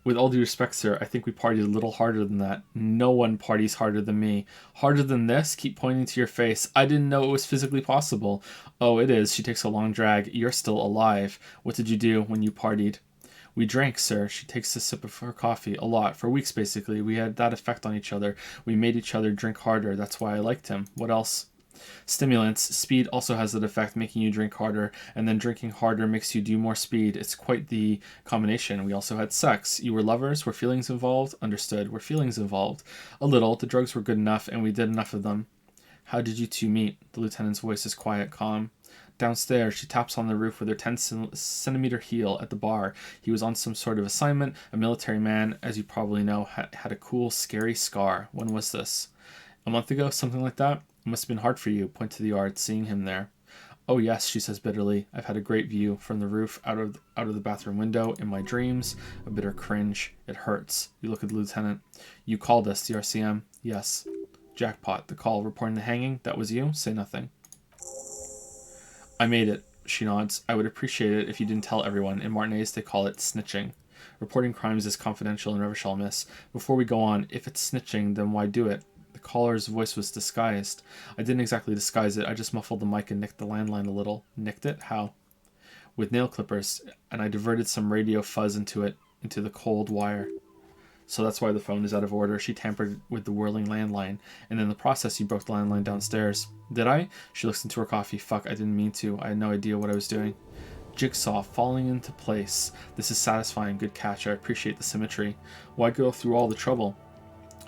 With all due respect, sir, I think we partied a little harder than that. No one parties harder than me. Harder than this? Keep pointing to your face. I didn't know it was physically possible. Oh, it is. She takes a long drag. You're still alive. What did you do when you partied? We drank, sir. She takes a sip of her coffee. A lot. For weeks, basically. We had that effect on each other. We made each other drink harder. That's why I liked him. What else? Stimulants. Speed also has that effect, making you drink harder, and then drinking harder makes you do more speed. It's quite the combination. We also had sex. You were lovers? Were feelings involved? Understood. Were feelings involved? A little. The drugs were good enough, and we did enough of them. How did you two meet? The lieutenant's voice is quiet, calm. Downstairs, she taps on the roof with her 10-centimeter heel at the bar. He was on some sort of assignment. A military man, as you probably know, had a cool, scary scar. When was this? A month ago? Something like that? It must have been hard for you. Point to the yard, seeing him there. Oh yes, she says bitterly. I've had a great view from the roof out of the bathroom window in my dreams. A bitter cringe. It hurts. You look at the lieutenant. You called us, the RCM? Yes. Jackpot. The call reporting the hanging. That was you? Say nothing. I made it, she nods. I would appreciate it if you didn't tell everyone. In Martinez, they call it snitching. Reporting crimes is confidential and never shall miss. Before we go on, if it's snitching, then why do it? The caller's voice was disguised. I didn't exactly disguise it. I just muffled the mic and nicked the landline a little. Nicked it? How? With nail clippers, and I diverted some radio fuzz into the cold wire. So that's why the phone is out of order. She tampered with the whirling landline, and in the process, you broke the landline downstairs. Did I? She looks into her coffee. Fuck, I didn't mean to. I had no idea what I was doing. Jigsaw falling into place. This is satisfying. Good catch. I appreciate the symmetry. Why go through all the trouble?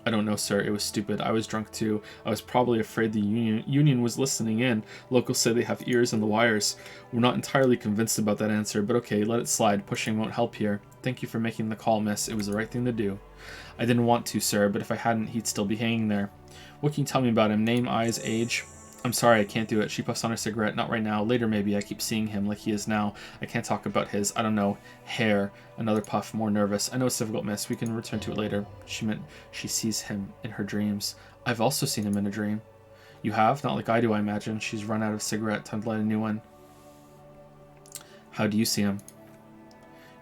I don't know, sir. It was stupid. I was drunk too. I was probably afraid the union was listening in. Locals say they have ears in the wires. We're not entirely convinced about that answer, but okay, let it slide. Pushing won't help here. Thank you for making the call, miss. It was the right thing to do. I didn't want to, sir, but if I hadn't, he'd still be hanging there. What can you tell me about him? Name, eyes, age? I'm sorry, I can't do it. She puffs on her cigarette. Not right now. Later, maybe. I keep seeing him like he is now. I can't talk about his, I don't know, hair. Another puff, more nervous. I know it's difficult, miss. We can return to it later. She meant she sees him in her dreams. I've also seen him in a dream. You have? Not like I do, I imagine. She's run out of cigarette. Time to light a new one. How do you see him?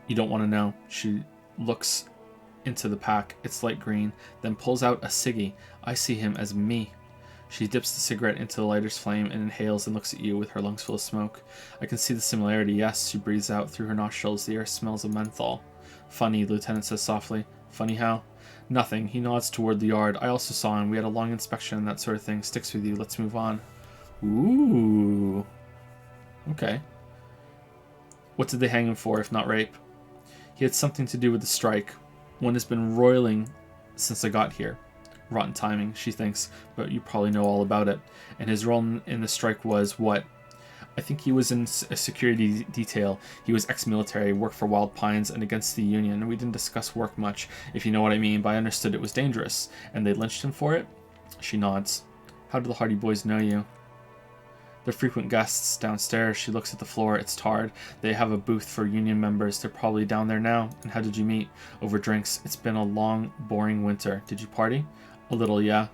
You don't want to know. She looks into the pack. It's light green. Then pulls out a ciggy. I see him as me. She dips the cigarette into the lighter's flame and inhales and looks at you with her lungs full of smoke. I can see the similarity, yes. She breathes out through her nostrils. The air smells of menthol. Funny, the lieutenant says softly. Funny how? Nothing. He nods toward the yard. I also saw him. We had a long inspection and that sort of thing. Sticks with you. Let's move on. Ooh. Okay. What did they hang him for, if not rape? He had something to do with the strike. One has been roiling since I got here. Rotten timing, she thinks, but you probably know all about it. And his role in the strike was what? I think he was in a security detail. He was ex-military, worked for Wild Pines and against the Union. We didn't discuss work much, if you know what I mean, but I understood it was dangerous. And they lynched him for it? She nods. How do the Hardy Boys know you? They're frequent guests downstairs. She looks at the floor. It's tarred. They have a booth for Union members. They're probably down there now. And how did you meet? Over drinks. It's been a long, boring winter. Did you party? A little, yeah.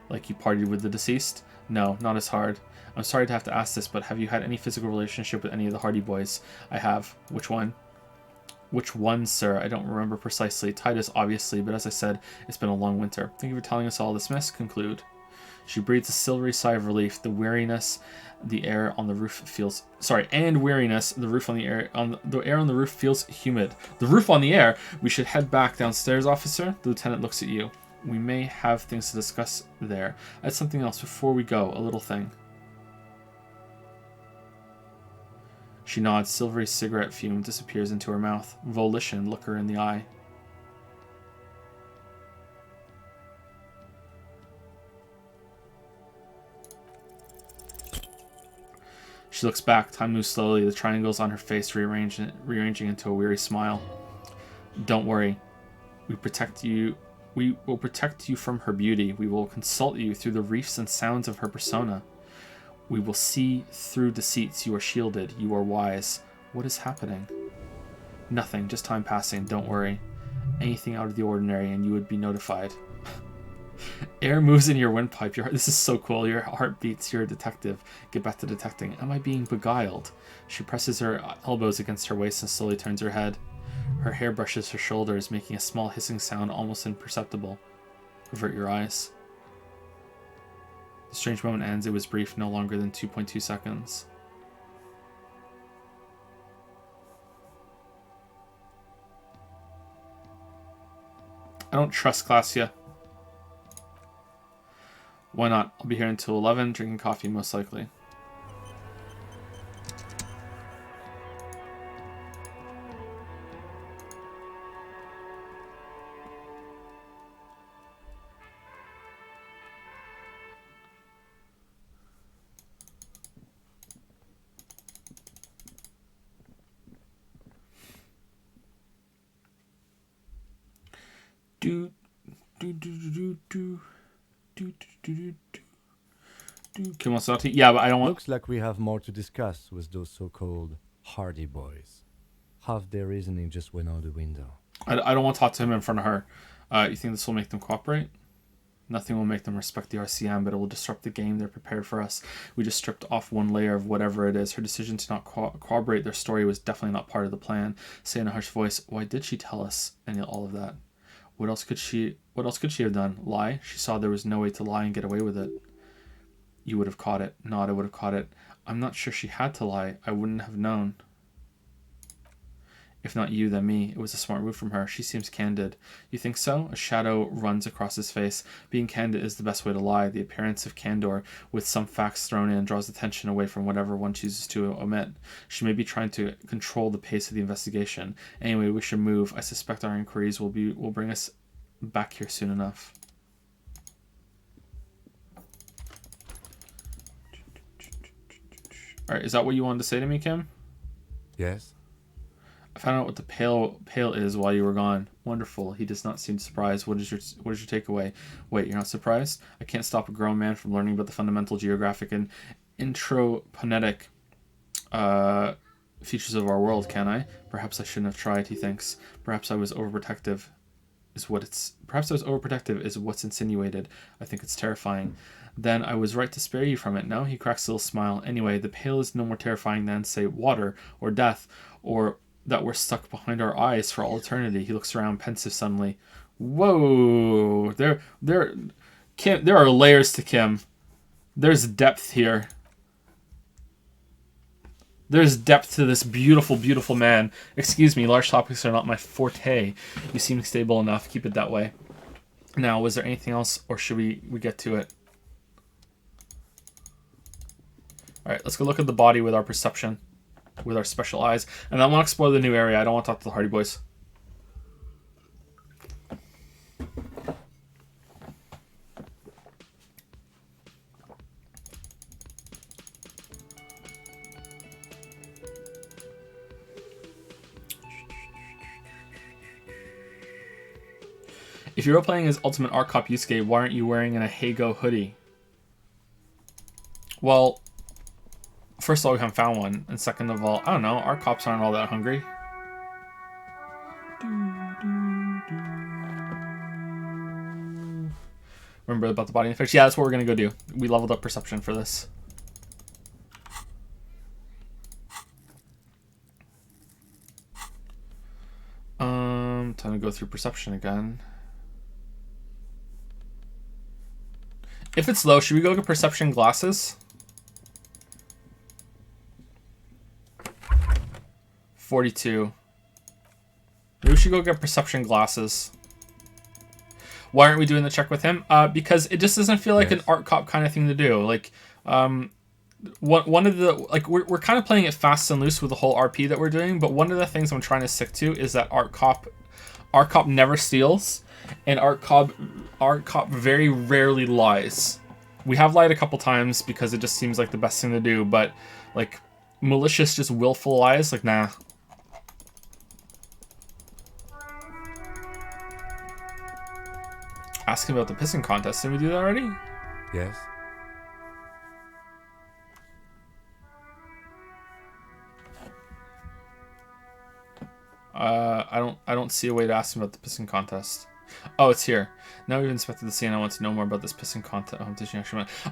Like you partied with the deceased? No, not as hard. I'm sorry to have to ask this, but have you had any physical relationship with any of the Hardy Boys? I have. Which one? Which one, sir? I don't remember precisely. Titus, obviously, but as I said, it's been a long winter. Thank you for telling us all this, miss. Conclude. She breathes a silvery sigh of relief. The weariness, the air on the roof feels... Sorry, and weariness, the roof on the air... the air on the roof feels humid. The roof on the air? We should head back downstairs, officer. The lieutenant looks at you. We may have things to discuss there. I had something else before we go. A little thing. She nods. Silvery cigarette fume disappears into her mouth. Volition, look her in the eye. She looks back. Time moves slowly. The triangles on her face rearranging into a weary smile. Don't worry. We will protect you from her beauty. We will consult you through the reefs and sounds of her persona. We will see through deceits. You are shielded. You are wise. What is happening? Nothing. Just time passing. Don't worry. Anything out of the ordinary and you would be notified. Air moves in your windpipe. This is so cool. Your heart beats. You're a detective. Get back to detecting. Am I being beguiled? She presses her elbows against her waist and slowly turns her head. Her hair brushes her shoulders, making a small hissing sound almost imperceptible. Avert your eyes. The strange moment ends. It was brief, no longer than 2.2 seconds. I don't trust Glacia. Why not? I'll be here until 11, drinking coffee most likely. Yeah, but I don't want... Looks like we have more to discuss with those so-called Hardy Boys. Half their reasoning just went out the window. I don't want to talk to him in front of her. You think this will make them cooperate? Nothing will make them respect the RCM, but it will disrupt the game they're prepared for us. We just stripped off one layer of whatever it is. Her decision to not corroborate their story was definitely not part of the plan. Say in a harsh voice, why did she tell us and all of that? What else could she have done? Lie? She saw there was no way to lie and get away with it. You would have caught it. Not I would have caught it. I'm not sure she had to lie. I wouldn't have known. If not you, then me. It was a smart move from her. She seems candid. You think so? A shadow runs across his face. Being candid is the best way to lie. The appearance of candor, with some facts thrown in, draws attention away from whatever one chooses to omit. She may be trying to control the pace of the investigation. Anyway, we should move. I suspect our inquiries will bring us back here soon enough. Alright, is that what you wanted to say to me, Kim? Yes. I found out what the pale is while you were gone. Wonderful. He does not seem surprised. What is your takeaway? Wait, you're not surprised? I can't stop a grown man from learning about the fundamental geographic and introponetic features of our world, can I? Perhaps I shouldn't have tried, he thinks. Perhaps I was overprotective. Perhaps I was overprotective is what's insinuated. I think it's terrifying. Then I was right to spare you from it, no? He cracks a little smile. Anyway, the pale is no more terrifying than, say, water, or death, or that we're stuck behind our eyes for all eternity. He looks around, pensive suddenly. Whoa! There are layers to Kim. There's depth here. There's depth to this beautiful, beautiful man. Excuse me, large topics are not my forte. You seem stable enough. Keep it that way. Now, was there anything else, or should we get to it? Alright, let's go look at the body with our perception. With our special eyes. And I want to explore the new area. I don't want to talk to the Hardy Boys. If you were playing as Ultimate Art Cop Yusuke, why aren't you wearing a Heigo hoodie? Well, first of all, we haven't found one. And second of all, I don't know. Our cops aren't all that hungry. Remember about the body and the fish? Yeah, that's what we're going to go do. We leveled up perception for this. Time to go through perception again. If it's low, should we go look at perception glasses? 42. Maybe we should go get perception glasses. Why aren't we doing the check with him? Because it just doesn't feel like an art cop kind of thing to do. Like, one of the, like, we're kind of playing it fast and loose with the whole RP that we're doing, but one of the things I'm trying to stick to is that art cop never steals, and art cop very rarely lies. We have lied a couple times because it just seems like the best thing to do, but like malicious, just willful lies, like, nah. Ask him about the pissing contest. Did we do that already? Yes. I don't see a way to ask him about the pissing contest. Oh, it's here. Now we've inspected the scene. I want to know more about this pissing competition.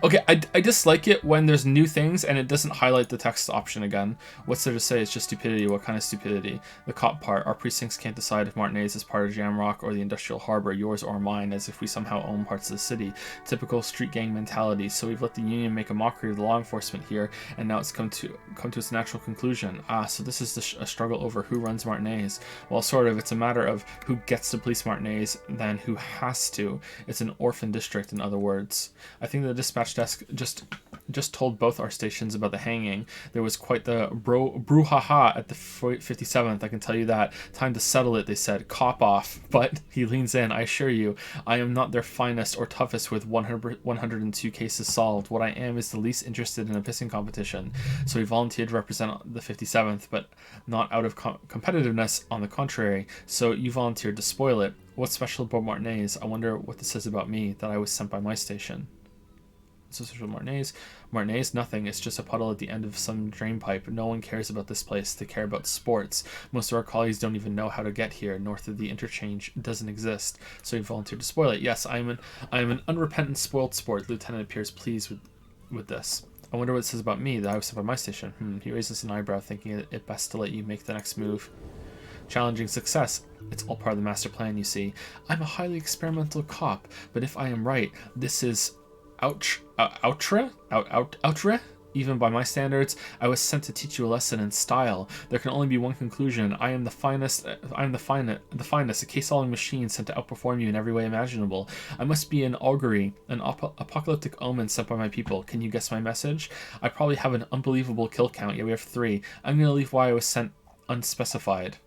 Okay, I dislike it when there's new things and it doesn't highlight the text option again. What's there to say? It's just stupidity. What kind of stupidity? The cop part. Our precincts can't decide if Martinez is part of Jamrock or the industrial harbor, yours or mine, as if we somehow own parts of the city. Typical street gang mentality. So we've let the union make a mockery of the law enforcement here, and now it's come to its natural conclusion. So this is a struggle over who runs Martinez. Well, sort of. It's a matter of who gets to police Martinez than who has to. It's an orphan district, in other words. I think the dispatch desk just told both our stations about the hanging. There was quite the brouhaha at the 57th, I can tell you that. Time to settle it, they said. Cop off. But he leans in. I assure you, I am not their finest or toughest with 102 cases solved. What I am is the least interested in a pissing competition. So he volunteered to represent the 57th, but not out of competitiveness, on the contrary. So you volunteered to spoil it. What's special about Martinez? I wonder what this says about me, that I was sent by my station. sisters with Martinez. Martinez, nothing. It's just a puddle at the end of some drain pipe. No one cares about this place. They care about sports. Most of our colleagues don't even know how to get here. North of the interchange doesn't exist, so you volunteered to spoil it. Yes, I am an unrepentant spoiled sport. The lieutenant appears pleased with this. I wonder what it says about me that I was sent by my station. He raises an eyebrow, thinking it best to let you make the next move. Challenging success. It's all part of the master plan, you see. I'm a highly experimental cop, but if I am right, this is outre? Even by my standards, I was sent to teach you a lesson in style. There can only be one conclusion. I am the finest, a case-solving machine sent to outperform you in every way imaginable. I must be an augury, an apocalyptic omen sent by my people. Can you guess my message? I probably have an unbelievable kill count. Yeah, we have 3. I'm going to leave why I was sent unspecified.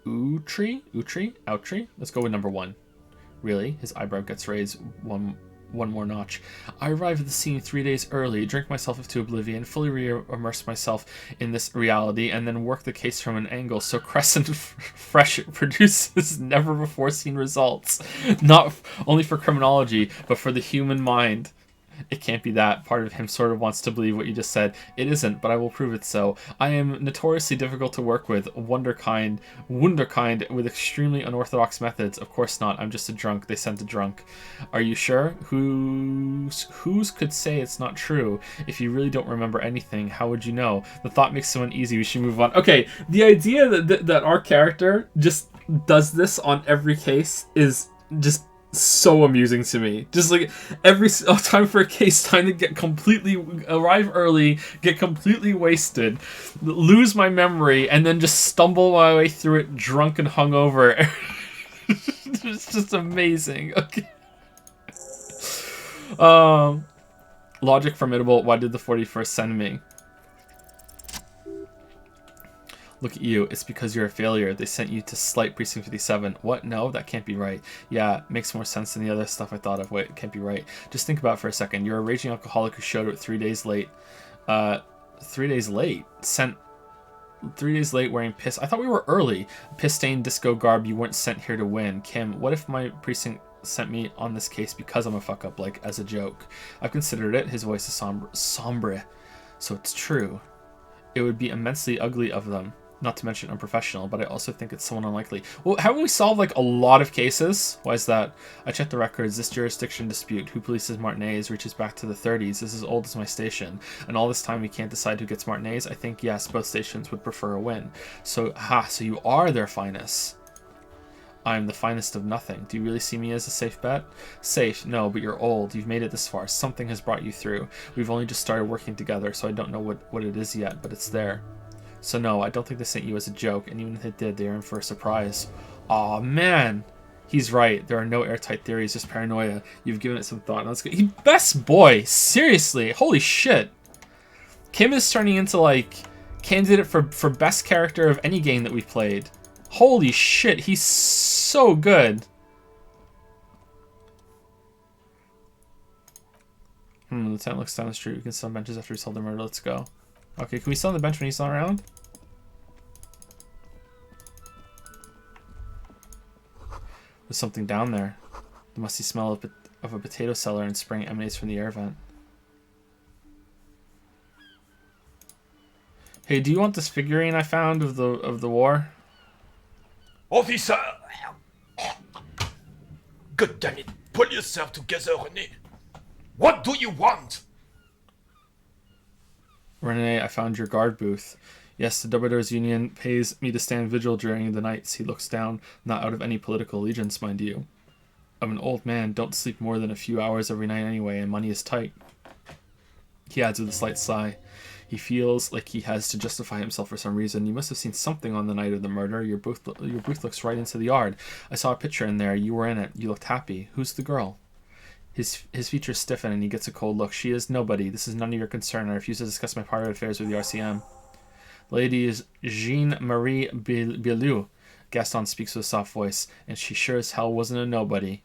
Outry? Let's go with number 1. Really? His eyebrow gets raised one more notch. I arrived at the scene 3 days early, drink myself to oblivion, fully immerse myself in this reality, and then work the case from an angle so crescent fresh it produces never before seen results. Not only for criminology, but for the human mind. It can't be that. Part of him sort of wants to believe what you just said. It isn't, but I will prove it so. I am notoriously difficult to work with, wunderkind, with extremely unorthodox methods. Of course not. I'm just a drunk. They sent a drunk. Are you sure? Whose could say it's not true? If you really don't remember anything, how would you know? The thought makes so uneasy. We should move on. Okay, the idea that our character just does this on every case is just so amusing to me. Just like every time for a case, time to arrive early, get completely wasted, lose my memory, and then just stumble my way through it drunk and hungover. It's just amazing. Okay. Logic formidable. Why did the 41st send me? Look at you. It's because you're a failure. They sent you to slight Precinct 57. What? No, that can't be right. Yeah, makes more sense than the other stuff I thought of. Wait, it can't be right. Just think about it for a second. You're a raging alcoholic who showed up 3 days late. 3 days late? Sent 3 days late wearing piss. I thought we were early. Piss-stained disco garb. You weren't sent here to win. Kim, what if my precinct sent me on this case because I'm a fuck-up, like, as a joke? I've considered it. His voice is sombre. So it's true. It would be immensely ugly of them. Not to mention unprofessional, but I also think it's somewhat unlikely. Well, haven't we solved like a lot of cases? Why is that? I checked the records. This jurisdiction dispute, who polices Martinez, reaches back to the 30s. This is as old as my station. And all this time we can't decide who gets Martinez? I think, yes, both stations would prefer a win. So you are their finest. I'm the finest of nothing. Do you really see me as a safe bet? Safe? No, but you're old. You've made it this far. Something has brought you through. We've only just started working together, so I don't know what it is yet, but it's there. So no, I don't think they sent you as a joke, and even if they did, they're in for a surprise. Aw, man! He's right. There are no airtight theories, just paranoia. You've given it some thought. Let's go. Best boy! Seriously! Holy shit! Kim is turning into, like, candidate for best character of any game that we've played. Holy shit, he's so good! The lieutenant looks down the street. We can sell benches after we solve the murder. Let's go. Okay, can we sell on the bench when he's not around? There's something down there. The musty smell of a potato cellar in spring emanates from the air vent. Hey, do you want this figurine I found of the war? Officer! God damn it! Pull yourself together, René! What do you want? Renee, I found your guard booth. Yes, the Doubledores Union pays me to stand vigil during the nights. He looks down, not out of any political allegiance, mind you. I'm an old man, don't sleep more than a few hours every night anyway, and money is tight. He adds with a slight sigh. He feels like he has to justify himself for some reason. You must have seen something on the night of the murder. Your booth looks right into the yard. I saw a picture in there. You were in it. You looked happy. Who's the girl? His features stiffen and he gets a cold look. She is nobody. This is none of your concern. I refuse to discuss my private affairs with the RCM. The lady is Jean-Marie Bielou. Gaston speaks with a soft voice, and she sure as hell wasn't a nobody.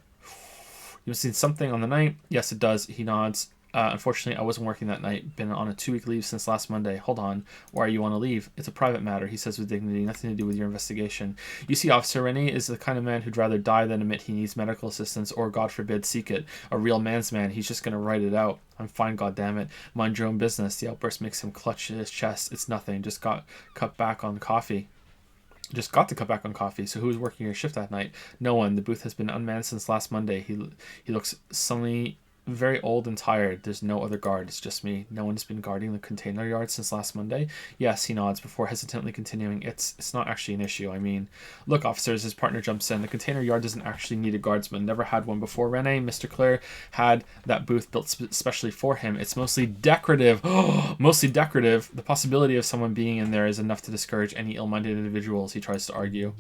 You've seen something on the night? Yes, it does. He nods. Unfortunately, I wasn't working that night. Been on a 2-week leave since last Monday. Hold on. Why are you on a leave? It's a private matter, he says with dignity. Nothing to do with your investigation. You see, Officer, Rene is the kind of man who'd rather die than admit he needs medical assistance or, God forbid, seek it. A real man's man. He's just going to write it out. I'm fine, goddammit. Mind your own business. The outburst makes him clutch his chest. It's nothing. Just got cut back on coffee. Just got to cut back on coffee. So who was working your shift that night? No one. The booth has been unmanned since last Monday. He looks suddenly very old and tired. There's no other guard. It's just me. No one's been guarding the container yard since last Monday? Yes, he nods before hesitantly continuing. It's not actually an issue. I mean, look, officers, his partner jumps in. The container yard doesn't actually need a guardsman. Never had one before. Rene, Mr. Clare had that booth built specially for him. It's mostly decorative. Mostly decorative. The possibility of someone being in there is enough to discourage any ill-minded individuals, he tries to argue.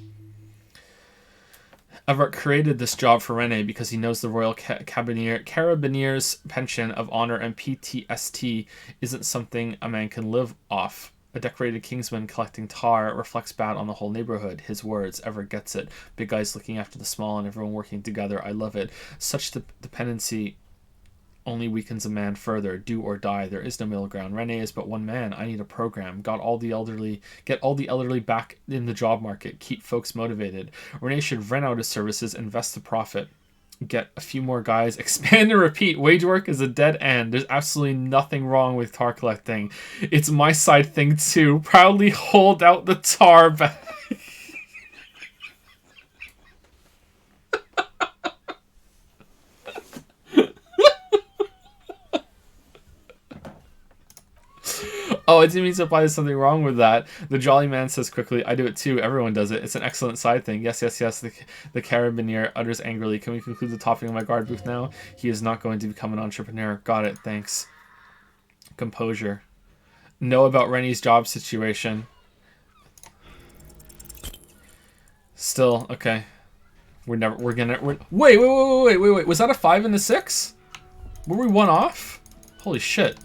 Everett created this job for Rene because he knows the Royal Carabiniers pension of honor and PTSD isn't something a man can live off. A decorated Kingsman collecting tar reflects bad on the whole neighborhood. His words, Everett gets it. Big guys looking after the small and everyone working together. I love it. Such dependency only weakens a man further. Do or die. There is no middle ground. Rene is but one man. I need a program. Get all the elderly back in the job market. Keep folks motivated. Rene should rent out his services, invest the profit. Get a few more guys. Expand and repeat. Wage work is a dead end. There's absolutely nothing wrong with tar collecting. It's my side thing too. Proudly hold out the tar bag. Oh, I didn't mean to imply there's something wrong with that. The jolly man says quickly, I do it too. Everyone does it. It's an excellent side thing. Yes, yes, yes. The carabinier utters angrily. Can we conclude the topping of my guard booth now? He is not going to become an entrepreneur. Got it. Thanks. Composure. Know about Rennie's job situation. Still, okay. Wait. Was that a 5 and a 6? Were we one off? Holy shit.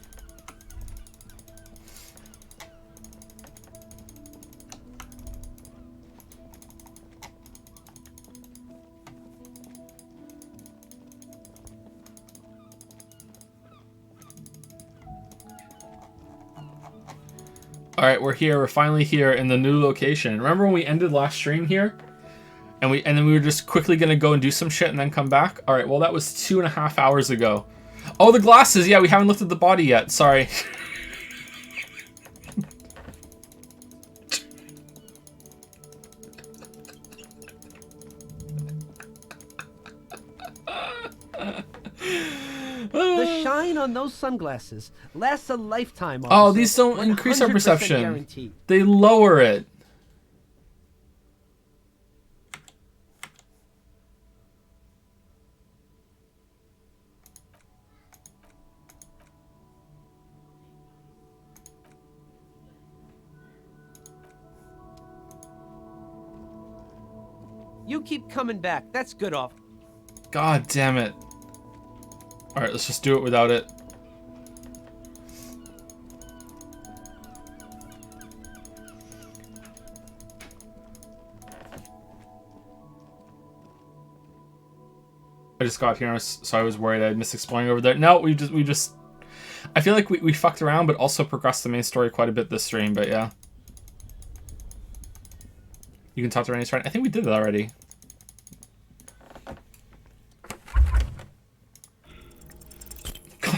Alright, we're here. We're finally here in the new location. Remember when we ended last stream here? And then we were just quickly gonna go and do some shit and then come back? Alright, well that was 2.5 hours ago. Oh, the glasses! Yeah, we haven't looked at the body yet. Sorry. The shine on those sunglasses lasts a lifetime. Oh, these don't increase our perception. Guaranteed. They lower it. You keep coming back. That's good off. God damn it. Alright, let's just do it without it. I just got here, so I was worried I'd miss exploring over there. No, we just... I feel like we fucked around, but also progressed the main story quite a bit this stream, but yeah. You can talk to Rennie's friend. I think we did that already.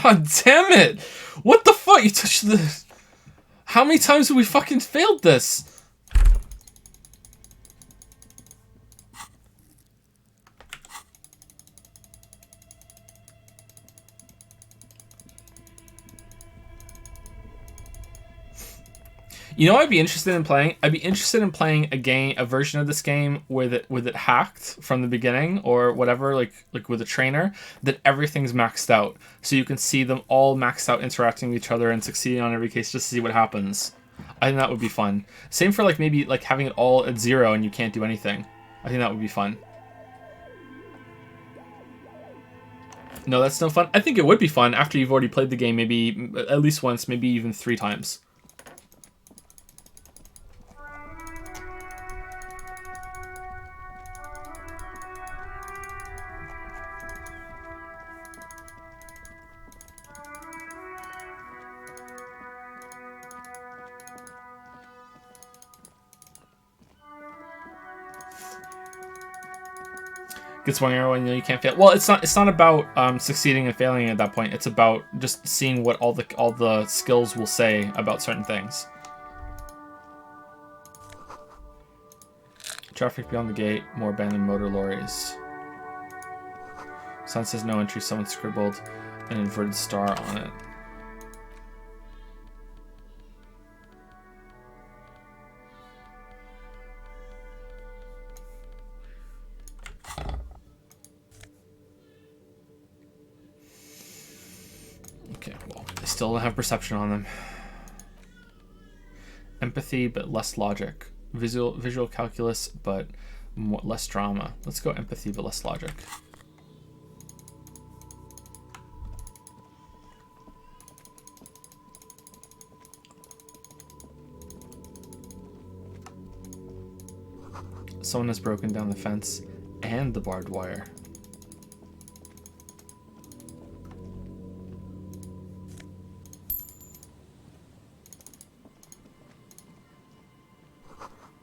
God damn it! What the fuck? You touched the... How many times have we fucking failed this? You know what I'd be interested in playing? I'd be interested in playing a version of this game with it hacked from the beginning or whatever, like with a trainer, that everything's maxed out. So you can see them all maxed out interacting with each other and succeeding on every case just to see what happens. I think that would be fun. Same for like maybe like having it all at 0 and you can't do anything. I think that would be fun. No, that's no fun. I think it would be fun after you've already played the game maybe at least once, maybe even 3 times. Gets one arrow and you know you can't fail. Well, it's not about succeeding and failing at that point. It's about just seeing what all the skills will say about certain things. Traffic beyond the gate, more abandoned motor lorries. Sign says no entry, someone scribbled an inverted star on it. Okay, well, they still don't have perception on them. Empathy, but less logic. Visual calculus, but less drama. Let's go empathy, but less logic. Someone has broken down the fence and the barbed wire.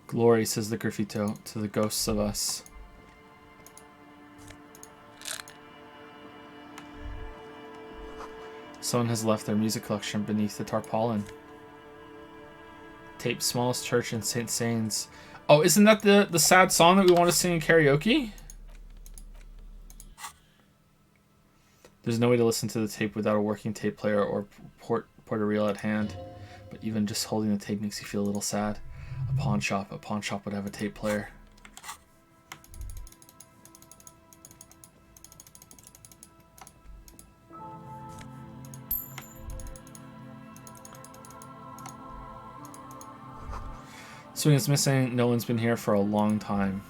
Glory, says the graffito, to the ghosts of us. Someone has left their music collection beneath the tarpaulin. Tape, smallest church in St. Sains. Oh, isn't that the sad song that we want to sing in karaoke? There's no way to listen to the tape without a working tape player or porta reel at hand. But even just holding the tape makes you feel a little sad. A pawn shop would have a tape player. Swing is missing. No one's been here for a long time.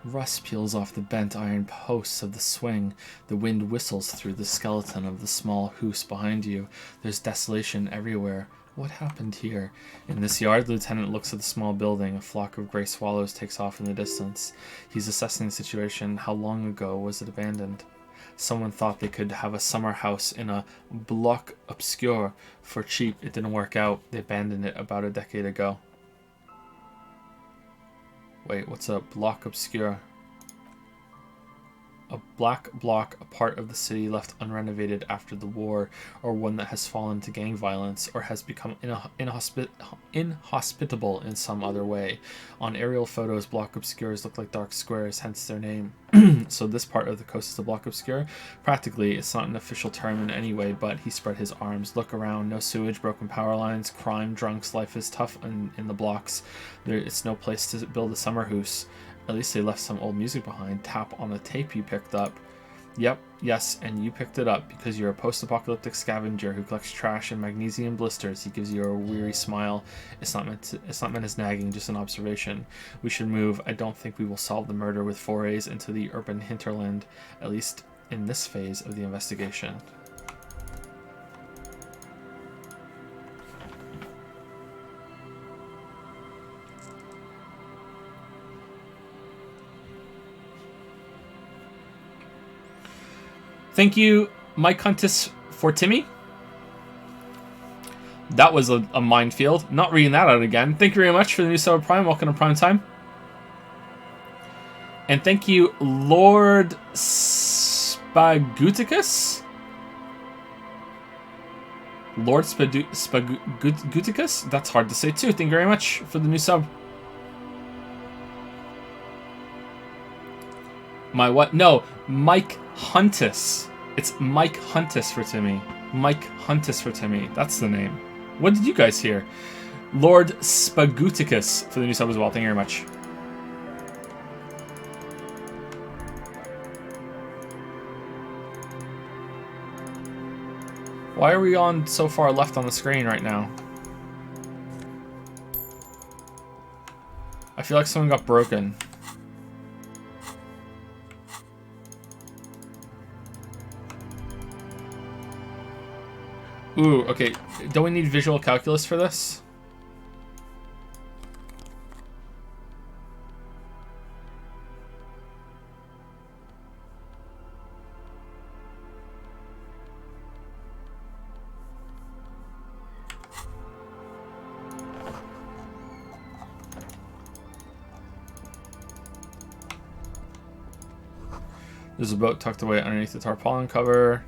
Rust peels off the bent iron posts of the swing. The wind whistles through the skeleton of the small hoose behind you. There's desolation everywhere. What happened here? In this yard, the lieutenant looks at the small building. A flock of gray swallows takes off in the distance. He's assessing the situation. How long ago was it abandoned? Someone thought they could have a summer house in a bloc obscur for cheap. It didn't work out. They abandoned it about a decade ago. Wait, what's a bloc obscur? A black block, a part of the city left unrenovated after the war, or one that has fallen to gang violence, or has become inhospitable in some other way. On aerial photos, block obscures look like dark squares, hence their name. So this part of the coast is a block obscure? Practically, it's not an official term in any way, but he spread his arms. Look around, no sewage, broken power lines, crime, drunks, life is tough in the blocks. It's no place to build a summer house. At least they left some old music behind. Tap on the tape you picked up. Yep, yes, and you picked it up because you're a post-apocalyptic scavenger who collects trash and magnesium blisters. He gives you a weary smile. It's not meant as nagging, just an observation. We should move. I don't think we will solve the murder with forays into the urban hinterland, at least in this phase of the investigation. Thank you, Mike Huntis, for Timmy. That was a minefield. Not reading that out again. Thank you very much for the new sub of Prime. Welcome to Prime Time. And thank you, Lord Spaguticus. Lord Spaguticus? That's hard to say too. Thank you very much for the new sub. My what? No, Mike Huntis. It's Mike Huntis for Timmy. Mike Huntis for Timmy. That's the name. What did you guys hear? Lord Spaguticus for the new sub as well. Thank you very much. Why are we on so far left on the screen right now? I feel like someone got broken. Ooh, okay. Don't we need visual calculus for this? There's a boat tucked away underneath the tarpaulin cover.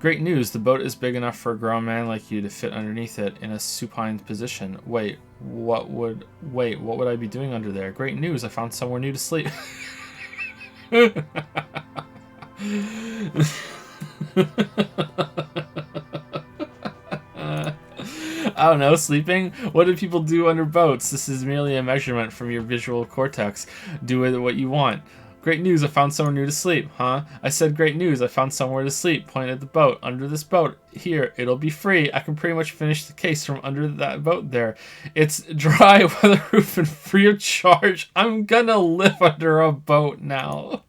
Great news, the boat is big enough for a grown man like you to fit underneath it in a supine position. Wait, what would I be doing under there? Great news, I found somewhere new to sleep. I don't know, sleeping? What do people do under boats? This is merely a measurement from your visual cortex. Do with it what you want. Great news, I found somewhere new to sleep, huh? I said great news, I found somewhere to sleep. Point at the boat. Under this boat. Here, it'll be free. I can pretty much finish the case from under that boat there. It's dry, weatherproof, and free of charge. I'm gonna live under a boat now.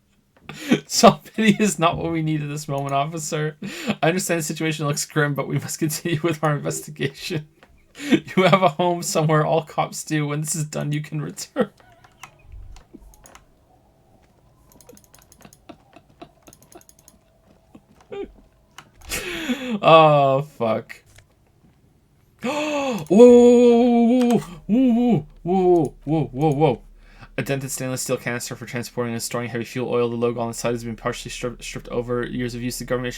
Self-pity is not what we need at this moment, officer. I understand the situation looks grim, but we must continue with our investigation. You have a home somewhere, all cops do. When this is done, you can return. Oh, fuck. Whoa, whoa, whoa, whoa, whoa, whoa, whoa. A dented stainless steel canister for transporting and storing heavy fuel oil. The logo on the side has been partially stripped over years of use. The government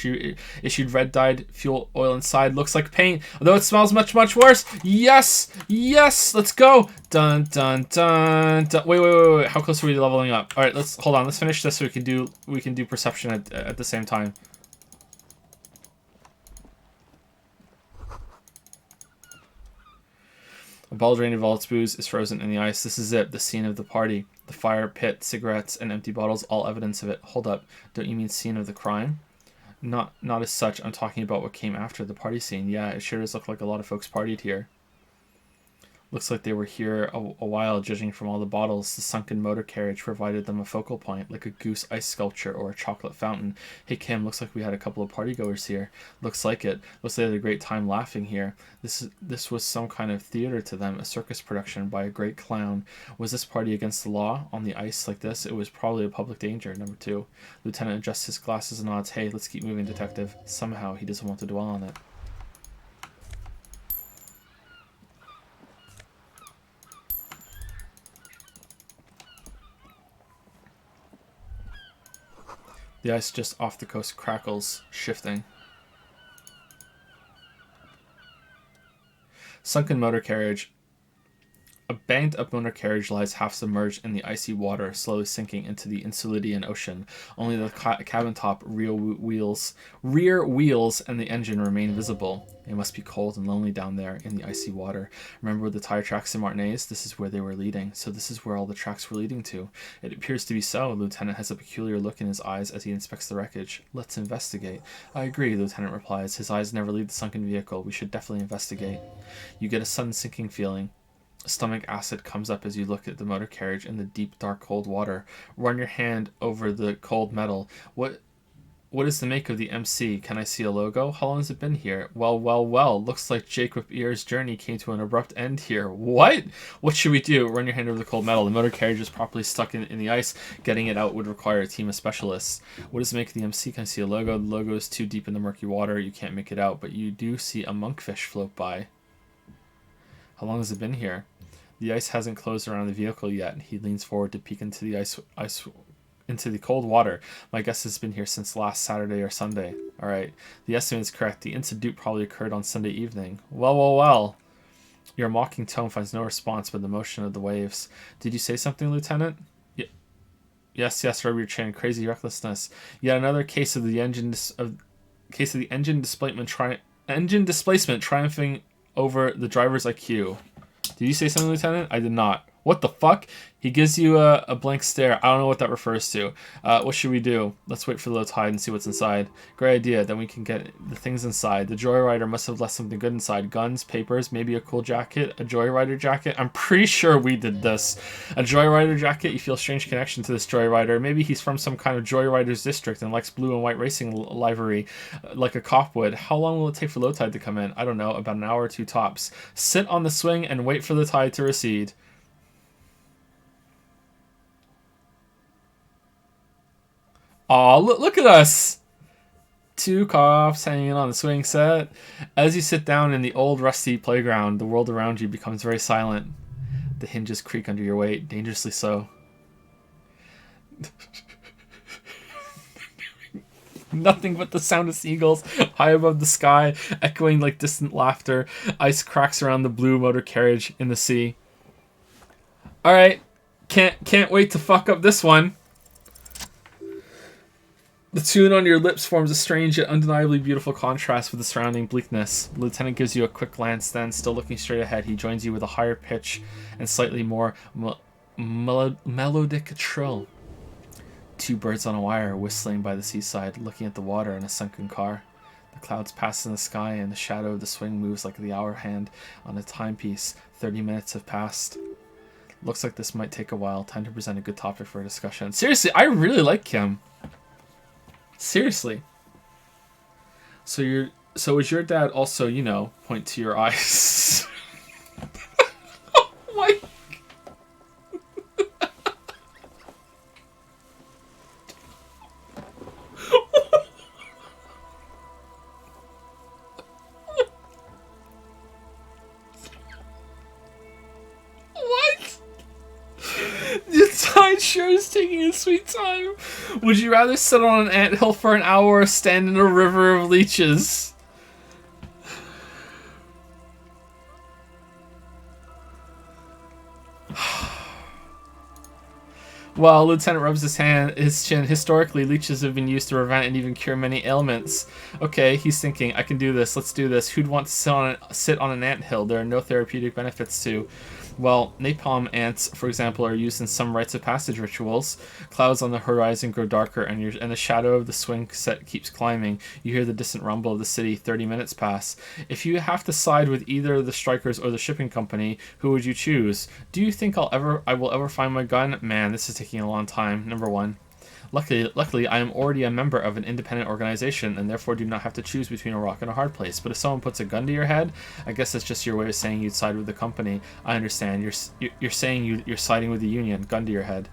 issued red dyed fuel oil inside. Looks like paint, although it smells much, much worse. Yes, yes, let's go. Dun, dun, dun, dun. Wait. How close are we to leveling up? All right, let's hold on. Let's finish this so we can do perception at the same time. A baldrian of all its booze is frozen in the ice. This is it, the scene of the party. The fire pit, cigarettes, and empty bottles, all evidence of it. Hold up, don't you mean scene of the crime? Not as such, I'm talking about what came after the party scene. Yeah, it sure does look like a lot of folks partied here. Looks like they were here a while, judging from all the bottles. The sunken motor carriage provided them a focal point, like a goose ice sculpture or a chocolate fountain. Hey Kim, looks like we had a couple of partygoers here. Looks like it. Looks like they had a great time laughing here. This was some kind of theater to them, a circus production by a great clown. Was this party against the law? On the ice like this? It was probably a public danger. Number 2. Lieutenant adjusts his glasses and nods. Hey, let's keep moving, detective. Somehow he doesn't want to dwell on it. The ice just off the coast crackles, shifting. Sunken motor carriage. A banged up motor carriage lies half submerged in the icy water, slowly sinking into the Insulidian Ocean. Only the cabin top, rear wheels, and the engine remain visible. It must be cold and lonely down there in the icy water. Remember the tire tracks in Martinez? This is where they were leading. So this is where all the tracks were leading to. It appears to be so. Lieutenant has a peculiar look in his eyes as he inspects the wreckage. Let's investigate. I agree, Lieutenant replies. His eyes never leave the sunken vehicle. We should definitely investigate. You get a sudden sinking feeling. Stomach acid comes up as you look at the motor carriage in the deep, dark, cold water. Run your hand over the cold metal. What is the make of the MC? Can I see a logo? How long has it been here? Well. Looks like Jacob Ear's journey came to an abrupt end here. What? What should we do? Run your hand over the cold metal. The motor carriage is properly stuck in the ice. Getting it out would require a team of specialists. What does the make of the MC? Can I see a logo? The logo is too deep in the murky water. You can't make it out, but you do see a monkfish float by. How long has it been here? The ice hasn't closed around the vehicle yet. He leans forward to peek into the ice into the cold water. My guess has been here since last Saturday or Sunday. All right, the estimate is correct. The incident probably occurred on Sunday evening. Well. Your mocking tone finds no response but the motion of the waves. Did you say something, Lieutenant? Yes, rub your chin. Crazy recklessness. Yet another case of the engine displacement triumphing over the driver's IQ. Did you say something, Lieutenant? I did not. What the fuck? He gives you a blank stare. I don't know what that refers to. What should we do? Let's wait for the low tide and see what's inside. Great idea. Then we can get the things inside. The Joyrider must have left something good inside. Guns, papers, maybe a cool jacket. A Joyrider jacket? I'm pretty sure we did this. A Joyrider jacket? You feel a strange connection to this Joyrider. Maybe he's from some kind of Joyriders district and likes blue and white racing livery like a cop would. How long will it take for low tide to come in? I don't know. About an hour or 2 tops. Sit on the swing and wait for the tide to recede. Aw, look at us! 2 cops hanging on the swing set. As you sit down in the old rusty playground, the world around you becomes very silent. The hinges creak under your weight, dangerously so. Nothing but the sound of seagulls high above the sky, echoing like distant laughter. Ice cracks around the blue motor carriage in the sea. Alright. Can't wait to fuck up this one. The tune on your lips forms a strange yet undeniably beautiful contrast with the surrounding bleakness. The lieutenant gives you a quick glance, then, still looking straight ahead, he joins you with a higher pitch and slightly more melodic trill. Two birds on a wire whistling by the seaside, looking at the water in a sunken car. The clouds pass in the sky, and the shadow of the swing moves like the hour hand on a timepiece. 30 minutes have passed. Looks like this might take a while. Time to present a good topic for a discussion. Seriously, I really like Kim. Seriously. So is your dad also, you know, point to your eyes? Oh my. What? The tide sure is taking a sweet time. Would you rather sit on an anthill for an hour or stand in a river of leeches? Well, Lieutenant rubs his chin. Historically, leeches have been used to prevent and even cure many ailments. Okay, he's thinking, I can do this. Let's do this. Who'd want to sit on an anthill? There are no therapeutic benefits to. Well, napalm ants, for example, are used in some rites of passage rituals. Clouds on the horizon grow darker, and the shadow of the swing set keeps climbing. You hear the distant rumble of the city. 30 minutes pass. If you have to side with either the strikers or the shipping company, who would you choose? Do you think I will ever find my gun? Man, this is taking a long time. Number one. Luckily, I am already a member of an independent organization and therefore do not have to choose between a rock and a hard place. But if someone puts a gun to your head, I guess that's just your way of saying you'd side with the company. I understand. You're saying you're siding with the union. Gun to your head.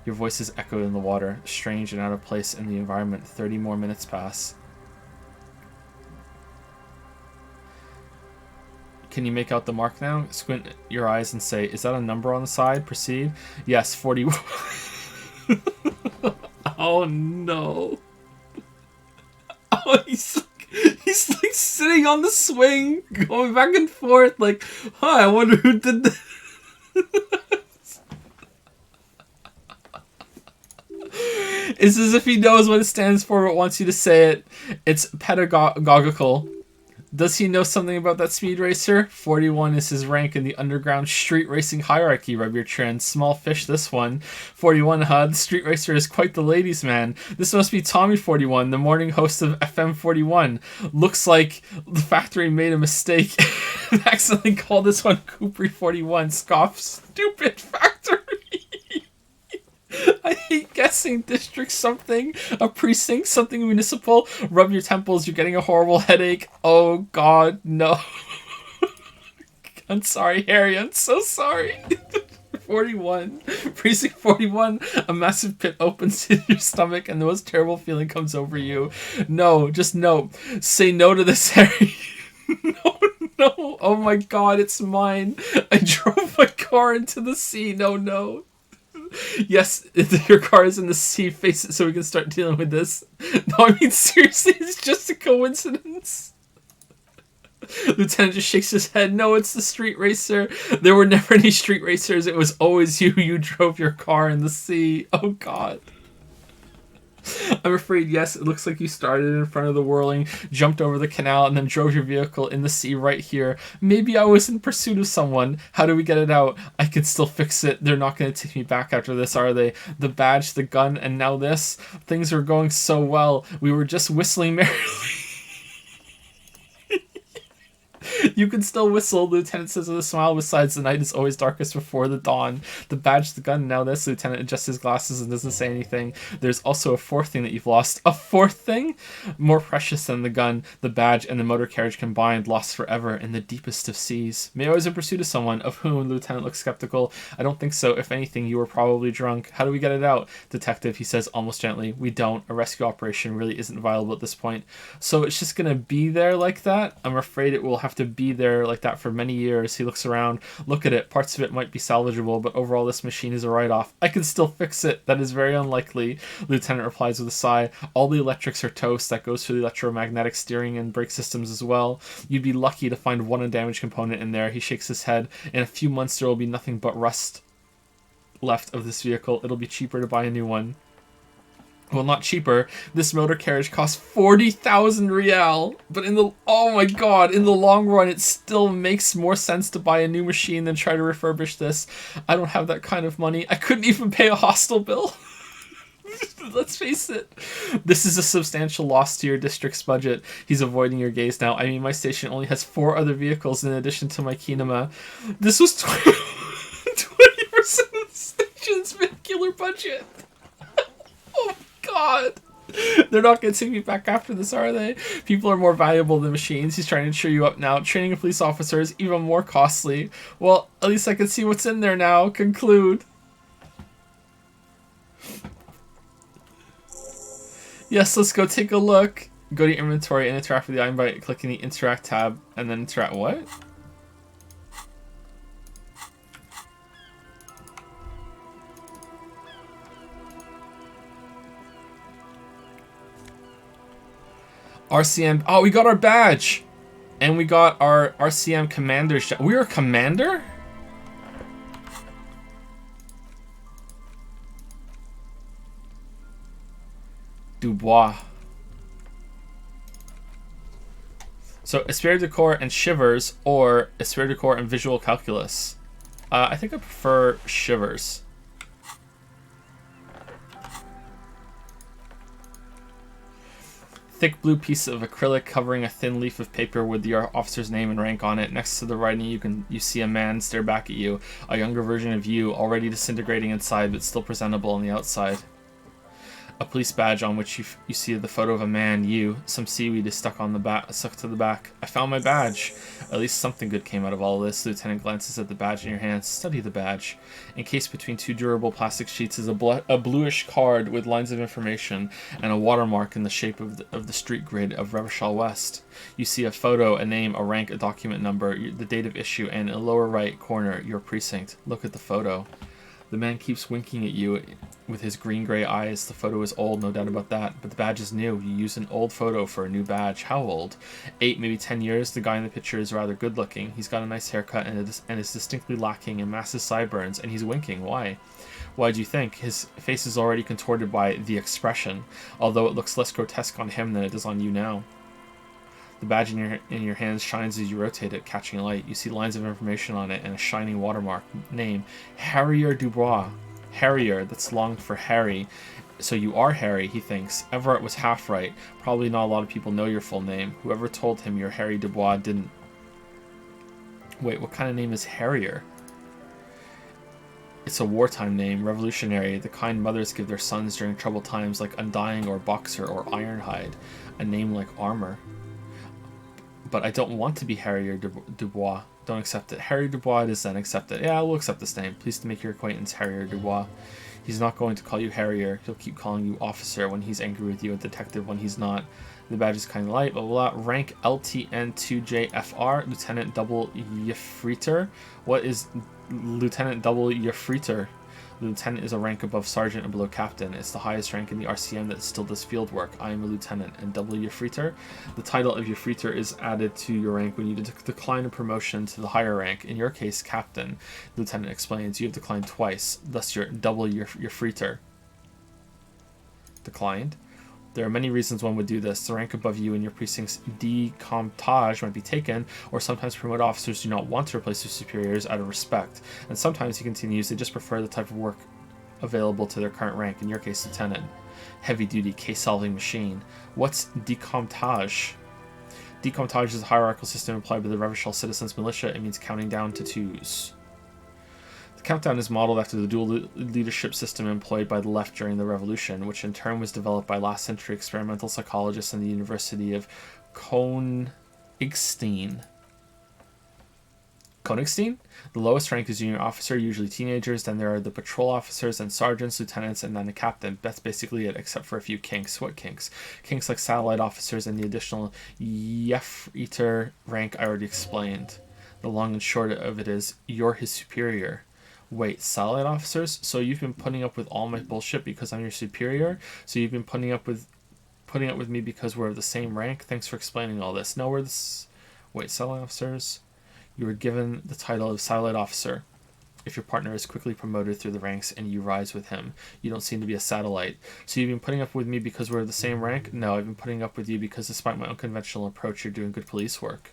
Your voices echo in the water, strange and out of place in the environment. 30 more minutes pass. Can you make out the mark now? Squint your eyes and say, is that a number on the side? Proceed. Yes, 41. Oh no. Oh, he's like sitting on the swing, going back and forth, like, huh, I wonder who did this. It's as if he knows what it stands for but wants you to say it. It's pedagogical. Does he know something about that speed racer? 41 is his rank in the underground street racing hierarchy. Rub your chin. Small fish, this one. 41, huh? The street racer is quite the ladies' man. This must be Tommy 41, the morning host of FM 41. Looks like the factory made a mistake and accidentally called this one Coopery 41. Scoff, stupid factory. I hate guessing. District something, a precinct, something municipal. Rub your temples, you're getting a horrible headache. Oh god, no. I'm sorry, Harry, I'm so sorry. 41. Precinct 41, a massive pit opens in your stomach and the most terrible feeling comes over you. No, just no. Say no to this, Harry. No. Oh my god, it's mine. I drove my car into the sea. No. Yes, your car is in the sea. Face it so we can start dealing with this. No, I mean, seriously, it's just a coincidence. Lieutenant just shakes his head. No, it's the street racer. There were never any street racers. It was always you. You drove your car in the sea. Oh, God. I'm afraid, yes, it looks like you started in front of the whirling, jumped over the canal, and then drove your vehicle in the sea right here. Maybe I was in pursuit of someone. How do we get it out? I can still fix it. They're not going to take me back after this, are they? The badge, the gun, and now this? Things were going so well. We were just whistling merrily. You can still whistle, Lieutenant says with a smile. Besides, the night is always darkest before the dawn. The badge, the gun, now this. Lieutenant adjusts his glasses and doesn't say anything. There's also a fourth thing that you've lost. A fourth thing? More precious than the gun, the badge, and the motor carriage combined, lost forever in the deepest of seas. Maybe I was in pursuit of someone. Of whom? Lieutenant looks skeptical. I don't think so. If anything, you were probably drunk. How do we get it out? Detective, he says almost gently. We don't. A rescue operation really isn't viable at this point. So it's just gonna be there like that? I'm afraid it will have have to be there like that for many years. He looks around. Look at it. Parts of it might be salvageable, but overall this machine is a write-off. I can still fix it. That is very unlikely, Lieutenant replies with a sigh. All the electrics are toast. That goes for the electromagnetic steering and brake systems as well. You'd be lucky to find one undamaged component in there. He shakes his head. In a few months there will be nothing but rust left of this vehicle. It'll be cheaper to buy a new one. Well, not cheaper. This motor carriage costs 40,000 rial. But in the long run, it still makes more sense to buy a new machine than try to refurbish this. I don't have that kind of money. I couldn't even pay a hostel bill. Let's face it. This is a substantial loss to your district's budget. He's avoiding your gaze now. I mean, my station only has 4 other vehicles in addition to my kinema. This was 20% of the station's vehicular budget. Oh God. They're not going to take me back after this, are they? People are more valuable than machines. He's trying to cheer you up now. Training a police officer is even more costly. Well, at least I can see what's in there now. Conclude. Yes, let's go take a look. Go to your inventory and interact with the item by clicking the interact tab and then interact what? RCM. Oh, we got our badge. And we got our RCM commander's. We are a commander? Dubois. So, Esprit de Corps and Shivers, or Esprit de Corps and Visual Calculus. I think I prefer Shivers. Thick blue piece of acrylic covering a thin leaf of paper with your officer's name and rank on it. Next to the writing, you see a man stare back at you. A younger version of you, already disintegrating inside, but still presentable on the outside. A police badge on which you see the photo of a man, you. Some seaweed is stuck to the back. I found my badge. At least something good came out of all this. The lieutenant glances at the badge in your hands. Study the badge. Encased between 2 durable plastic sheets is a bluish card with lines of information and a watermark in the shape of the street grid of Revachol West. You see a photo, a name, a rank, a document number, the date of issue, and in the lower right corner, your precinct. Look at the photo. The man keeps winking at you with his green-gray eyes. The photo is old, no doubt about that, but the badge is new. You use an old photo for a new badge. How old? 8, maybe 10 years. The guy in the picture is rather good-looking. He's got a nice haircut and is distinctly lacking in massive sideburns, and he's winking. Why? Why do you think? His face is already contorted by the expression, although it looks less grotesque on him than it does on you now. The badge in your hands shines as you rotate it, catching light. You see lines of information on it and a shining watermark. Name, Harrier Dubois. Harrier, that's long for Harry. So you are Harry, he thinks. Everett was half right. Probably not a lot of people know your full name. Whoever told him you're Harry Dubois didn't... Wait, what kind of name is Harrier? It's a wartime name, revolutionary, the kind mothers give their sons during troubled times like Undying or Boxer or Ironhide. A name like Armor. But I don't want to be Harrier Dubois. Don't accept it. Harry Dubois it is then. Accept it. Yeah, I will accept this name. Pleased to make your acquaintance, Harrier Dubois. He's not going to call you Harrier. He'll keep calling you Officer when he's angry with you, a detective when he's not. The badge is kind of light, blah, blah, blah. Rank LTN2JFR, Lieutenant Double Yefreiter. What is Lieutenant Double Yefreiter? Lieutenant is a rank above Sergeant and below Captain. It's the highest rank in the RCM that still does field work. I am a Lieutenant. And Double Yefreiter? The title of Yefreiter is added to your rank when you decline a promotion to the higher rank. In your case, Captain. Lieutenant explains, you have declined twice. Thus, you're Double Yefreiter. Declined. There are many reasons one would do this. The rank above you in your precinct's decomptage might be taken, or sometimes promote officers do not want to replace their superiors out of respect. And sometimes, he continues, they just prefer the type of work available to their current rank, in your case, Lieutenant. Heavy-duty case-solving machine. What's decomptage? Decomptage is a hierarchical system applied by the Revachol Citizens Militia. It means counting down to 2s. Countdown is modeled after the dual leadership system employed by the left during the Revolution, which in turn was developed by last-century experimental psychologists in the University of Königstein. Königstein. The lowest rank is junior officer, usually teenagers. Then there are the patrol officers and sergeants, lieutenants, and then the captain. That's basically it, except for a few kinks. What kinks? Kinks like satellite officers and the additional Jefreiter rank I already explained. The long and short of it is, you're his superior. Wait, satellite officers? So you've been putting up with all my bullshit because I'm your superior? So you've been putting up with me because we're of the same rank? Thanks for explaining all this. No, we're this... Wait, satellite officers? You were given the title of satellite officer if your partner is quickly promoted through the ranks and you rise with him. You don't seem to be a satellite. So you've been putting up with me because we're of the same rank? No, I've been putting up with you because despite my unconventional approach, you're doing good police work.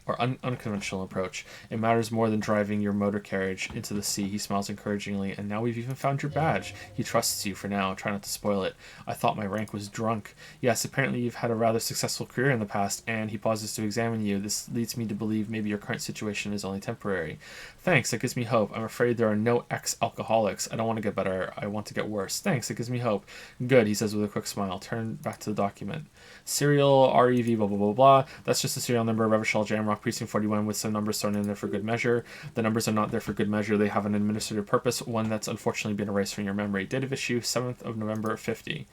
Or unconventional approach. It matters more than driving your motor carriage into the sea. He smiles encouragingly, and now we've even found your badge. He trusts you for now. Try not to spoil it. I thought my rank was drunk. Yes, apparently you've had a rather successful career in the past, and he pauses to examine you. This leads me to believe maybe your current situation is only temporary. Thanks, that gives me hope. I'm afraid there are no ex-alcoholics. I don't want to get better. I want to get worse. Thanks, that gives me hope. Good, he says with a quick smile. Turn back to the document. Serial, REV, blah, blah, blah, blah. That's just a serial number, Revachol Jamrock, Precinct 41, with some numbers thrown in there for good measure. The numbers are not there for good measure. They have an administrative purpose, one that's unfortunately been erased from your memory. Date of issue, 7th of November, 50.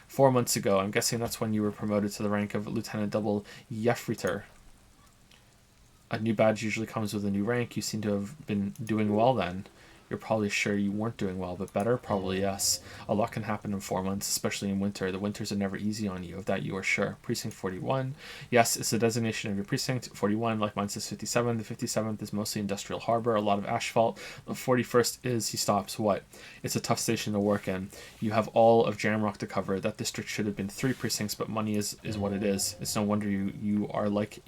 4 months ago. I'm guessing that's when you were promoted to the rank of Lieutenant Double Jefreiter. A new badge usually comes with a new rank. You seem to have been doing well then. You're probably sure you weren't doing well, but better? Probably yes. A lot can happen in 4 months, especially in winter. The winters are never easy on you, of that you are sure. Precinct 41. Yes, it's the designation of your precinct. 41, like mine says 57. The 57th is mostly industrial harbor, a lot of asphalt. The 41st is, he stops, what? It's a tough station to work in. You have all of Jamrock to cover. That district should have been 3 precincts, but money is what it is. It's no wonder you are like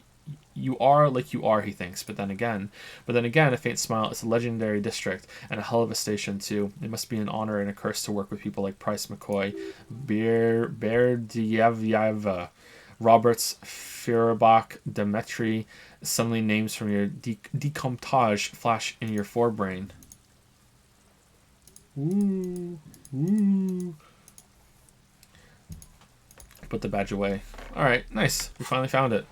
you are, he thinks. But then again, a faint smile. It's a legendary district and a hell of a station too. It must be an honor and a curse to work with people like Price McCoy, Berdieveva, Roberts, Feuerbach, Demetri. Suddenly names from your decomptage flash in your forebrain. Ooh. Put the badge away. Alright, nice. We finally found it.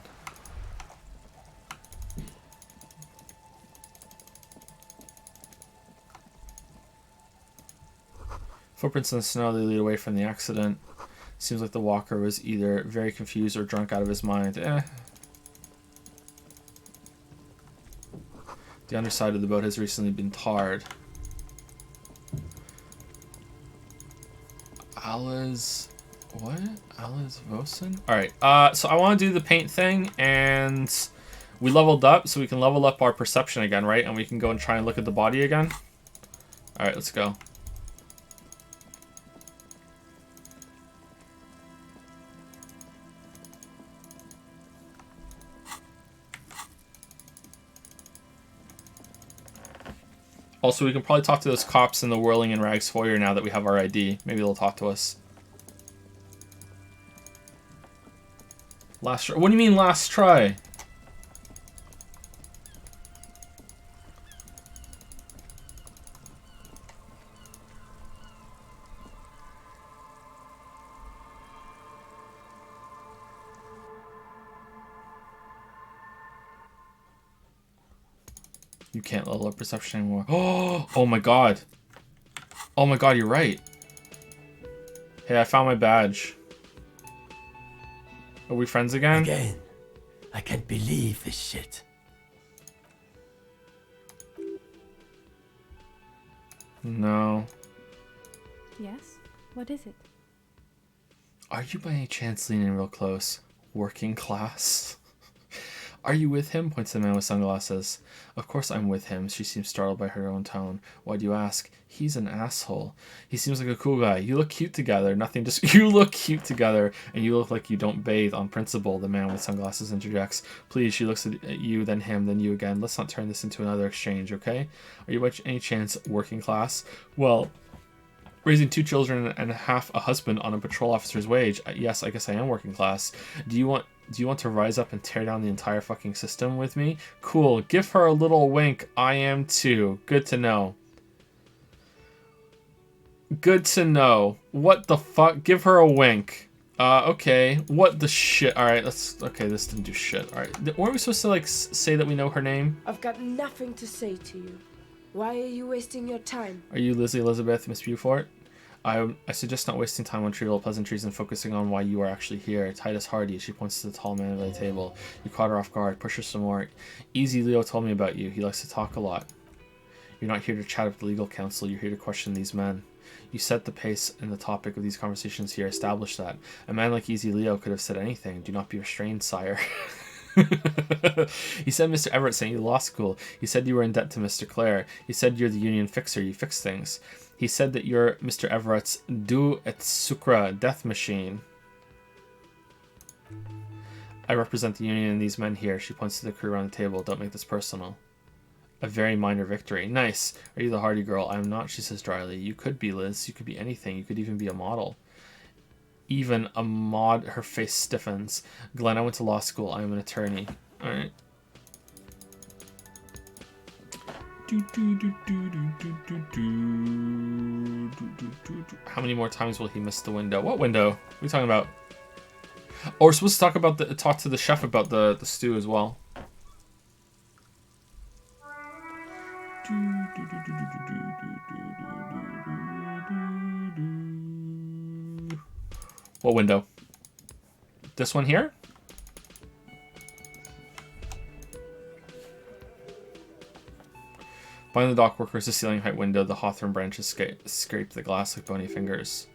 Footprints in the snow, they lead away from the accident. Seems like the walker was either very confused or drunk out of his mind. The underside of the boat has recently been tarred. Alice... What? Alice Vosen? Alright, so I want to do the paint thing, and we leveled up, so we can level up our perception again, right? And we can go and try and look at the body again. Alright, let's go. Also, we can probably talk to those cops in the Whirling in Rags foyer now that we have our ID. Maybe they'll talk to us. Last try. What do you mean last try? You can't level up perception anymore. Oh my god. Oh my god, you're right. Hey, I found my badge. Are we friends again? Again. I can't believe this shit. No. Yes? What is it? Are you by any chance leaning real close? Working class? Are you with him? Points to the man with sunglasses. Of course I'm with him. She seems startled by her own tone. Why do you ask? He's an asshole. He seems like a cool guy. You look cute together. You look cute together, and you look like you don't bathe on principle, the man with sunglasses interjects. Please, she looks at you, then him, then you again. Let's not turn this into another exchange, okay? Are you by any chance working class? Well, raising 2 children and half a husband on a patrol officer's wage. Yes, I guess I am working class. Do you want to rise up and tear down the entire fucking system with me? Cool. Give her a little wink. I am too. Good to know. Good to know. What the fuck? Give her a wink. Okay. What the shit? All right, let's. Okay, this didn't do shit. All right, weren't we supposed to like say that we know her name? I've got nothing to say to you. Why are you wasting your time? Are you Lizzie Elizabeth, Miss Beaufort? I suggest not wasting time on trivial pleasantries and focusing on why you are actually here. Titus Hardy, she points to the tall man by the table. You caught her off guard. Push her some more. Easy Leo told me about you. He likes to talk a lot. You're not here to chat with the legal counsel. You're here to question these men. You set the pace and the topic of these conversations here. Establish that. A man like Easy Leo could have said anything. Do not be restrained, sire. He said Mr. Everett sent you to law school. He said you were in debt to Mr. Clare. He said you're the union fixer. You fix things. He said that you're Mr. Everett's do et sucra death machine. I represent the union and these men here. She points to the crew around the table. Don't make this personal. A very minor victory. Nice. Are you the Hardy girl? I'm not, she says dryly. You could be, Liz. You could be anything. You could even be a model. Even a mod. Her face stiffens. Glenn, I went to law school. I am an attorney. Alright. How many more times will he miss the window? What window? What are we talking about? Oh, we're supposed to talk to the chef about the stew as well. What window? This one here? Behind the dock workers, the ceiling height window, the hawthorn branches scrape the glass like bony fingers.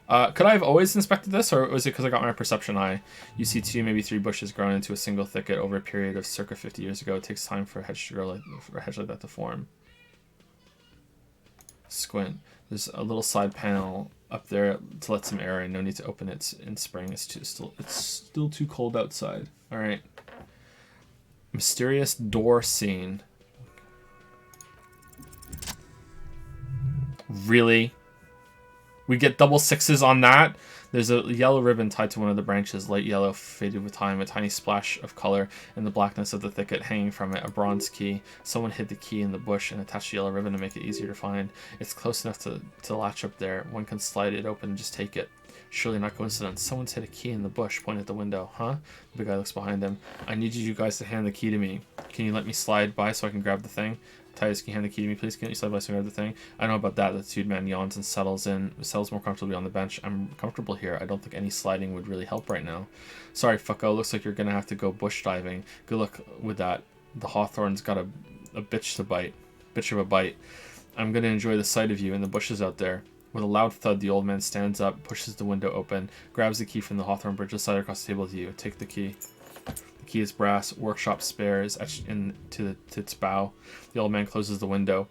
Could I have always inspected this, or was it because I got my perception eye? You see 2, maybe 3 bushes grown into a single thicket over a period of circa 50 years ago. It takes time for a hedge like that to form. Squint. There's a little side panel up there to let some air in. No need to open it in spring. It's still too cold outside. All right. Mysterious door scene. Really? We get double 6s on that? There's a yellow ribbon tied to one of the branches, light yellow, faded with time, a tiny splash of color in the blackness of the thicket, hanging from it, a bronze key. Someone hid the key in the bush and attached the yellow ribbon to make it easier to find. It's close enough to latch up there. One can slide it open and just take it. Surely not coincidence. Someone's hid a key in the bush, point at the window. Huh? The big guy looks behind him. I need you guys to hand the key to me. Can you let me slide by so I can grab the thing? Titus, can you hand the key to me, please? Can you slide by so I can grab the thing? I know about that. The tattooed man yawns and settles more comfortably on the bench. I'm comfortable here. I don't think any sliding would really help right now. Sorry, fucko. Looks like you're gonna have to go bush diving. Good luck with that. The hawthorn's got a bitch to bite. Bitch of a bite. I'm gonna enjoy the sight of you in the bushes out there. With a loud thud, the old man stands up, pushes the window open, grabs the key from the hawthorn bridge, slide across the table to you. Take the key. The key is brass. Workshop spare is etched into its bow. The old man closes the window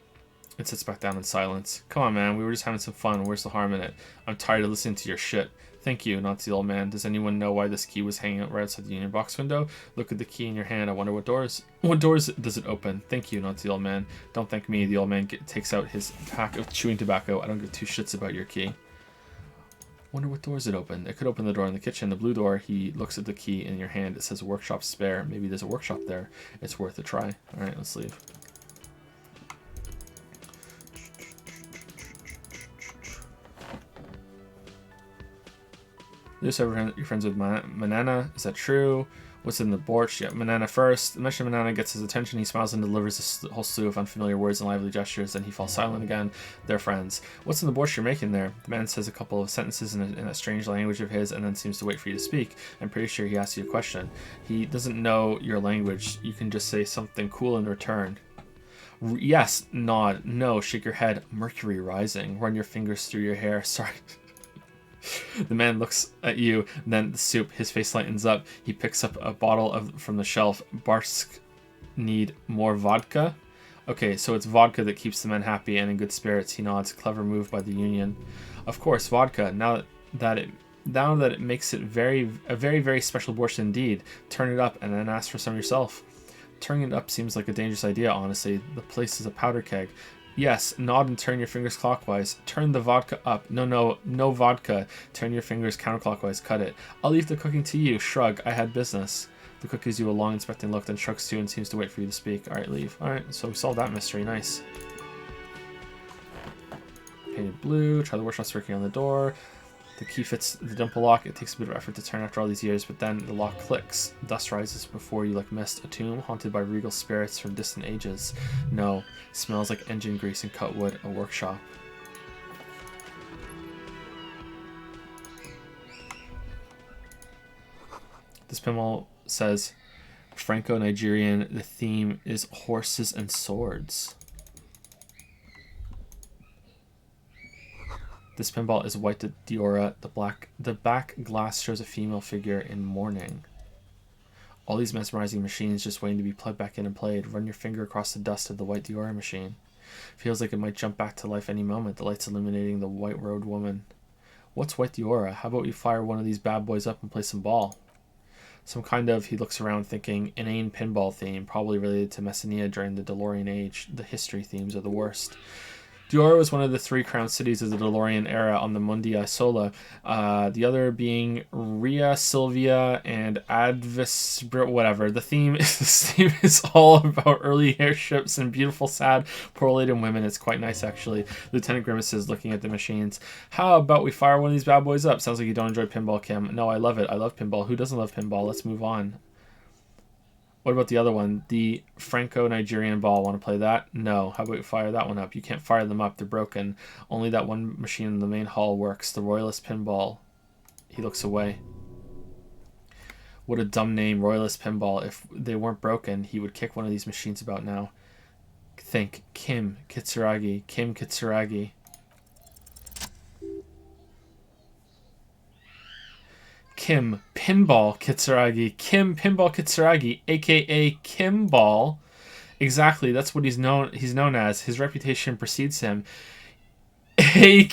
and sits back down in silence. Come on, man. We were just having some fun. Where's the harm in it? I'm tired of listening to your shit. Thank you, not the old man. Does anyone know why this key was hanging out right outside the union box window? Look at the key in your hand. I wonder what doors does it open? Thank you, not the old man. Don't thank me. The old man takes out his pack of chewing tobacco. I don't give 2 shits about your key. Wonder what doors it opened. It could open the door in the kitchen. The blue door. He looks at the key in your hand. It says workshop spare. Maybe there's a workshop there. It's worth a try. All right, let's leave. You're friends with Manana. Is that true? What's in the borscht? Yeah, Manana first. The mention of Manana gets his attention. He smiles and delivers a whole slew of unfamiliar words and lively gestures. Then he falls silent again. They're friends. What's in the borscht you're making there? The man says a couple of sentences in a strange language of his and then seems to wait for you to speak. I'm pretty sure he asks you a question. He doesn't know your language. You can just say something cool in return. Yes, nod. No, shake your head. Mercury rising. Run your fingers through your hair. Sorry. The man looks at you, then the soup. His face lightens up. He picks up a bottle from the shelf. Barsk, need more vodka? Okay, so it's vodka that keeps the men happy and in good spirits. He nods. Clever move by the union. Of course, vodka. Now that it makes it a very, very special borscht indeed. Turn it up and then ask for some yourself. Turning it up seems like a dangerous idea, honestly. The place is a powder keg. Yes, nod and turn your fingers clockwise. Turn the vodka up. No vodka. Turn your fingers counterclockwise. Cut it. I'll leave the cooking to you. Shrug. I had business. The cook gives you a long inspecting look, then shrugs too and seems to wait for you to speak. Alright, leave. Alright, so we solved that mystery. Nice. Painted blue. Try the workshop's working on the door. The key fits the dimple lock. It takes a bit of effort to turn after all these years, but then the lock clicks. Dust rises before you like mist. A tomb haunted by regal spirits from distant ages. No. Smells like engine grease and cut wood. A workshop. This pinball says Franco-Nigerian. The theme is horses and swords. This pinball is white Diora. The back glass shows a female figure in mourning. All these mesmerizing machines just waiting to be plugged back in and played. Run your finger across the dust of the white Diora machine. Feels like it might jump back to life any moment. The lights illuminating the white-robed woman. What's white Diora? How about we fire one of these bad boys up and play some ball? Some kind of, he looks around thinking, inane pinball theme, probably related to Messenia during the DeLorean age. The history themes are the worst. Diora was one of the 3 crown cities of the DeLorean era on the Mundi Isola, the other being Ria, Silvia, and Advis, whatever. The theme is all about early airships and beautiful, sad, poor laden women. It's quite nice, actually. Lieutenant Grimace is looking at the machines. How about we fire one of these bad boys up? Sounds like you don't enjoy pinball, Kim. No, I love it. I love pinball. Who doesn't love pinball? Let's move on. What about the other one? The Franco-Nigerian ball. Want to play that? No. How about we fire that one up? You can't fire them up. They're broken. Only that one machine in the main hall works. The Royalist pinball. He looks away. What a dumb name, Royalist pinball. If they weren't broken, he would kick one of these machines about now. Think. Kim Kitsuragi. Kim Kitsuragi. Kim Pinball Kitsuragi. Kim Pinball Kitsuragi, aka Kimball. Exactly, that's what he's known as. His reputation precedes him. Hey,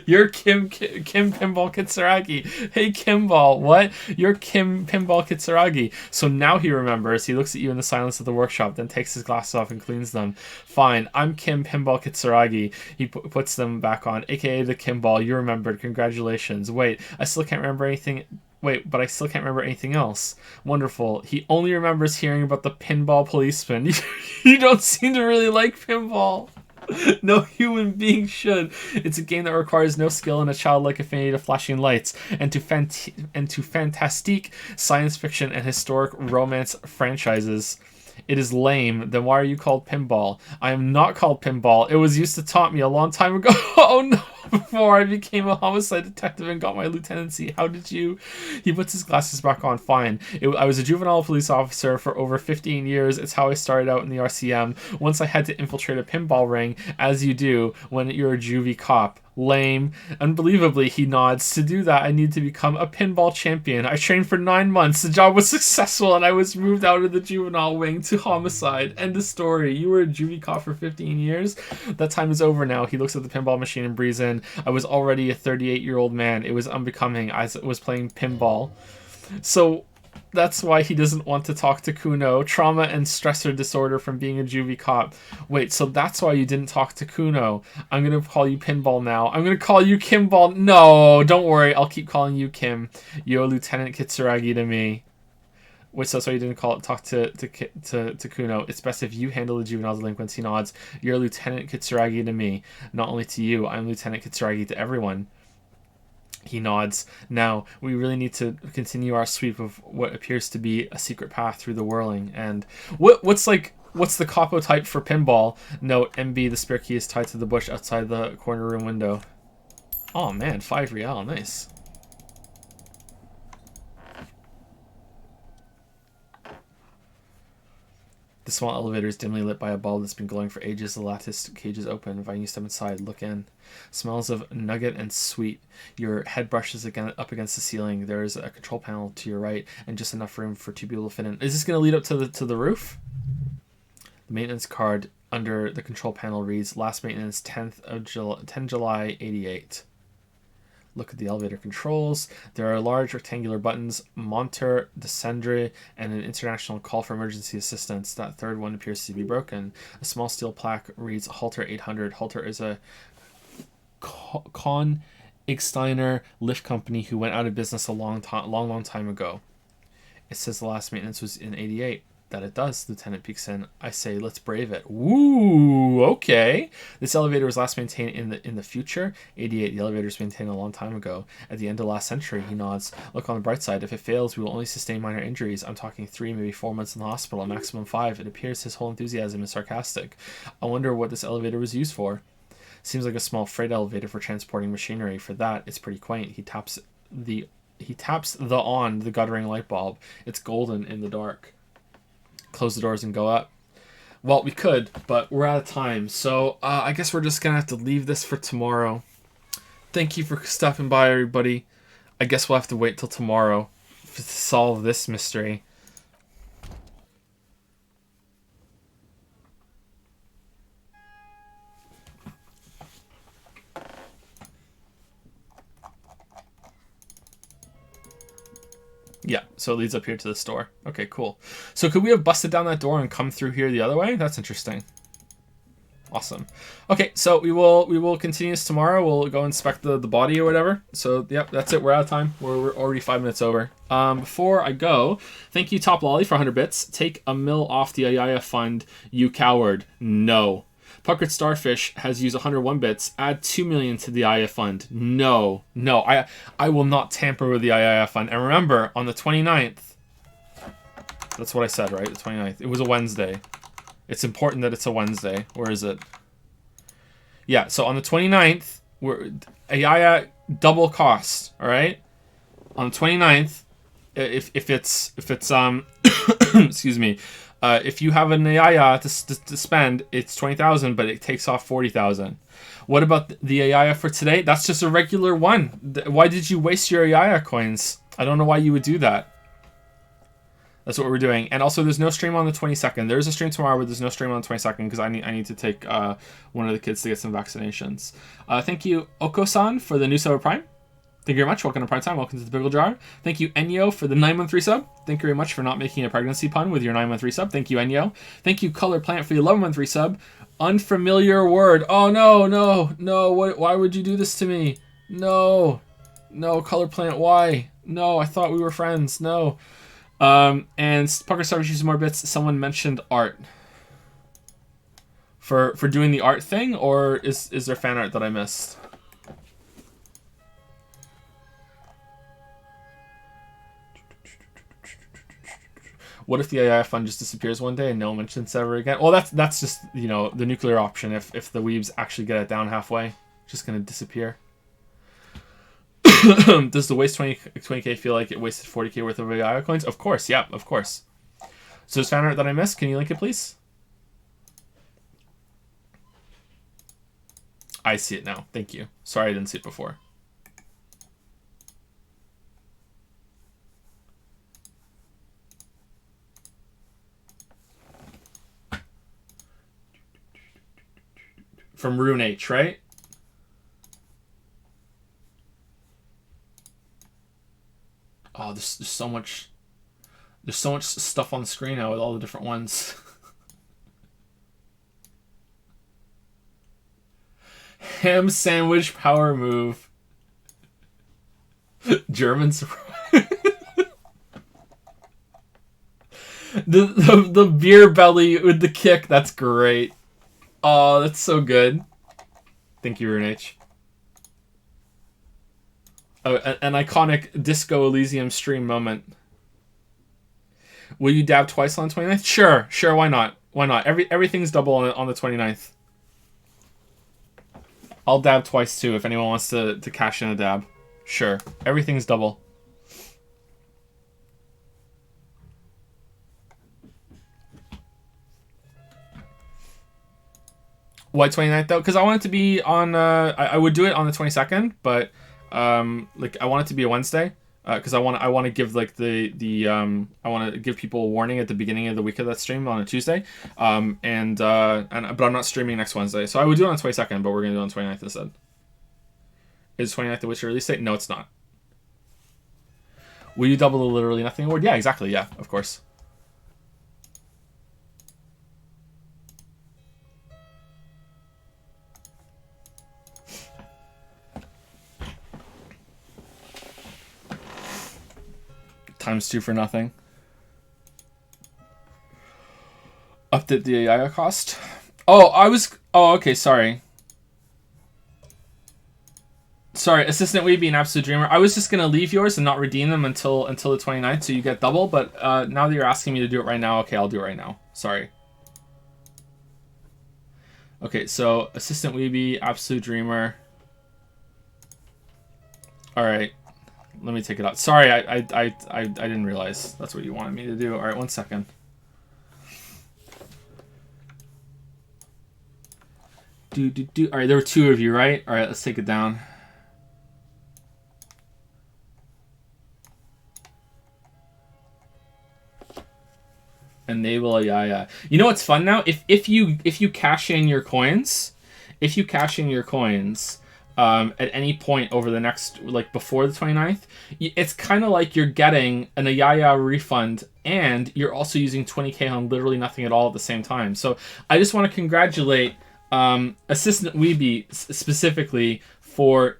you're Kim Pinball Kitsuragi. Hey, Kimball, what? You're Kim Pinball Kitsuragi. So now he remembers. He looks at you in the silence of the workshop, then takes his glasses off and cleans them. Fine, I'm Kim Pinball Kitsuragi. He puts them back on, aka the Kimball. You remembered. Congratulations. Wait, I still can't remember anything. Wait, but I still can't remember anything else. Wonderful. He only remembers hearing about the pinball policeman. You don't seem to really like pinball. No human being should. It's a game that requires no skill and a childlike affinity to flashing lights and to fantastique science fiction and historic romance franchises. It is lame. Then why are you called Pinball? I am not called Pinball. It was used to taunt me a long time ago. Oh no! Before I became a homicide detective and got my lieutenancy. How did you? He puts his glasses back on. Fine. I was a juvenile police officer for over 15 years. It's how I started out in the RCM. Once I had to infiltrate a pinball ring, as you do when you're a juvie cop. Lame. Unbelievably, he nods. To do that, I need to become a pinball champion. I trained for 9 months. The job was successful, and I was moved out of the juvenile wing to homicide. End of story. You were a juvie cop for 15 years? That time is over now. He looks at the pinball machine and breathes in. I was already a 38-year-old man. It was unbecoming. I was playing pinball. So that's why he doesn't want to talk to Kuno. Trauma and stressor disorder from being a juvie cop. Wait, so that's why you didn't talk to Kuno. I'm going to call you Pinball now. I'm going to call you Kimball. No, don't worry. I'll keep calling you Kim. You're Lieutenant Kitsuragi to me. Wait, so that's why you didn't talk to Kuno. It's best if you handle the juvenile delinquents. He nods. You're Lieutenant Kitsuragi to me. Not only to you, I'm Lieutenant Kitsuragi to everyone. He nods. Now, we really need to continue our sweep of what appears to be a secret path through the whirling. And what's the capo type for pinball? Note, MB, the spare key is tied to the bush outside the corner room window. Oh man, 5 real, nice. The small elevator is dimly lit by a bulb that's been glowing for ages. The lattice cage is open, inviting you to step inside. Look in. Smells of nugget and sweet. Your head brushes again up against the ceiling. There is a control panel to your right, and just enough room for 2 people to fit in. Is this going to lead up to the roof? The maintenance card under the control panel reads: Last maintenance 10 July 88. Look at the elevator controls. There are large rectangular buttons, monter, descendre, and an international call for emergency assistance. That third one appears to be broken. A small steel plaque reads Halter 800. Halter is a Konigsteiner lift company who went out of business a long time ago. It says the last maintenance was in 88. That it does, Lieutenant peeks in. I say, let's brave it. Woo, okay. This elevator was last maintained in the future. 88, the elevator was maintained a long time ago. At the end of last century, he nods. Look on the bright side. If it fails, we will only sustain minor injuries. I'm talking 3, maybe 4 months in the hospital, maximum 5. It appears his whole enthusiasm is sarcastic. I wonder what this elevator was used for. Seems like a small freight elevator for transporting machinery. For that, it's pretty quaint. He taps the guttering light bulb. It's golden in the dark. Close the doors and go up. Well, we could, but we're out of time. So I guess we're just going to have to leave this for tomorrow. Thank you for stopping by, everybody. I guess we'll have to wait till tomorrow to solve this mystery. Yeah, so it leads up here to the store. Okay, cool. So could we have busted down that door and come through here the other way? That's interesting. Awesome. Okay, so we will continue this tomorrow. We'll go inspect the body or whatever. So, yep, that's it. We're out of time. We're already 5 minutes over. Before I go, thank you, Top Lolly, for 100 bits. Take a mil off the Ayaya fund, you coward. No. Puckered Starfish has used 101 bits. Add 2 million to the Ayaya fund. No. No, I will not tamper with the Ayaya fund. And remember, on the 29th, that's what I said, right? The 29th. It was a Wednesday. It's important that it's a Wednesday. Where is it? Yeah, so on the 29th, Ayaya double cost, all right? On the 29th, if it's excuse me, if you have an Ayaya to spend, it's 20,000, but it takes off 40,000. What about the Ayaya for today? That's just a regular one. Why did you waste your Ayaya coins? I don't know why you would do that. That's what we're doing. And also, there's no stream on the 22nd. There is a stream tomorrow, but there's no stream on the 22nd because I need to take one of the kids to get some vaccinations. Thank you, Oko-san, for the new sub Prime. Thank you very much. Welcome to Prime Time. Welcome to the Pickle Jar. Thank you, Enyo, for the 9-month resub. Thank you very much for not making a pregnancy pun with your 9-month resub. Thank you, Enyo. Thank you, Color Plant, for the 11-month resub. Unfamiliar word. Oh, no. Why would you do this to me? No, Color Plant, why? No, I thought we were friends. No. And Pucker Starfish uses more bits. Someone mentioned art. For doing the art thing, or is there fan art that I missed? What if the AI fund just disappears one day and no one mentions it ever again? Well, that's just, the nuclear option. If the weebs actually get it down halfway, it's just gonna disappear. Does the waste 20k feel like it wasted 40k worth of AI coins? Of course, yeah, of course. So there's fan art that I missed. Can you link it, please? I see it now. Thank you. Sorry I didn't see it before. From Rune H, right? Oh, there's so much stuff on the screen now with all the different ones. Ham sandwich power move. German surprise. the beer belly with the kick, that's great. Oh, that's so good. Thank you, Rune H. Oh, an iconic Disco Elysium stream moment. Will you dab twice on the 29th? Sure, why not? Why not? Everything's double on the 29th. I'll dab twice too if anyone wants to cash in a dab. Sure. Everything's double. Why 29th though? Because I want it to be on I would do it on the 22nd, but I want it to be a Wednesday. Because I want to give like I want to give people a warning at the beginning of the week of that stream on a Tuesday, but I'm not streaming next Wednesday, so I would do it on the 22nd, but we're gonna do it on the 29th instead. Is 29th the Witcher release date? No, it's not. Will you double the literally nothing award? Yeah, exactly. Yeah, of course. Times 2 for nothing. did the Yaya cost? Oh, okay, sorry. Sorry, Assistant Weeby and Absolute Dreamer. I was just going to leave yours and not redeem them until the 29th, so you get double, but now that you're asking me to do it right now, okay, I'll do it right now. Sorry. Okay, so Assistant Weeby, Absolute Dreamer. Alright. Let me take it out. Sorry, I didn't realize that's what you wanted me to do. Alright, 1 second. Alright, there were 2 of you, right? Alright, let's take it down. Enable a Yaya. You know what's fun now? If you cash in your coins, at any point over the next, like before the 29th, it's kind of like you're getting an Ayaya refund and you're also using 20k on literally nothing at all at the same time. So I just want to congratulate Assistant Weeby specifically for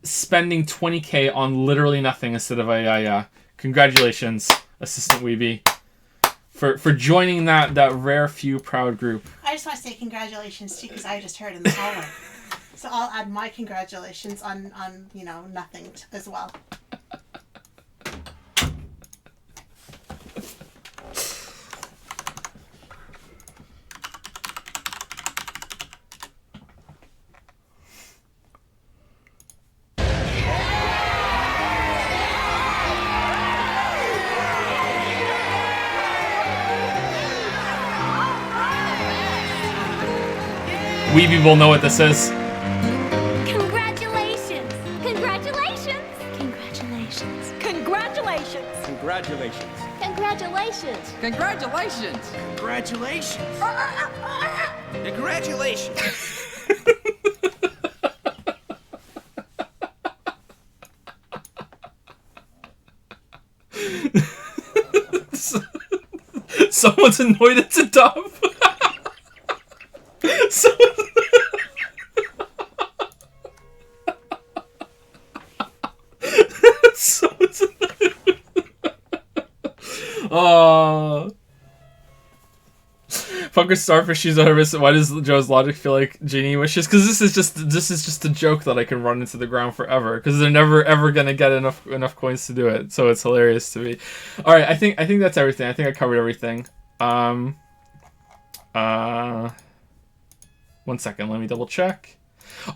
spending 20k on literally nothing instead of Ayaya. Congratulations, Assistant Weeby, for joining that rare few proud group. I just want to say congratulations too, because I just heard in the hallway. So I'll add my congratulations on nothing as well. Weeby will know what this is. Congratulations! Congratulations! Congratulations! Congratulations! Congratulations! Congratulations! Congratulations! Congratulations! Congratulations! Someone's annoyed it's a dove. Someone's annoyed. Oh. Fucker Starfish, she's on her wrist. Why does Joe's logic feel like Genie wishes? Because this is just a joke that I can run into the ground forever. Because they're never ever gonna get enough coins to do it. So it's hilarious to me. All right, I think that's everything. I think I covered everything. 1 second, let me double check.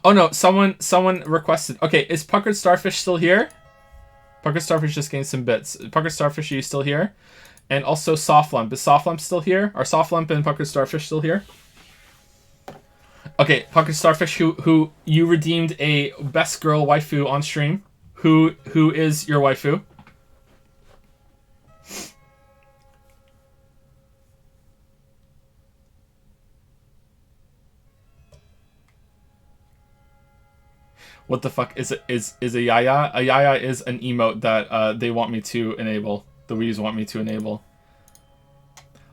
Oh no, someone requested. Okay, is Puckered Starfish still here? Puckered Starfish just gained some bits. Puckered Starfish, are you still here? And also Soft Lump. Is Soft Lump still here? Are Soft Lump and Puckered Starfish still here? Okay, Puckered Starfish, who you redeemed a best girl waifu on stream. Who is your waifu? What the fuck is a Yaya? A Yaya is an emote that they want me to enable. The Wii's want me to enable.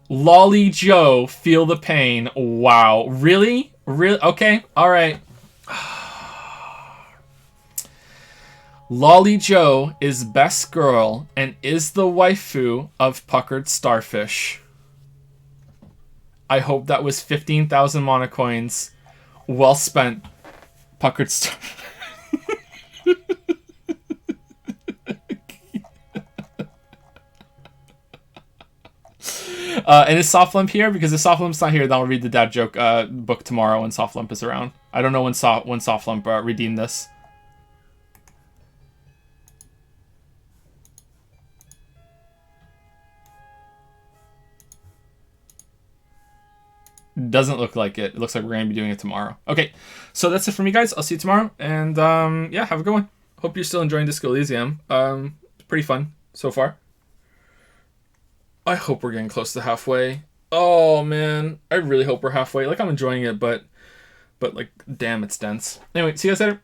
Lolly Joe, feel the pain. Wow, really? Really? Okay, all right. Lolly Joe is best girl and is the waifu of Puckered Starfish. I hope that was 15,000 mana coins. Well spent, Puckered Starfish. And is Soft Lump here? Because if Soft Lump's not here, then I'll read the dad joke book tomorrow when Soft Lump is around. I don't know when Soft Lump redeemed this. Doesn't look like it. It looks like we're going to be doing it tomorrow. Okay, so that's it for me, guys. I'll see you tomorrow. And yeah, have a good one. Hope you're still enjoying Disco Elysium. It's pretty fun so far. I hope we're getting close to halfway. Oh, man. I really hope we're halfway. Like, I'm enjoying it, but like, damn, it's dense. Anyway, see you guys later.